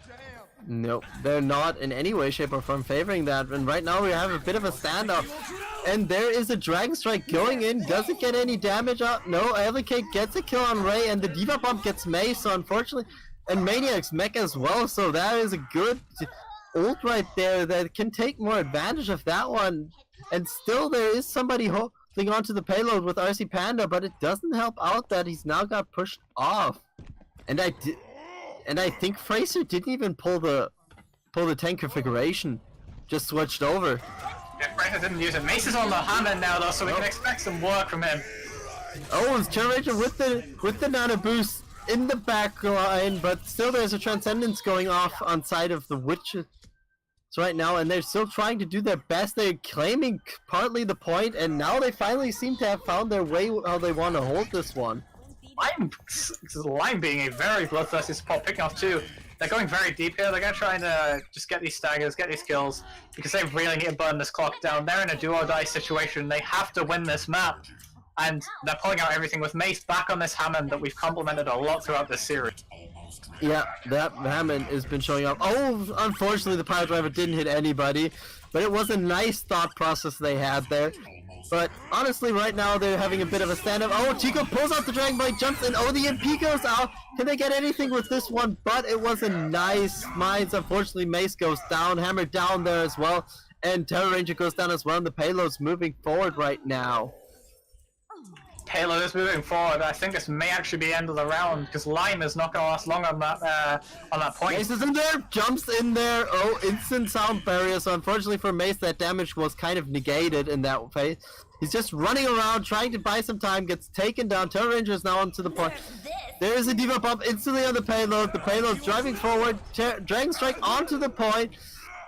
Nope, they're not in any way, shape, or form favoring that. And right now we have a bit of a standoff. And there is a Dragon Strike going in. Does it get any damage out? No, Alenvil gets a kill on Ray, and the Diva Bump gets May, so unfortunately... And Maniac's mech as well, so that is a good ult right there that can take more advantage of that one. And still there is somebody holding onto the payload with RC Panda, but it doesn't help out that he's now got pushed off. And I think Fraser didn't even pull the tank configuration, just switched over. Yeah, Fraser didn't use it. Mace is on the Hammond now though, so we can expect some work from him. Oh, it's Terror Ranger with the nano boost in the back line, but still there's a transcendence going off on side of the witches right now, and they're still trying to do their best. They're claiming partly the point, and now they finally seem to have found their way how they want to hold this one. Lime being a very bloodthirsty support, picking off two. They're going very deep here. They're going to try and just get these staggers, get these kills, because they really need to burn this clock down. They're in a do-or-die situation. They have to win this map, and they're pulling out everything with Mace back on this Hammond that we've complimented a lot throughout this series. Yeah, that Hammond has been showing up. Oh, unfortunately the Pirate Driver didn't hit anybody, but it was a nice thought process they had there. But honestly, right now they're having a bit of a stand-up. Oh, Chico pulls out the Dragon Bite, jumps in. Oh, the MP goes out. Can they get anything with this one? But it was a nice Mines. Unfortunately, Mace goes down. Hammer down there as well. And Terror Ranger goes down as well. And the payload's moving forward right now. Payload is moving forward. I think this may actually be the end of the round, because Lime is not going to last long on that point. Mace is in there, jumps in there. Oh, instant sound barrier. So unfortunately for Mace, that damage was kind of negated in that phase. He's just running around, trying to buy some time, gets taken down. Terror Ranger is now onto the point. There is a Diva Bump instantly on the payload. The payload driving forward. Dragon Strike onto the point.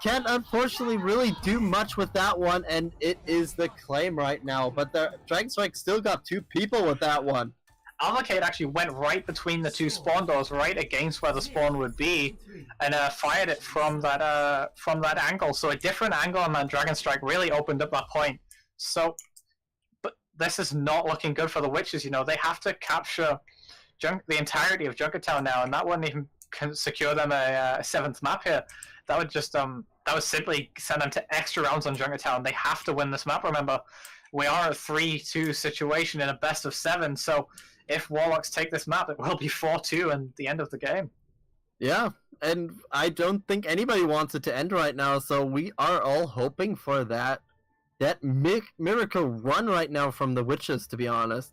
Can't unfortunately really do much with that one, and it is the claim right now. But the Dragon Strike still got two people with that one. Alenvil actually went right between the two spawn doors, right against where the spawn would be, and fired it from that angle. So a different angle on that Dragon Strike really opened up that point. So, but this is not looking good for the Witches. You know, they have to capture the entirety of Junkertown now, and that wouldn't even secure them a 7th map here. That would just that would simply send them to extra rounds on Junkertown. They have to win this map. Remember, we are a 3-2 situation in a best of 7. So if Warlocks take this map, it will be 4-2 and the end of the game. Yeah, and I don't think anybody wants it to end right now. So we are all hoping for that miracle run right now from the Witches, to be honest.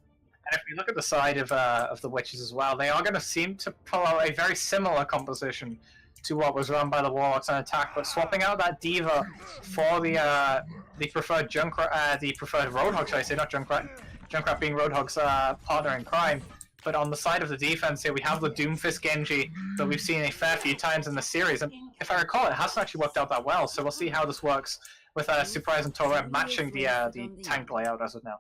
And if we look at the side of the Witches as well, they are going to seem to pull out a very similar composition to what was run by the Warlocks on attack, but swapping out that Diva for the preferred the preferred Roadhog, should I say, not Junkrat. Junkrat being Roadhog's partner in crime. But on the side of the defense here, we have the Doomfist Genji that we've seen a fair few times in the series, and if I recall, it hasn't actually worked out that well. So we'll see how this works with Surprise and Toadette matching the tank layout as of now.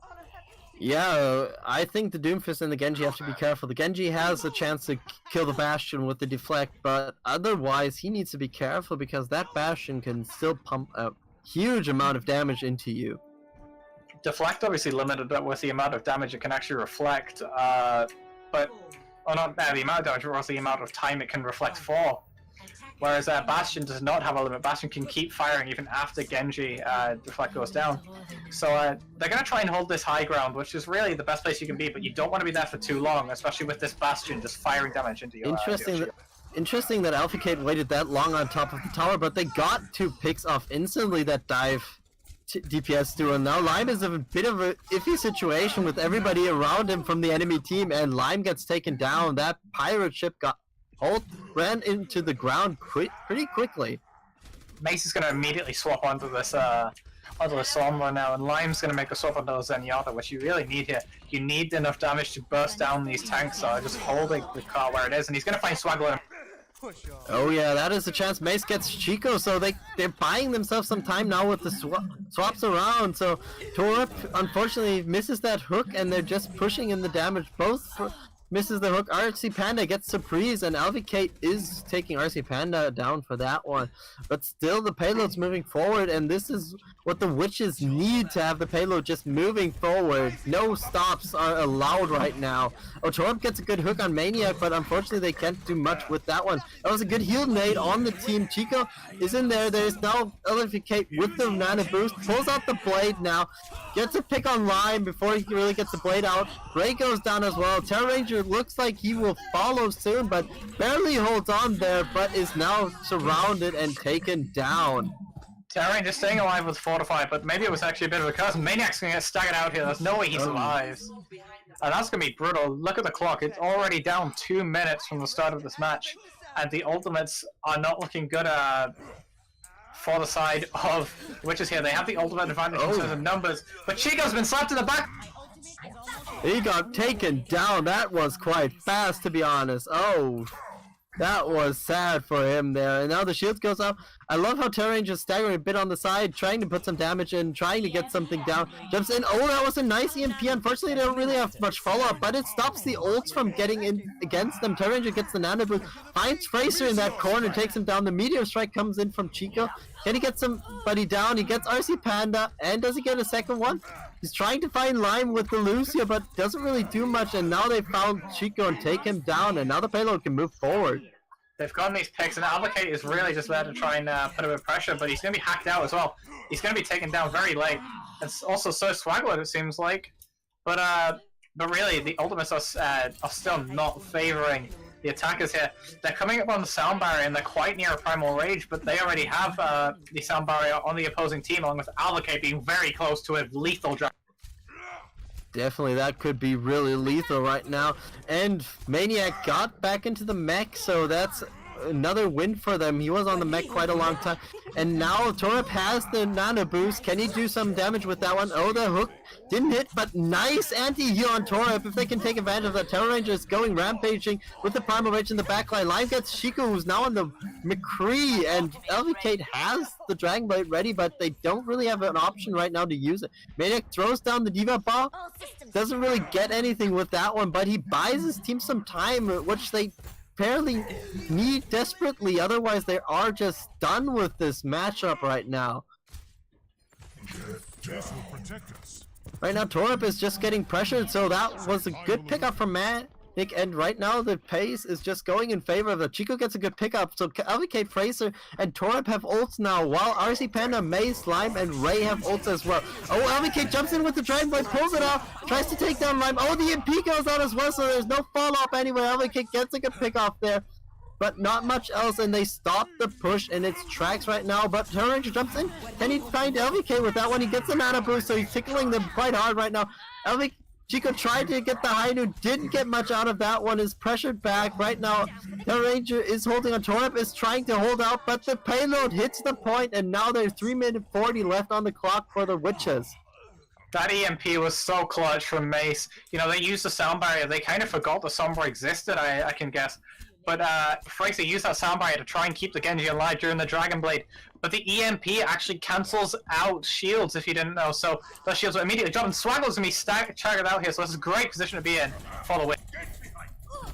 Yeah, I think the Doomfist and the Genji have to be careful. The Genji has a chance to kill the Bastion with the deflect, but otherwise he needs to be careful because that Bastion can still pump a huge amount of damage into you. Deflect obviously limited with the amount of damage it can actually reflect, but not the amount of damage, but also the amount of time it can reflect for. Whereas Bastion does not have a limit. Bastion can keep firing even after Genji deflect goes down. So they're going to try and hold this high ground, which is really the best place you can be, but you don't want to be there for too long, especially with this Bastion just firing damage into your Interesting that Alpha Kate waited that long on top of the tower, but they got 2 picks off instantly that dive DPS do, and now Lime is in a bit of a iffy situation with everybody around him from the enemy team, and Lime gets taken down. That pirate ship ran into the ground pretty quickly. Mace is going to immediately swap onto this Sombra now, and Lime's going to make a swap onto the Zenyatta, which you really need here. You need enough damage to burst down these tanks, so just holding the car where it is, and he's going to find Swaggle. Oh yeah, that is a chance. Mace gets Chico, so they're buying themselves some time now with the swaps around. So Torp unfortunately misses that hook, and they're just pushing in the damage. Both misses the hook. RC Panda gets surprise, and Alvicate is taking RC Panda down for that one. But still, the payload's moving forward, and this is what the witches need to have the payload just moving forward. No stops are allowed right now. Oh, Torp gets a good hook on Maniac, but unfortunately they can't do much with that one. That was a good heal nade on the team. Chico is in there. There's now Alvicate with the Nano Boost. Pulls out the blade now. Gets a pick on Lime before he really gets the blade out. Ray goes down as well. Terror Ranger looks like he will follow soon, but barely holds on there, but is now surrounded and taken down. Terror Ranger staying alive with Fortify, but maybe it was actually a bit of a curse. Maniac's gonna get staggered out here. There's no way he survives. And that's gonna be brutal. Look at the clock. It's already down 2 minutes from the start of this match, and the ultimates are not looking good for the side of Witches here. They have the ultimate advantage in terms of numbers, but Chico's been slapped in the back. He got taken down. That was quite fast, to be honest. Oh, that was sad for him there. And now the shield goes up. I love how Terror Ranger's staggering a bit on the side, trying to put some damage in, trying to get something down. Jumps in. Oh, that was a nice EMP. Unfortunately, they don't really have much follow-up, but it stops the ults from getting in against them. Terror Ranger gets the Nano Boost, finds Fraser in that corner, takes him down. The Meteor Strike comes in from Chico. Can he get somebody down? He gets RC Panda, and does he get a second one? He's trying to find Lime with the Lucia, but doesn't really do much, and now they found Chico and take him down, and now the payload can move forward. They've gotten these picks, and Advocate is really just there to try and put a bit of pressure, but he's going to be hacked out as well. He's going to be taken down very late. It's also so Swaglet, it seems like. But really, the ultimates are still not favoring the attackers here. They're coming up on the sound barrier, and they're quite near a Primal Rage, but they already have the sound barrier on the opposing team, along with Advocate being very close to a lethal drop. Definitely, that could be really lethal right now. And Maniac got back into the mech, so that's another win for them. He was on the mech quite a long time. And now Torp has the Nano Boost. Can he do some damage with that one? Oh, the hook didn't hit, but nice anti-heal on Torp. If they can take advantage of that, Terror Ranger is going rampaging with the Primal Rage in the backline. Lime gets Chico, who's now on the McCree, and Elvicate has the Dragon Blade ready, but they don't really have an option right now to use it. Maniac throws down the Diva Ball. Doesn't really get anything with that one, but he buys his team some time, which they apparently need desperately. Otherwise, they are just done with this matchup right now. Right now, Torp is just getting pressured, so that was a good pickup from Manic, and right now the pace is just going in favor of the Chico gets a good pickup, so LVK, Fraser, and Torp have ults now, while RC Panda, Maze, Slime, and Ray have ults as well. Oh, LVK jumps in with the Dragon Blade, pulls it off, tries to take down Lime. Oh, the MP goes out as well, so there's no follow-up anywhere. LVK gets a good pick off there, but not much else, and they stop the push in its tracks right now. But Terror Ranger jumps in. Can he find LVK with that one? He gets a Nano Boost, so he's tickling them quite hard right now. Chico tried to get the Hainu, didn't get much out of that one, is pressured back. Right now, Terror Ranger is holding on. Torp is trying to hold out, but the payload hits the point, and now there's 3 minutes 40 left on the clock for the Witches. That EMP was so clutch from Mace. You know, they used the sound barrier. They kind of forgot the Sombra existed, I can guess. But Fraser used that sound barrier to try and keep the Genji alive during the Dragon Blade. but the EMP actually cancels out shields if you didn't know, so those shields will immediately drop, and Swaggle's gonna be staggered out here, so this is a great position to be in for the win.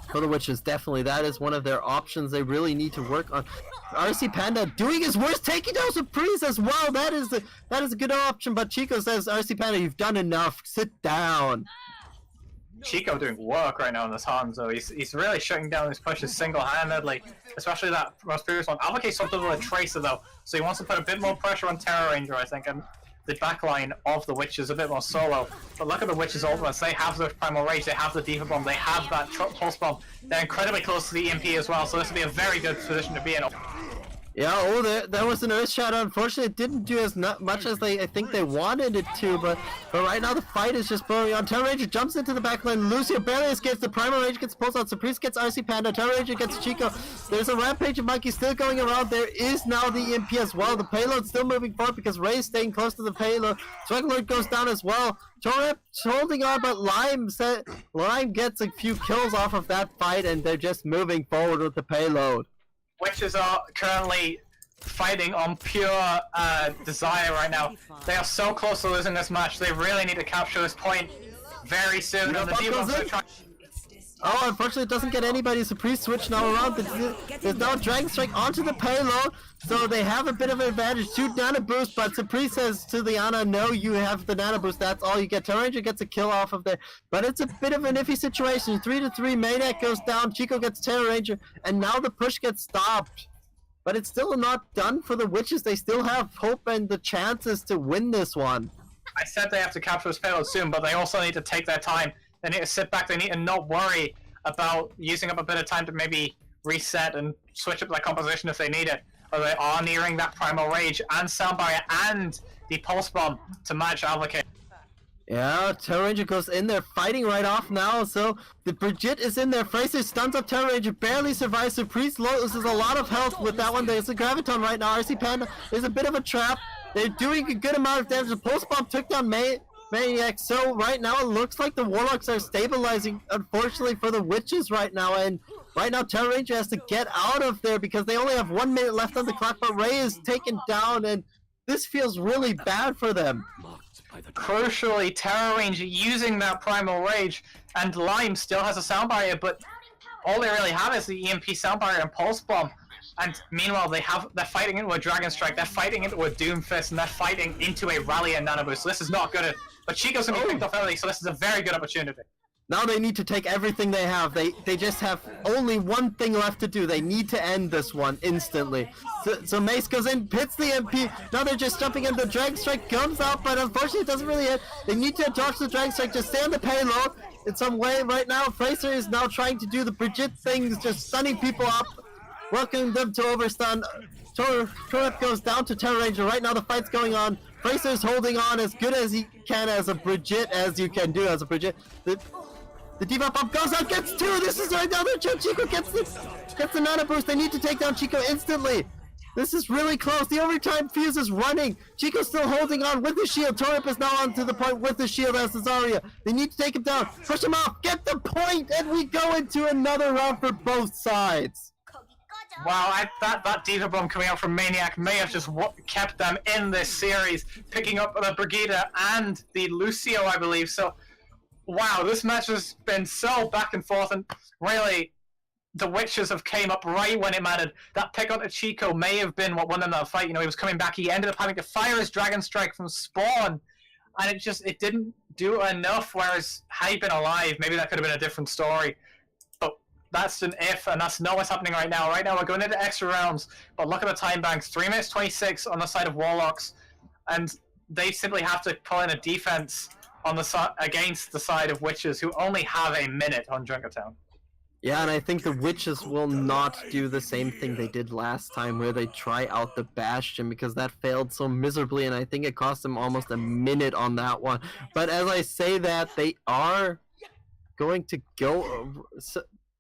For the Witches, definitely. That is one of their options they really need to work on. RC Panda doing his worst, taking down Surprise as well. That is a good option, but Chico says, RC Panda, you've done enough. Sit down. Chico doing work right now in this Hanzo. He's really shutting down his pushes single-handedly, especially that most previous one. Alvocate something with a Tracer though, so he wants to put a bit more pressure on Terror Ranger, I think, and the backline of the Witches a bit more solo. But look at the Witches' ultimates. They have the Primal Rage, they have the Diva Bomb, they have that Pulse Bomb. They're incredibly close to the EMP as well, so this would be a very good position to be in. Yeah, oh, there was an Earth Shadow. Unfortunately, it didn't do as much as I think they wanted it to, but right now the fight is just blowing on. Terror Ranger jumps into the backline. Lucio barely escapes. The Primal Rage gets pulsed out. Surprise gets RC Panda. Terror Ranger gets Chico. There's a Rampage of Monkey still going around. There is now the EMP as well. The payload's still moving forward because Ray's staying close to the payload. Swagglord goes down as well. Toadette's holding on, but Lime gets a few kills off of that fight, and they're just moving forward with the payload. Witches are currently fighting on pure desire right now. They are so close to losing this match. They really need to capture this point very soon. And the Demons are trying. Oh, unfortunately, it doesn't get anybody. Surprise switch now around. There's now Dragon Strike onto the payload, so they have a bit of an advantage. 2 Nano Boost, but Surprise says to the Ana, no, you have the Nano Boost. That's all you get. Terror Ranger gets a kill off of there, but it's a bit of an iffy situation. 3-3, Maniac goes down, Chico gets Terror Ranger, and now the push gets stopped. But it's still not done for the Witches. They still have hope and the chances to win this one. I said they have to capture this payload soon, but they also need to take their time. They need to sit back, they need to not worry about using up a bit of time to maybe reset and switch up their composition if they need it. Or they are nearing that Primal Rage and Sound Barrier and the Pulse Bomb to match Advocate. Yeah, Terror Ranger goes in there fighting right off now, so the Brigitte is in there. Fraser stuns up Terror Ranger, barely survives. Surprise loses a lot of health with that one. There's a Graviton right now. RC Panda is a bit of a trap. They're doing a good amount of damage. The Pulse Bomb took down Maniac, so right now it looks like the Warlocks are stabilizing, unfortunately for the Witches right now, and right now Terror Ranger has to get out of there because they only have 1 minute left on the clock, but Ray is taken down, and this feels really bad for them. Crucially, Terror Ranger using that Primal Rage, and Lime still has a Sound Barrier, but all they really have is the EMP Sound Barrier and Pulse Bomb. And meanwhile, they're fighting into a Dragon Strike, they're fighting into a Doom Fist, and they're fighting into a Rally and Nano Boost. So this is not good. But Chico's gonna be picked off early, so this is a very good opportunity. Now they need to take everything they have. They just have only one thing left to do. They need to end this one instantly. So Mace goes in, hits the MP. Now they're just jumping in. The Dragon Strike comes out, but unfortunately it doesn't really hit. They need to dodge the Dragon Strike, just stay on the payload in some way. Right now, Fraser is now trying to do the Brigitte things, just stunning people up, welcoming them to overstun. Toadette goes down to Terror Ranger. Right now the fight's going on. Fraser's holding on as good as he can as a Brigitte, as you can do as a Brigitte. The Diva Bomb goes out, gets 2! This is another chance. Chico gets the Nano Boost. They need to take down Chico instantly. This is really close. The overtime fuse is running. Chico's still holding on with the shield. Torip is now on to the point with the shield as the Zarya. They need to take him down. Push him off. Get the point, and we go into another round for both sides. Wow, that Diva Bomb coming out from Maniac may have just kept them in this series, picking up the Brigida and the Lucio, I believe. So, wow, this match has been so back and forth, and really, the Witches have came up right when it mattered. That pick onto Chico may have been what won them that fight. You know, he was coming back. He ended up having to fire his Dragon Strike from spawn, and it didn't do enough. Whereas had he been alive, maybe that could have been a different story. But that's an if, and that's not what's happening right now. Right now, we're going into extra rounds. But look at the time banks: 3 minutes 26 on the side of Warlocks, and they simply have to pull in a defense on the against the side of Witches, who only have a minute on Junkertown. Yeah, and I think the Witches will not do the same thing they did last time, where they try out the Bastion, because that failed so miserably, and I think it cost them almost a minute on that one. But as I say that, they are going to go...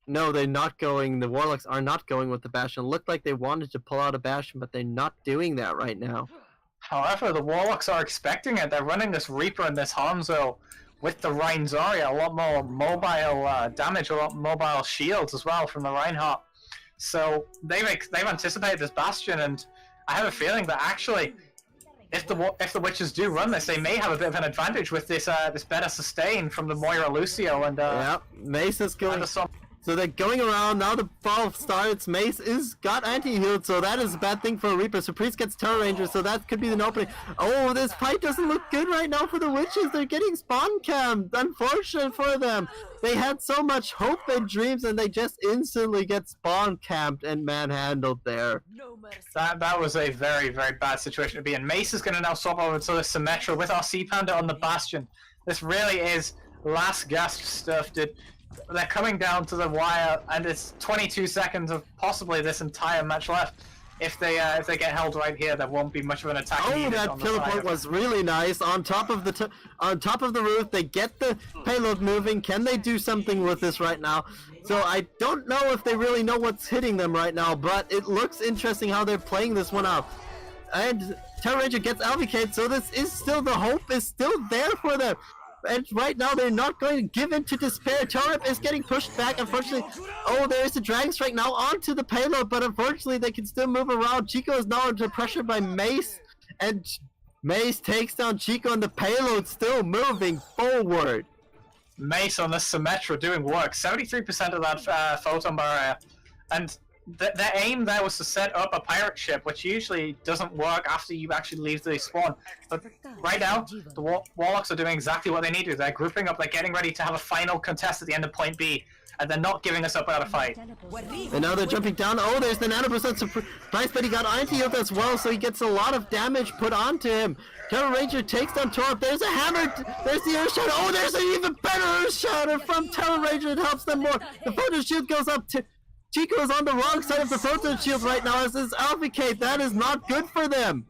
No, they're not going. The Warlocks are not going with the Bastion. It looked like they wanted to pull out a Bastion, but they're not doing that right now. However, the Warlocks are expecting it. They're running this Reaper and this Hanzo with the Rein Zarya, a lot more mobile damage, a lot mobile shields as well from the Reinhardt. So they've anticipated this Bastion, and I have a feeling that actually, if the witches do run this, they may have a bit of an advantage with this this better sustain from the Moira Lucio and yeah, Mace is going. So they're going around, now the ball starts, Mace got anti-healed, so that is a bad thing for a Reaper. So Priest gets Terror Ranger, so that could be an opening. Oh, this fight doesn't look good right now for the Witches, they're getting spawn camped, unfortunate for them. They had so much hope and dreams and they just instantly get spawn camped and manhandled there. That was a very, very bad situation to be in. Mace is going to now swap over to the Symmetra with our Sea Panda on the Bastion. This really is last gasp stuff, dude. They're coming down to the wire, and it's 22 seconds of possibly this entire match left. If they get held right here, there won't be much of an attack. Oh, that teleport was really nice. On top of the roof, they get the payload moving. Can they do something with this right now? So I don't know if they really know what's hitting them right now, but it looks interesting how they're playing this one out. And Terror Ranger gets LVK'd, so this is still, the hope is still there for them. And right now they're not going to give in to despair. Torip is getting pushed back, unfortunately. Oh, there is a Dragon Strike now onto the payload, but unfortunately they can still move around. Chico is now under pressure by Mace, and Mace takes down Chico, and the payload still moving forward. Mace on the Symmetra doing work. 73% of that photon barrier, and their aim there was to set up a pirate ship, which usually doesn't work after you actually leave the spawn. But right now, the Warlocks are doing exactly what they need to. They're grouping up, they're getting ready to have a final contest at the end of point B, and they're not giving us up without a fight. And now they're jumping down. Oh, there's the nano% surprise, but he got anti-healed as well, so he gets a lot of damage put onto him. Terror Ranger takes down Torp. There's a hammer. There's the Earth Shatter. Oh, there's an even better Earth Shatter from Terror Ranger. It helps them more. The photo shield goes up to... Chico is on the wrong side of the photon shield right now as is Alphicate. That is not good for them.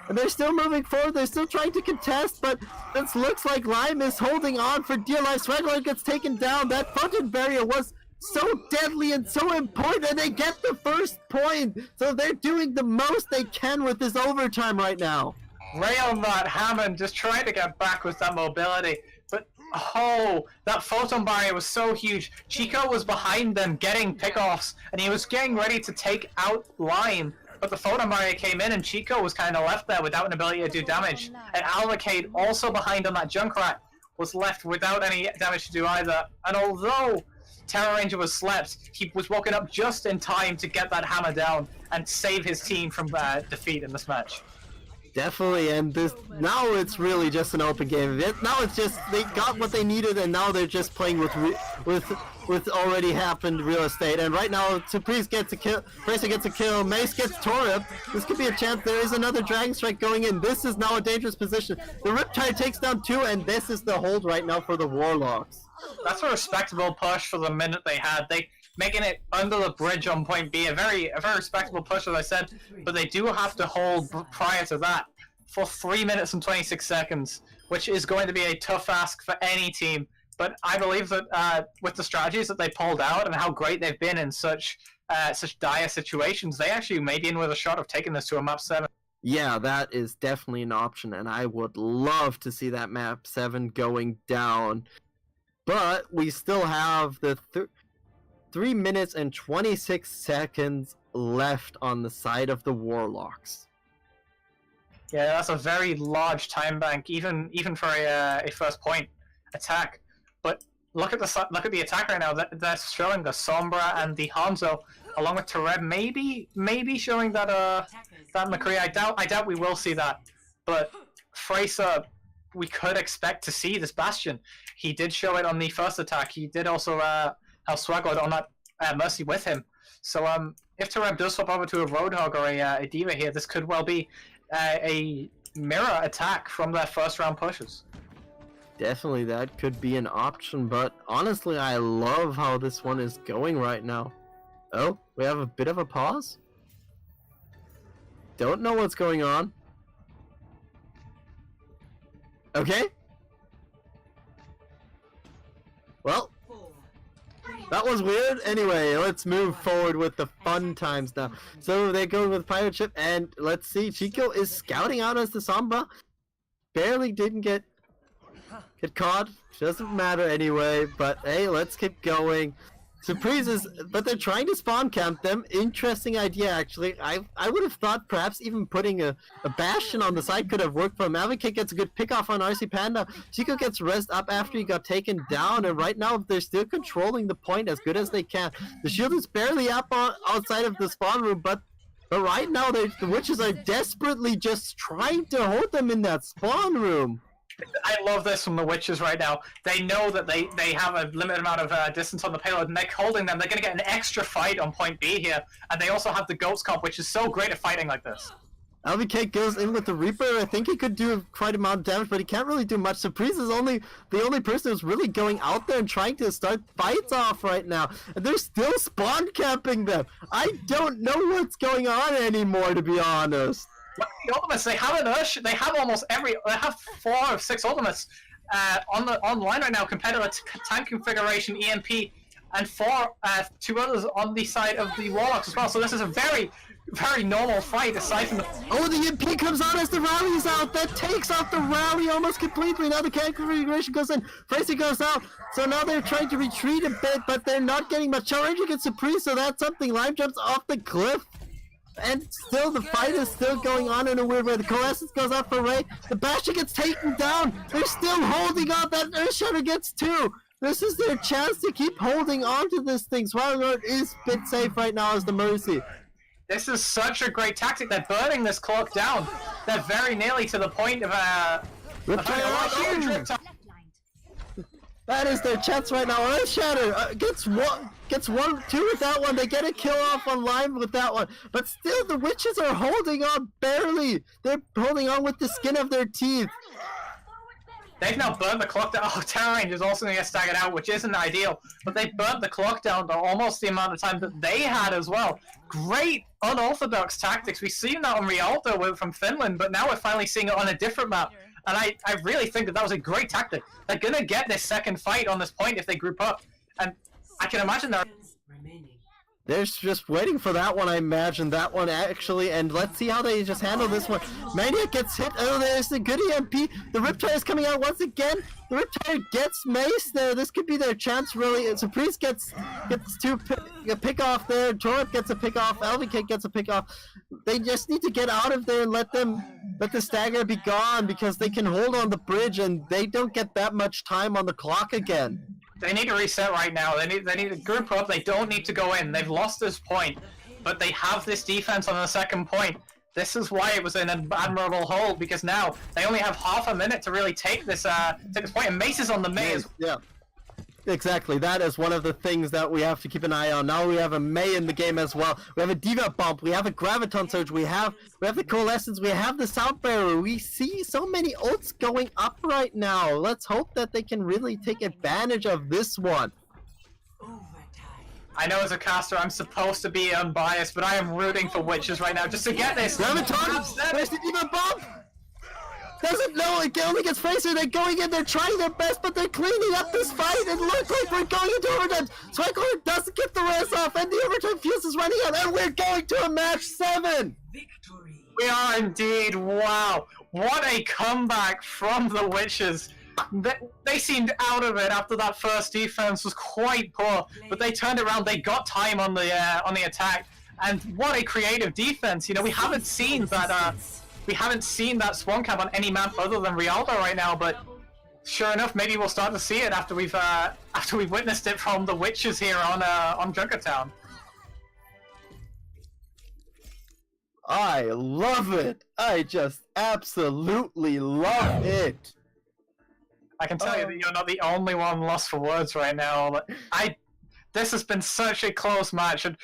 And they're still moving forward. They're still trying to contest, but this looks like Lime is holding on for dear life. Swagler gets taken down. That photon barrier was so deadly and so important, and they get the first point. So they're doing the most they can with this overtime right now. Rail that Hammond just trying to get back with that mobility. But, oh, that photon barrier was so huge. Chico was behind them getting pickoffs, and he was getting ready to take out Lime. But the photon barrier came in, and Chico was kind of left there without an ability to do damage. And Alvacade, also behind on that Junkrat, was left without any damage to do either. And although Terror Ranger was slept, he was woken up just in time to get that hammer down and save his team from defeat in this match. Definitely, and this now it's really just an open game. Now it's just they got what they needed, and now they're just playing with already happened real estate. And right now, Surprise gets a kill, Bracer gets a kill, Mace gets Torip. This could be a chance. There is another Dragon Strike going in. This is now a dangerous position. The Riptide takes down 2, and this is the hold right now for the Warlocks. That's a respectable push for the minute they had. They making it under the bridge on point B, a very respectable push, as I said, but they do have to hold prior to that for 3 minutes and 26 seconds, which is going to be a tough ask for any team. But I believe that with the strategies that they pulled out and how great they've been in such dire situations, they actually may be in with a shot of taking this to a map 7. Yeah, that is definitely an option, and I would love to see that map 7 going down. But we still have the 3 minutes and 26 seconds left on the side of the Warlocks. Yeah, that's a very large time bank, even for a first point attack. But look at the attack right now. They're showing the Sombra and the Hanzo, along with Tereb, maybe showing that that McCree. I doubt we will see that. But Fraser, we could expect to see this Bastion. He did show it on the first attack. He did also have Swaggled on that Mercy with him. So if Tereb does swap over to a Roadhog or a Diva here, this could well be a mirror attack from their first round pushes. Definitely, that could be an option, but honestly, I love how this one is going right now. Oh, we have a bit of a pause? Don't know what's going on. Okay. Well, that was weird. Anyway, let's move forward with the fun times now. So they go with Pirate Ship, and let's see, Chico is scouting out as the Sombra. Barely didn't get caught. Doesn't matter anyway, but hey, let's keep going. Surprises, but they're trying to spawn camp them. Interesting idea, actually. I would have thought perhaps even putting a Bastion on the side could have worked for him. Alenvil gets a good pick off on RC Panda. Chico gets rezzed up after he got taken down, and right now they're still controlling the point as good as they can. The shield is barely up outside of the spawn room, but right now the witches are desperately just trying to hold them in that spawn room. I love this from the witches right now. They know that they have a limited amount of distance on the payload, and they're holding them. They're going to get an extra fight on point B here, and they also have the Ghost comp, which is so great at fighting like this. LVK goes in with the Reaper. I think he could do quite a amount of damage, but he can't really do much. Surprise is the only person who's really going out there and trying to start fights off right now. And they're still spawn camping them. I don't know what's going on anymore, to be honest. The ultimates, they have an Ursh, they have almost every, they have 4 or 6 ultimates online right now compared to the time configuration, EMP, and 2 others on the side of the Warlocks as well. So this is a very, very normal fight aside from the... Oh, the EMP comes on as the rally's out. That takes off the rally almost completely. Now the can configuration goes in. Tracy goes out. So now they're trying to retreat a bit, but they're not getting much. Challenge against Surprise, so that's something. Lime jumps off the cliff. And still, the fight is still going on in a weird way. The Coalescence goes out for Ray. The Bastion gets taken down. They're still holding on. That Earthshatter gets 2. This is their chance to keep holding on to this thing. Swallowlord is a bit safe right now as the Mercy. This is such a great tactic. They're burning this clock down. They're very nearly to the point of huge Riptide. That is their chance right now. Earthshatter gets 2 with that one. They get a kill off on Lime with that one. But still, the witches are holding on barely. They're holding on with the skin of their teeth. They've now burnt the clock down. Oh, Terror Range is also going to get staggered out, which isn't ideal. But they burnt the clock down to almost the amount of time that they had as well. Great unorthodox tactics. We've seen that on Rialto from Finland, but now we're finally seeing it on a different map. And I really think that was a great tactic. They're going to get this second fight on this point if they group up. And I can imagine they're just waiting for that one, I imagine. That one, actually. And let's see how they just handle this one. Maniac gets hit. Oh, there's the good EMP. The Riptide is coming out once again. The Riptide gets maced there. This could be their chance, really. Surprise gets a pick off there. Toadette gets a pick off. LVK gets a pick off. They just need to get out of there and let the stagger be gone, because they can hold on the bridge and they don't get that much time on the clock again. They need to reset right now. They need to group up. They don't need to go in. They've lost this point, but they have this defense on the second point. This is why it was an admirable hold, because now they only have half a minute to really take this point. And Mace is on the maze. Yeah. Exactly, that is one of the things that we have to keep an eye on. Now we have a Mei in the game as well. We have a Diva Bump, we have a Graviton Surge, we have the Coalescence, we have the Sound Barrier. We see so many ults going up right now. Let's hope that they can really take advantage of this one. I know as a caster I'm supposed to be unbiased, but I am rooting for Witches right now just to get this. Graviton, where's the Diva Bump? Doesn't know, it only gets Fraser. They're going in, they're trying their best, but they're cleaning up this fight. It looks like we're going into overtime. Swicorn doesn't get the res off, and the overtime fuse is running out, and we're going to a match 7. Victory. We are indeed. Wow, what a comeback from the Witches. They seemed out of it after that first defense was quite poor, but they turned around. They got time on the attack, and what a creative defense. You know, we haven't seen that. We haven't seen that spawn camp on any map other than Rialto right now, but sure enough, maybe we'll start to see it after we've witnessed it from the Witches here on Junkertown. I love it. I just absolutely love it. I can tell you that you're not the only one lost for words right now. This has been such a close match, and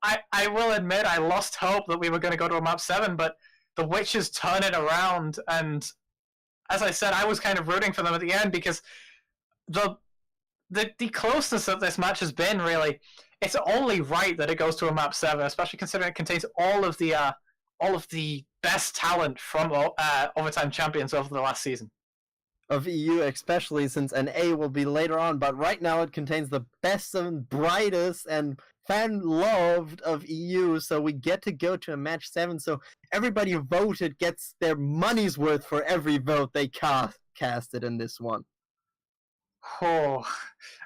I will admit I lost hope that we were going to go to a map 7, but the Witches turn it around, and as I said, I was kind of rooting for them at the end, because the closeness that this match has been, really, it's only right that it goes to a map 7, especially considering it contains all of the best talent from Overtime Champions over the last season. Of EU, especially since an A will be later on, but right now it contains the best and brightest and fan-loved of EU, so we get to go to a match 7, so everybody who voted gets their money's worth for every vote they casted in this one. Oh,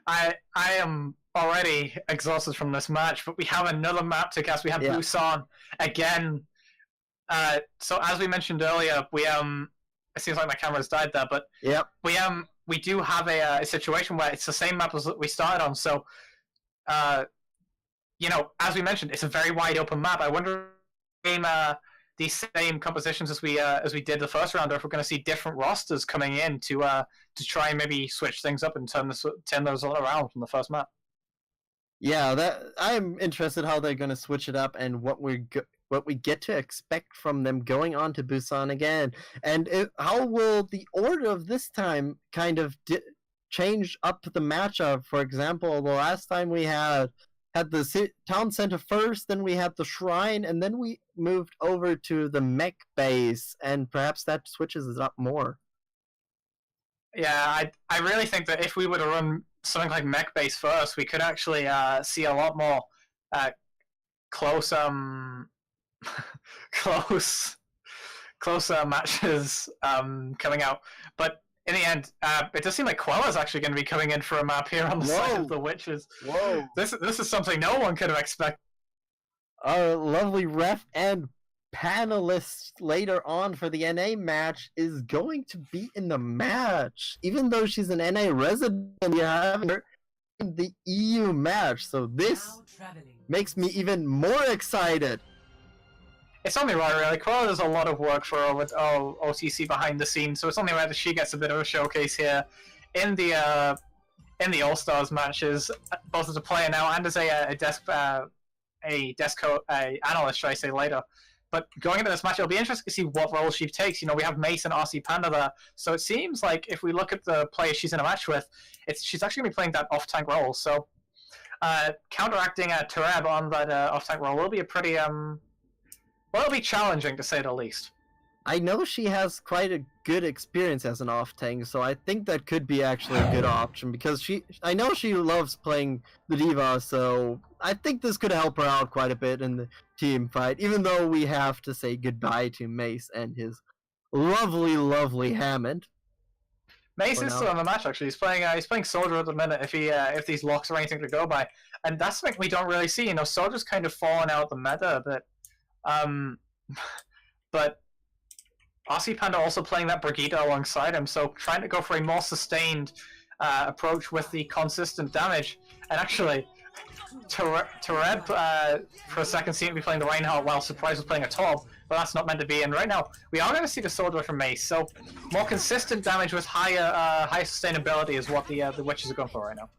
I am already exhausted from this match, but we have another map to cast. We have Busan again. So as we mentioned earlier, it seems like my camera's died there, but we do have a situation where it's the same map as we started on. So, as we mentioned, it's a very wide open map. I wonder if these same compositions as we did the first round, or if we're going to see different rosters coming in to try and maybe switch things up and turn those all around from the first map. Yeah, I'm interested how they're going to switch it up and what we get to expect from them going on to Busan again, and how will the order of this time kind of change up the matchup. For example, the last time we had the town center first, then we had the shrine, and then we moved over to the mech base, and perhaps that switches it up more. Yeah, I really think that if we were to run something like mech base first, we could actually see a lot more close matches coming out. But in the end, it does seem like Quella's actually going to be coming in for a map here on the side of the witches. Whoa! This is something no one could have expected. Our lovely ref and panelist later on for the NA match is going to be in the match, even though she's an NA resident. You're having her in the EU match, so this makes me even more excited. It's only right, really. Quella does a lot of work for her with OTC behind the scenes, so it's only right that she gets a bit of a showcase here in the All-Stars matches, both as a player now and as a analyst, should I say, later. But going into this match, it'll be interesting to see what role she takes. We have Mace and RC Panda there, so it seems like if we look at the players she's in a match with, she's actually going to be playing that off-tank role. So counteracting Toadette on that off-tank role will be a pretty it'll be challenging, to say the least. I know she has quite a good experience as an off-tank, so I think that could be actually a good option, because I know she loves playing the D.Va, so I think this could help her out quite a bit in the team fight, even though we have to say goodbye to Mace and his lovely, lovely Hammond. Mace is still in the match, actually. He's playing Soldier at the minute, if these locks are anything to go by. And that's something we don't really see. Soldier's kind of fallen out the meta a bit. But RC Panda also playing that Brigitte alongside him, so trying to go for a more sustained approach with the consistent damage. And actually, Toadette for a second seemed to be playing the Reinhardt while Surprise was playing a Torb, but that's not meant to be. And right now, we are going to see the Soldier from Mace, so more consistent damage with higher sustainability is what the Witches are going for right now.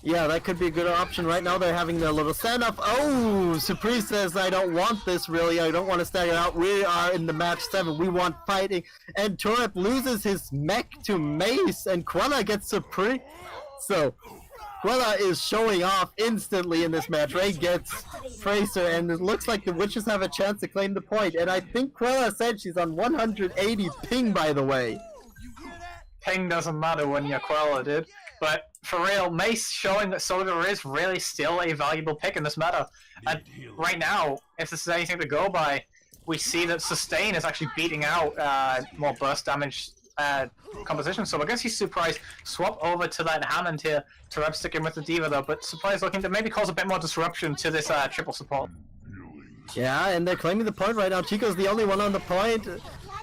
Yeah, that could be a good option. Right now they're having their little stand-up. Oh, Surprise says, I don't want this, really. I don't want to stagger out. We are in the match 7. We want fighting. And Toadette loses his mech to Mace, and Quella gets Surprise. So, Quella is showing off instantly in this match. Ray gets Tracer, and it looks like the Witches have a chance to claim the point. And I think Quella said she's on 180 ping, by the way. Ping doesn't matter when you're Quella, dude. But for real, Mace showing that Soldier is really still a valuable pick in this meta. And right now, if this is anything to go by, we see that Sustain is actually beating out more burst damage composition. So I guess he's Surprise swap over to that Hammond here to Reb stick in with the D.Va though. But Surprise looking to maybe cause a bit more disruption to this triple support. Yeah, and they're claiming the point right now. Chico's the only one on the point.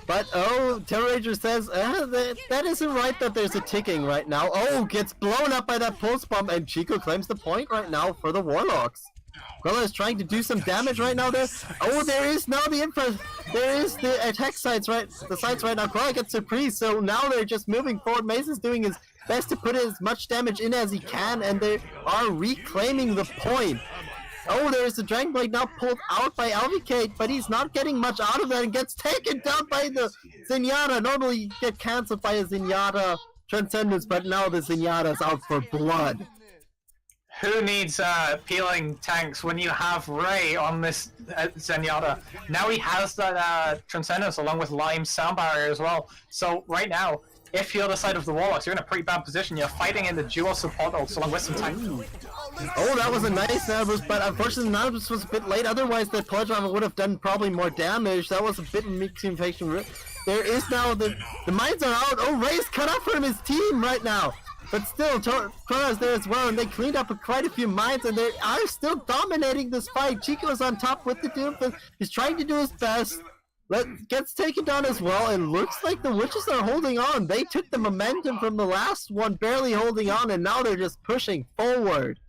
But, Terror Rager says, that isn't right that there's a ticking right now. Oh, gets blown up by that pulse bomb, and Chico claims the point right now for the Warlocks. Quella is trying to do some damage right now there. Oh, there is now the there is the attack sites right now. Quella gets Surprise, so now they're just moving forward. Mace is doing his best to put as much damage in as he can, and they are reclaiming the point. Oh, there's the Dragon Blade now pulled out by Alvicate, but he's not getting much out of that and gets taken down by the Zenyatta. Normally you get cancelled by a Zenyatta Transcendence, but now the Zenyatta's out for blood. Who needs peeling tanks when you have Ray on this Zenyatta? Now he has that Transcendence along with Lime's Sound Barrier as well. So right now, if you're the side of the Warlocks, you're in a pretty bad position. You're fighting in the dual support ults along with some tanks. Oh, that was a nice Nabbers, but unfortunately Nabbers was a bit late. Otherwise, the Pledge Driver would have done probably more damage. That was a bit of mixing faction. There is now the mines are out. Oh, Ray's cut off from his team right now. but still, Quella's there as well, and they cleaned up quite a few mines, and they are still dominating this fight. Chico's on top with the Doomfist. He's trying to do his best. Gets taken down as well, and looks like the Witches are holding on. They took the momentum from the last one, barely holding on, and now they're just pushing forward.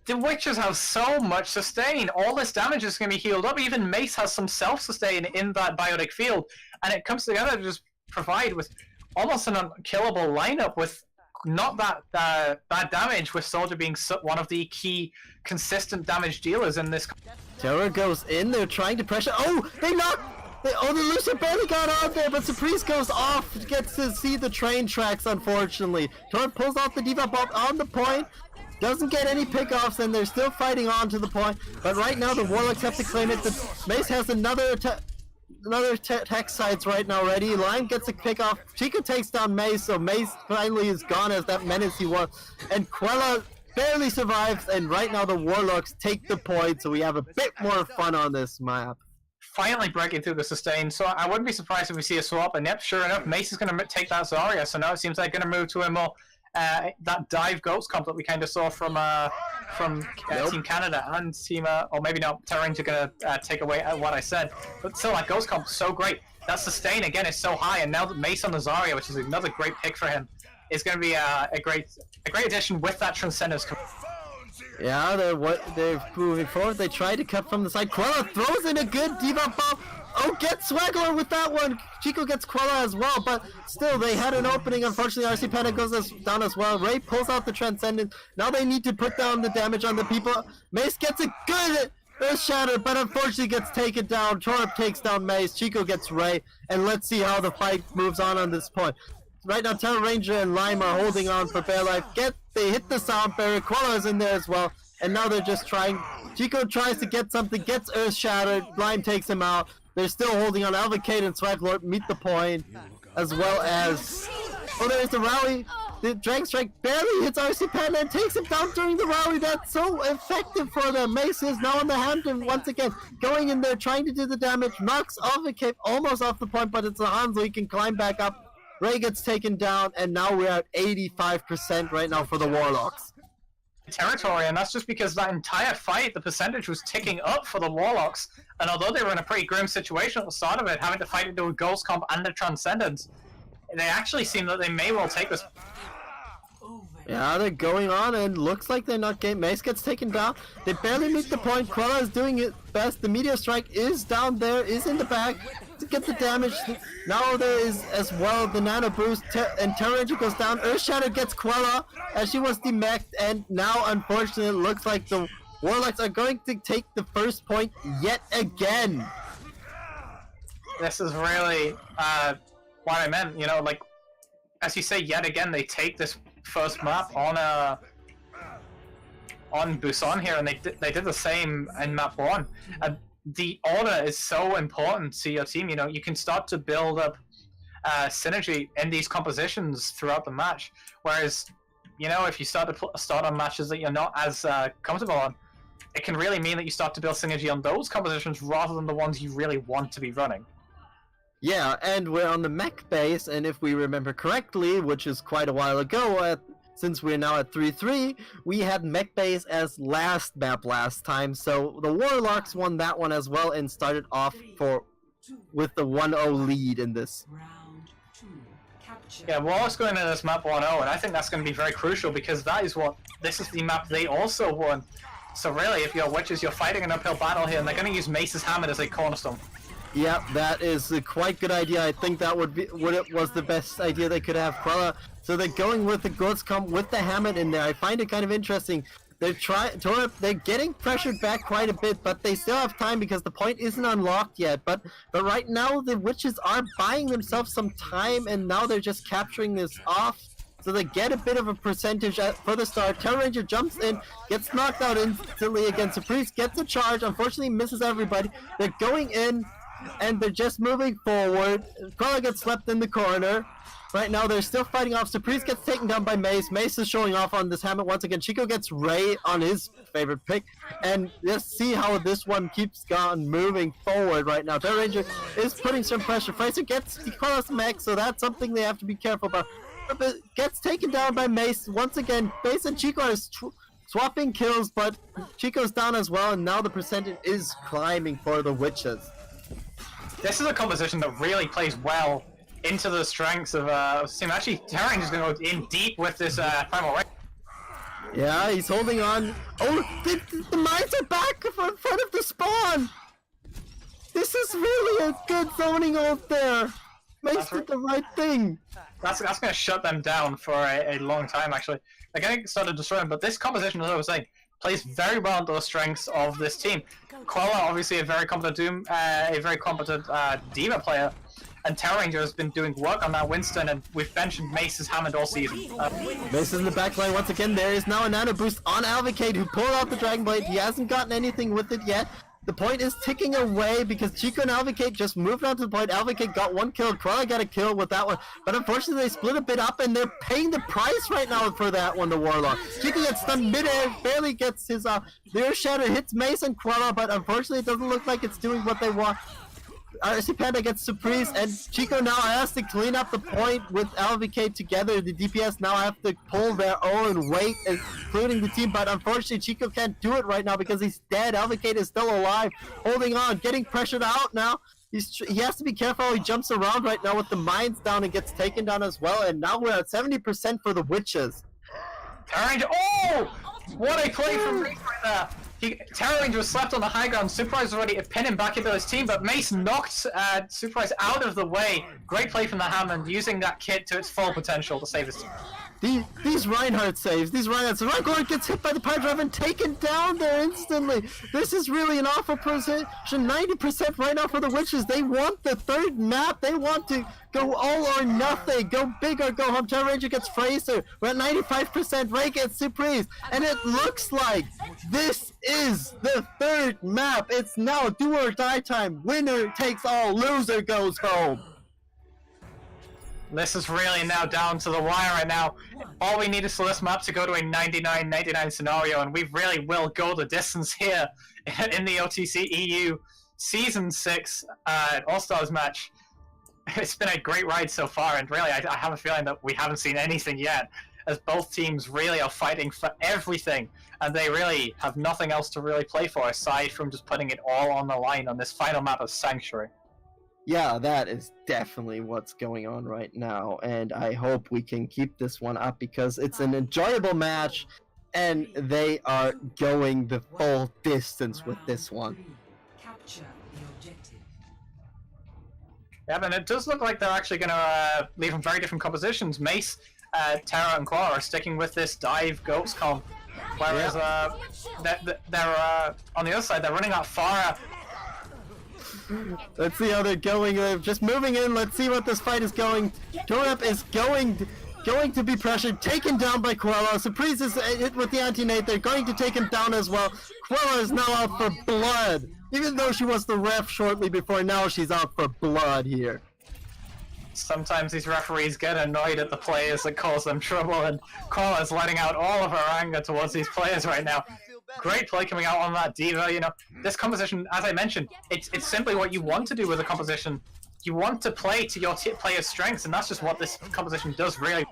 The Witches have so much sustain. All this damage is going to be healed up. Even Mace has some self-sustain in that biotic field, and it comes together to just provide with almost an unkillable lineup with not that bad damage, with Soldier being one of the key consistent damage dealers in this. Terror goes in, they're trying to pressure. Oh, they knocked! The Lucia barely got on there, but Surprise goes off, gets to see the train tracks, unfortunately. Torrent pulls off the Diva Bomb on the point, doesn't get any pickoffs, and they're still fighting on to the point. But right now, the Warlocks have to claim it. The Mace has another attack sites right now ready. Lion gets a pickoff. Chico takes down Mace, so Mace finally is gone as that menace he was. And Quella barely survives, and right now the Warlocks take the point, so we have a bit more fun on this map. Finally breaking through the sustain, so I wouldn't be surprised if we see a swap, and yep, sure enough, Mace is going to take that Zarya, so now it seems like going to move to a more, that dive Ghost comp that we kind of saw from Team Canada and Team, or maybe not, Terra Ranger going to take away what I said, but still, that Ghost comp is so great. That sustain, again, is so high, and now that Mace on the Zarya, which is another great pick for him, is going to be a great addition with that Transcendence. Yeah, they're moving forward. They try to cut from the side. Quella throws in a good Diva Bomb. Oh, get Swaggler with that one. Chico gets Quella as well, but still, they had an opening. Unfortunately, RC Panda goes down as well. Ray pulls out the Transcendence. Now they need to put down the damage on the people. Mace gets a good Earth Shatter, but unfortunately gets taken down. Torp takes down Mace. Chico gets Ray, and let's see how the fight moves on this point. Right now, Terra Ranger and Lime are holding on for bare life. They hit the sound barrier. Quella is in there as well. And now they're just trying. Chico tries to get something, gets Earth Shattered. Lime takes him out. They're still holding on. Alvacade and Swivelord meet the point. As well as... Oh, there's the rally. The Dragon Strike barely hits RC Panda and takes him down during the rally. That's so effective for them. Mace is now on the Hampton once again. Going in there, trying to do the damage. Knocks Alvacade almost off the point, but it's a Hanzo. He can climb back up. Ray gets taken down, and now we're at 85% right now for the Warlocks. Territory, and that's just because that entire fight, the percentage was ticking up for the Warlocks, and although they were in a pretty grim situation at the start of it, having to fight into a Ghost Comp and a Transcendence, they actually seem that they may well take this. Yeah, they're going on, and looks like they're not getting... Mace gets taken down. They barely meet the point. Quella is doing it best. The Meteor Strike is down there, is in the back to get the damage. Now there is as well the Nano Boost, and Terra Ranger goes down. Earth Shatter gets Quella as she was demeched, and now unfortunately it looks like the Warlocks are going to take the first point yet again. This is really what I meant, you know, like, as you say, yet again they take this first map on Busan here, and they did the same in map 1. The order is so important to your team. You know, you can start to build up synergy in these compositions throughout the match. Whereas, you know, if you start on matches that you're not as comfortable on, it can really mean that you start to build synergy on those compositions rather than the ones you really want to be running. Yeah, and we're on the mech base, and if we remember correctly, which is quite a while ago, since we're now at 3-3, we had mech base as last map last time, so the Warlocks won that one as well and started off with the 1-0 lead in this. Yeah, Warlocks going into this map 1-0, and I think that's going to be very crucial because this is the map they also won. So really, if you're Witches, you're fighting an uphill battle here, and they're going to use Mace's Hammer as a cornerstone. Yeah, that is a quite good idea. I think that was the best idea they could have. Quella. So they're going with the Ghost Comp with the Hammett in there. I find it kind of interesting. They're getting pressured back quite a bit, but they still have time because the point isn't unlocked yet. But right now the Witches are buying themselves some time, and now they're just capturing this off. So they get a bit of a percentage for the start. Terra Ranger jumps in, gets knocked out instantly against Surprise, gets a charge, unfortunately misses everybody. They're going in, and they're just moving forward. Quella gets slept in the corner. Right now they're still fighting off. Surprise gets taken down by Mace. Mace is showing off on this Hammett once again. Chico gets Ray on his favorite pick. And just see how this one keeps moving forward right now. Terra Ranger is putting some pressure. Fraser gets Quella's mech, so that's something they have to be careful about. gets taken down by Mace. Once again, Mace and Chico are swapping kills, but Chico's down as well, and now the percentage is climbing for the Witches. This is a composition that really plays well into the strengths of Sim. Actually, Terran is going to go in deep with this Primal Rage. Yeah, he's holding on. Oh, the mines are back in front of the spawn! This is really a good zoning ult there! Mace did the right thing! That's going to shut them down for a long time, actually. They're getting started destroying, but this composition, as I was saying, plays very well into the strengths of this team. Quella, obviously a very competent D.Va player, and Terra Ranger has been doing work on that Winston, and we've mentioned Mace is Hammond all season. Mace is in the backline once again. There is now a nano boost on Alvicade, who pulled out the Dragon Blade. He hasn't gotten anything with it yet. The point is ticking away because Chico and Alvicade just moved on to the point. Alvicade got one kill, Quella got a kill with that one, but unfortunately they split a bit up and they're paying the price right now for that one, the Warlock. Chico gets stunned mid-air, barely gets his Mirror Shatter, hits Mace and Quella, but unfortunately it doesn't look like it's doing what they want. RC Panda gets Surprise, and Chico now has to clean up the point with Alvicade together. The DPS now have to pull their own weight, including the team, but unfortunately Chico can't do it right now because he's dead. Alvicade is still alive, holding on, getting pressured out now. He has to be careful. He jumps around right now with the mines down and gets taken down as well, and now we're at 70% for the Witches. Oh! What a play from Reese right there! Terra Ranger was slapped on the high ground. Surprise already pinned him back into his team, but Mace knocked Surprise out of the way. Great play from the Hammond, using that kit to its full potential to save his team. These Reinhardt saves, Reinhardt gets hit by the Pine Drive and taken down there instantly. This is really an awful position. 90% right now for the Witches. They want the third map. They want to go all or nothing. Go big or go home. Terra Ranger gets Fraser. We're at 95%. Ray gets Surprise. And it looks like this is the third map. It's now do or die time. Winner takes all. Loser goes home. This is really now down to the wire right now. All we need is for this map to go to a 99-99 scenario, and we really will go the distance here in the OTC EU Season 6 All-Stars match. It's been a great ride so far, and really I have a feeling that we haven't seen anything yet, as both teams really are fighting for everything, and they really have nothing else to really play for aside from just putting it all on the line on this final map of Sanctuary. Yeah, that is definitely what's going on right now, and I hope we can keep this one up because it's an enjoyable match, and they are going the full distance with this one. Capture the objective. Yeah, and it does look like they're actually going to leave in very different compositions. Mace, Terra, and Claw are sticking with this dive ghost comp, whereas they're on the other side, they're running out Pharah. Let's see how they're going. They're just moving in. Let's see what this fight is going. Toadette is going to be pressured, taken down by Quella. Surprise is hit with the anti-nade. They're going to take him down as well. Quella is now out for blood. Even though she was the ref shortly before, now she's out for blood here. Sometimes these referees get annoyed at the players that cause them trouble, and Quella is letting out all of her anger towards these players right now. Great play coming out on that D.Va. You know, this composition, as I mentioned, it's simply what you want to do with a composition. You want to play to your player's strengths, and that's just what this composition does, really.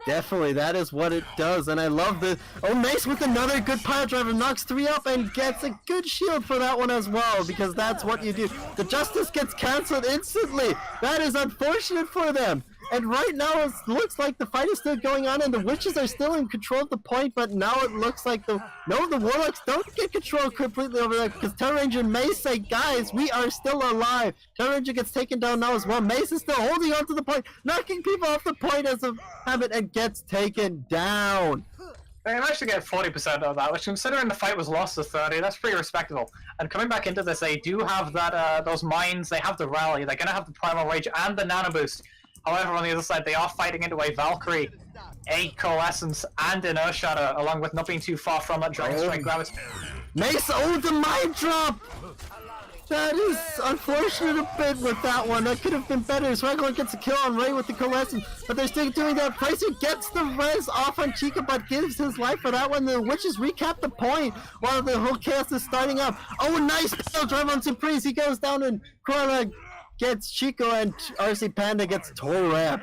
Definitely, that is what it does, and I love the... Oh, Mace with another good pile driver, knocks 3 up and gets a good shield for that one as well, because that's what you do. The Justice gets cancelled instantly. That is unfortunate for them. And right now it looks like the fight is still going on and the Witches are still in control of the point, but now it looks like the Warlocks don't get control completely over there because Terra Ranger and Mace say, guys, we are still alive. Terra Ranger gets taken down now as well. Mace is still holding on to the point, knocking people off the point as a habit and gets taken down. They managed to get 40% of that, which considering the fight was lost to 30, that's pretty respectable. And coming back into this, they do have that those mines, they have the rally, they're going to have the Primal Rage and the Nano Boost. However, on the other side, they are fighting into a Valkyrie, a Coalescence, and an Earth Shatter, along with not being too far from that Dragon Strike Gravity. Mace, the mind drop! That is unfortunate a bit with that one. That could have been better. Swagler gets a kill on Ray with the Coalescence, but they're still doing that. Pricer gets the res off on Chica, but gives his life for that one. The Witches recap the point while the whole chaos is starting up. Oh, nice pile drive on Surprise. He goes down and Corlag gets Chico and RC Panda gets Toadette.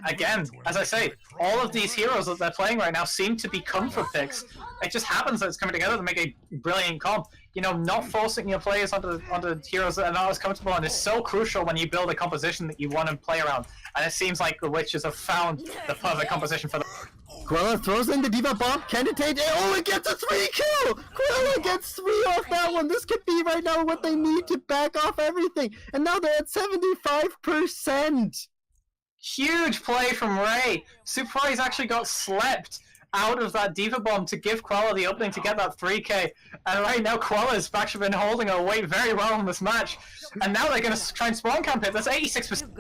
again, as I say, all of these heroes that they're playing right now seem to be comfort picks. It just happens that it's coming together to make a brilliant comp. You know, not forcing your players onto heroes that are not as comfortable, and is so crucial when you build a composition that you want to play around. And it seems like the Witches have found the perfect composition for them. Cruella throws in the Diva Bomb, Candidate, oh, it gets a 3 kill! Cruella gets 3 off that one. This could be right now what they need to back off everything. And now they're at 75%. Huge play from Ray. Surprise actually got slept out of that Diva Bomb to give Quella the opening to get that 3k. And right now Quella's actually been holding her weight very well in this match. And now they're going to try and spawn camp it. That's 86%.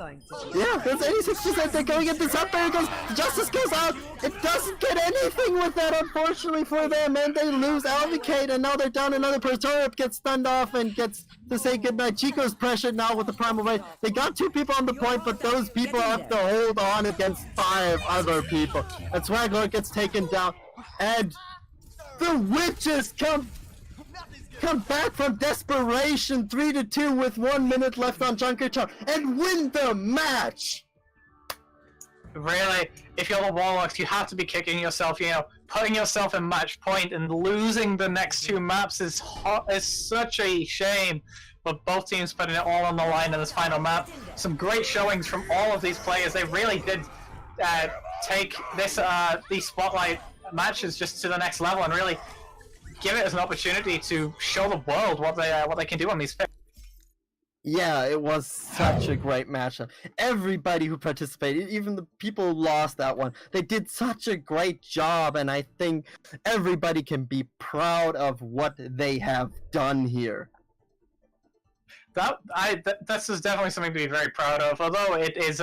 Yeah, that's 86%. They're going to get this up. There it goes. Justice goes out. It doesn't get anything with that, unfortunately, for them. And they lose Alvicate. And now they're down another person. Torip gets stunned off and gets to say goodnight. Chico's pressured now with the Primal Blade. They got 2 people on the point, but those people have to hold on against 5 other people. And Swaggler gets taken down. And the Witches come back from desperation, 3-2 with 1 minute left on Junkertown, and win the match! Really, if you're the Warlocks, you have to be kicking yourself, you know, putting yourself in match point and losing the next 2 maps is such a shame. But both teams putting it all on the line in this final map. Some great showings from all of these players. They really did take this these spotlight matches just to the next level and really give it as an opportunity to show the world what they can do on these picks. Yeah, it was such a great matchup. Everybody who participated, even the people who lost that one, they did such a great job, and I think everybody can be proud of what they have done here. This is definitely something to be very proud of. Although it is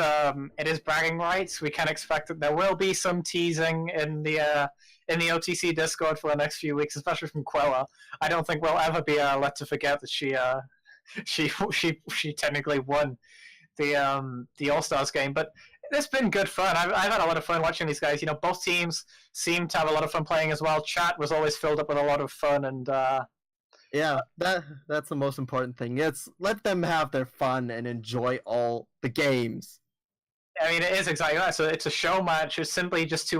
bragging rights, we can expect that there will be some teasing in the OTC Discord for the next few weeks, especially from Quella. I don't think we'll ever be let to forget that she technically won the All Stars game. But it's been good fun. I've had a lot of fun watching these guys. You know, both teams seem to have a lot of fun playing as well. Chat was always filled up with a lot of fun and. Yeah, that's the most important thing. It's let them have their fun and enjoy all the games. I mean, it is exactly that. So it's a show match. It's simply just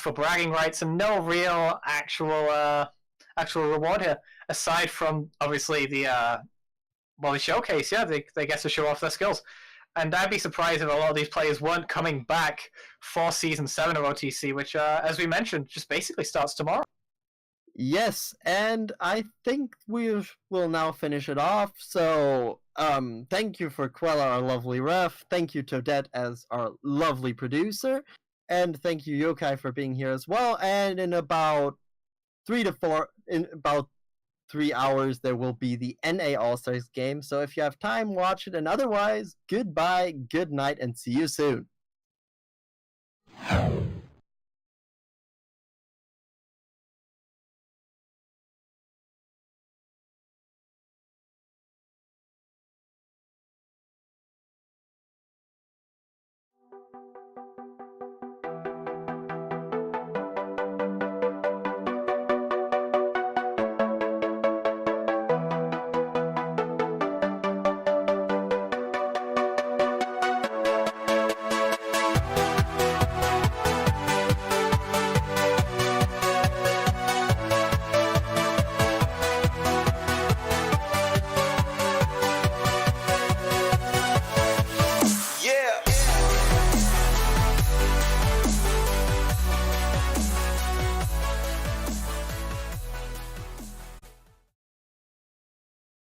for bragging rights and no real actual reward here, aside from obviously the showcase. Yeah, they get to show off their skills. And I'd be surprised if a lot of these players weren't coming back for Season 7 of OTC, which, as we mentioned, just basically starts tomorrow. Yes, and I think we will now finish it off. So, thank you for Quella, our lovely ref. Thank you, Toadette, as our lovely producer. And thank you, Yokai, for being here as well. And in about 3 hours, there will be the NA All-Stars game. So if you have time, watch it. And otherwise, goodbye, good night, and see you soon.